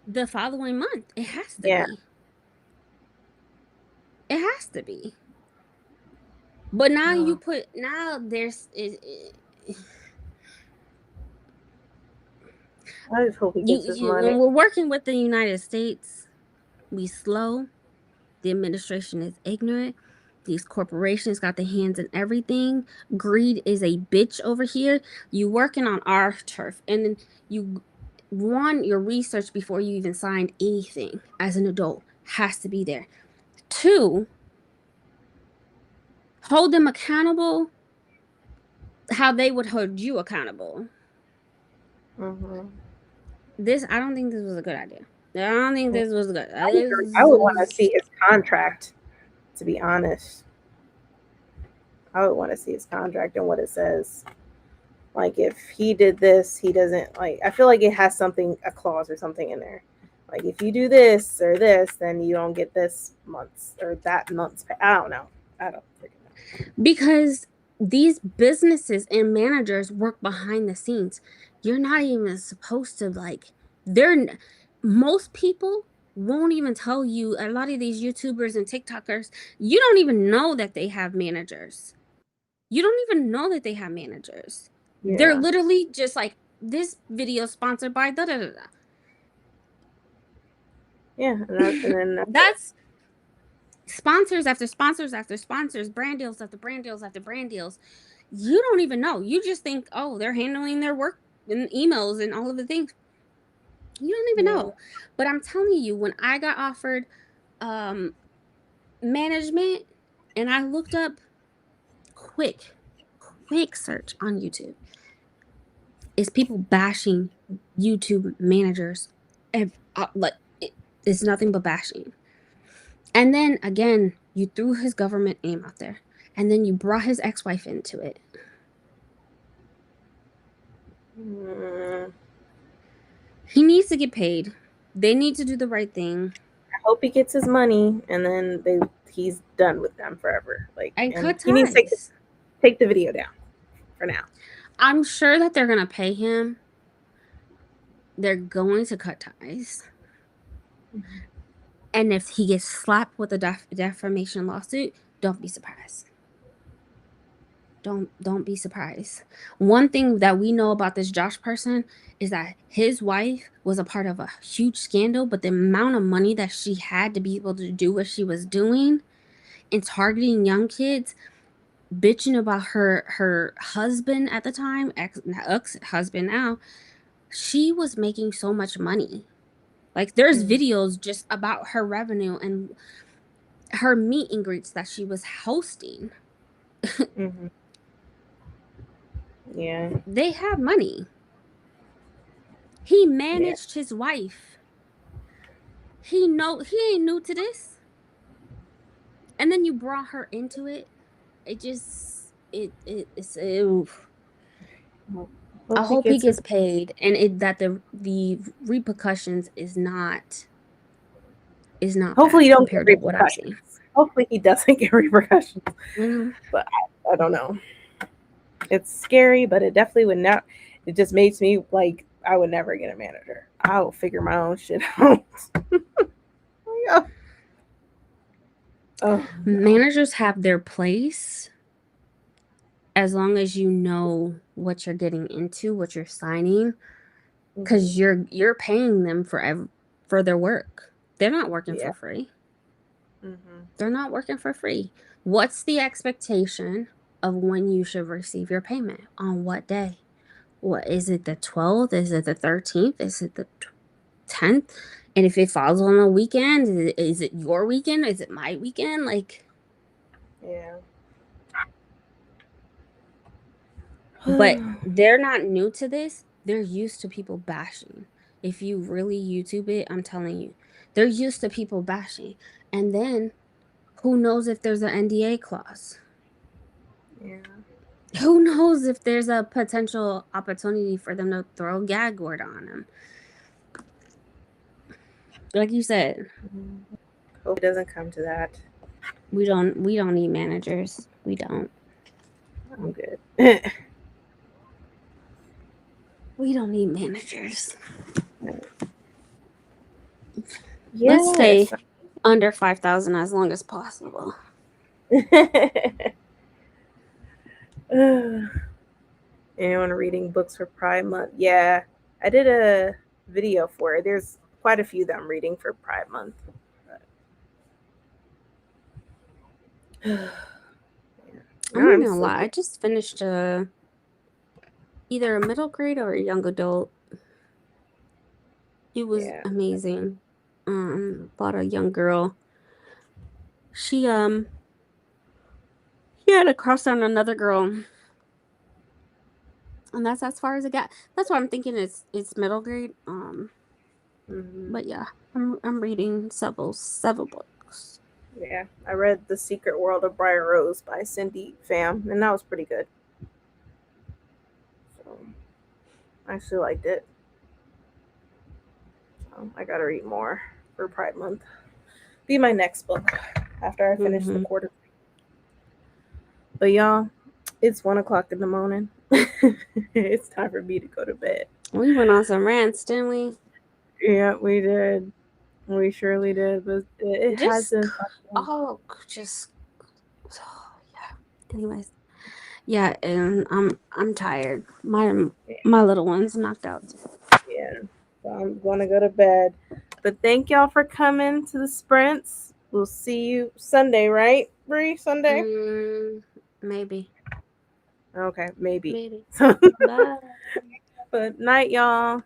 the following month. It has to Yeah. be. It has to be. But now you Oh, put now there's I just hope he gets his you money. when we're working with the United States, we slow. The administration is ignorant. These corporations got their hands in everything. Greed is a bitch over here. You working on our turf, and then you your research before you even signed anything as an adult has to be there. Two, hold them accountable how they would hold you accountable. Mm-hmm. I don't think this was a good idea. I don't think this was good. I would want to see his contract, to be honest. I would want to see his contract and what it says. Like, if he did this, he doesn't, like, I feel like it has something, a clause or something in there. Like, if you do this or this, then you don't get this month's or that month's pay. I don't know. I don't freaking know. Because these businesses and managers work behind the scenes. You're not even supposed to, like, they're most people won't even tell you. A lot of these YouTubers and TikTokers, you don't even know that they have managers. You don't even know that they have managers. They're Yeah. literally just like, this video sponsored by da da da da. Yeah. And then That's sponsors after sponsors after sponsors, brand deals after brand deals after brand deals. You don't even know. You just think, oh, they're handling their work and emails and all of the things. You don't even yeah. know. But I'm telling you, when I got offered um, management and I looked up quick, quick search on YouTube, is people bashing YouTube managers. And, like, it's nothing but bashing. And then again, you threw his government name out there. And then you brought his ex-wife into it. Mm, He needs to get paid. They need to do the right thing. I hope he gets his money and then he's done with them forever. Like, And and cut he needs to ties. take the video down for now. I'm sure that they're going to pay him. They're going to cut ties. Mm-hmm. And if he gets slapped with a defamation lawsuit, don't be surprised. Don't be surprised. One thing that we know about this Josh person is that his wife was a part of a huge scandal, but the amount of money that she had to be able to do what she was doing and targeting young kids, bitching about her husband at the time, ex husband now, she was making so much money. Like, there's videos just about her revenue and her meet and greets that she was hosting. Mm-hmm. Yeah. They have money. He Yeah. managed his wife. He ain't new to this. And then you brought her into it. It just it's I Hope he hope he gets his. gets paid and that the repercussions is not Hopefully, bad you don't get compared to what I'm repercussions. seeing. Hopefully, he doesn't get repercussions. Mm-hmm. But I don't know. It's scary, but it definitely would not. It just makes me like I would never get a manager. I will figure my own shit out. Yeah. Oh no. Managers have their place as long as you know what you're getting into, what you're signing, Mm-hmm. because you're paying them for their work. They're not working Yeah. for free. Mm-hmm. They're not working for free. What's the expectation of when you should receive your payment? On what day? What is it, the 12th? Is it the 13th? Is it the 10th? And if it falls on a weekend, is it your weekend? Is it my weekend? Like, Yeah. but they're not new to this. They're used to people bashing. If you really YouTube it, I'm telling you, they're used to people bashing. And then who knows if there's an NDA clause? Yeah. Who knows if there's a potential opportunity for them to throw a gag order on them? Like you said, Hope it doesn't come to that. we don't need managers. We don't. I'm good. We don't need managers. Let's stay Yes. under 5,000 as long as possible. Anyone reading books for Pride Month? Yeah, I did a video for it. There's quite a few that I'm reading for Pride Month. I'm not gonna lie. I just finished either a middle grade or a young adult. It was amazing. About a young girl. She he had to cross on another girl, and that's as far as it got. That's why I'm thinking it's middle grade. But yeah, I'm reading several books. Yeah, I read The Secret World of Briar Rose by Cindy Pham, and that was pretty good. So I actually liked it. So I gotta read more for Pride Month. Be my next book after I finish the quarter. But y'all, it's 1 o'clock in the morning. It's time for me to go to bed. We went on some rants, didn't we? Yeah, we did. We surely did. But it has been fun. Just yeah. Anyways, yeah, and I'm tired. My little one's knocked out. Yeah. So I'm gonna go to bed. But thank y'all for coming to the sprints. We'll see you Sunday, right, Bree? Sunday? Maybe. Okay, maybe. Maybe. Bye. But night, y'all.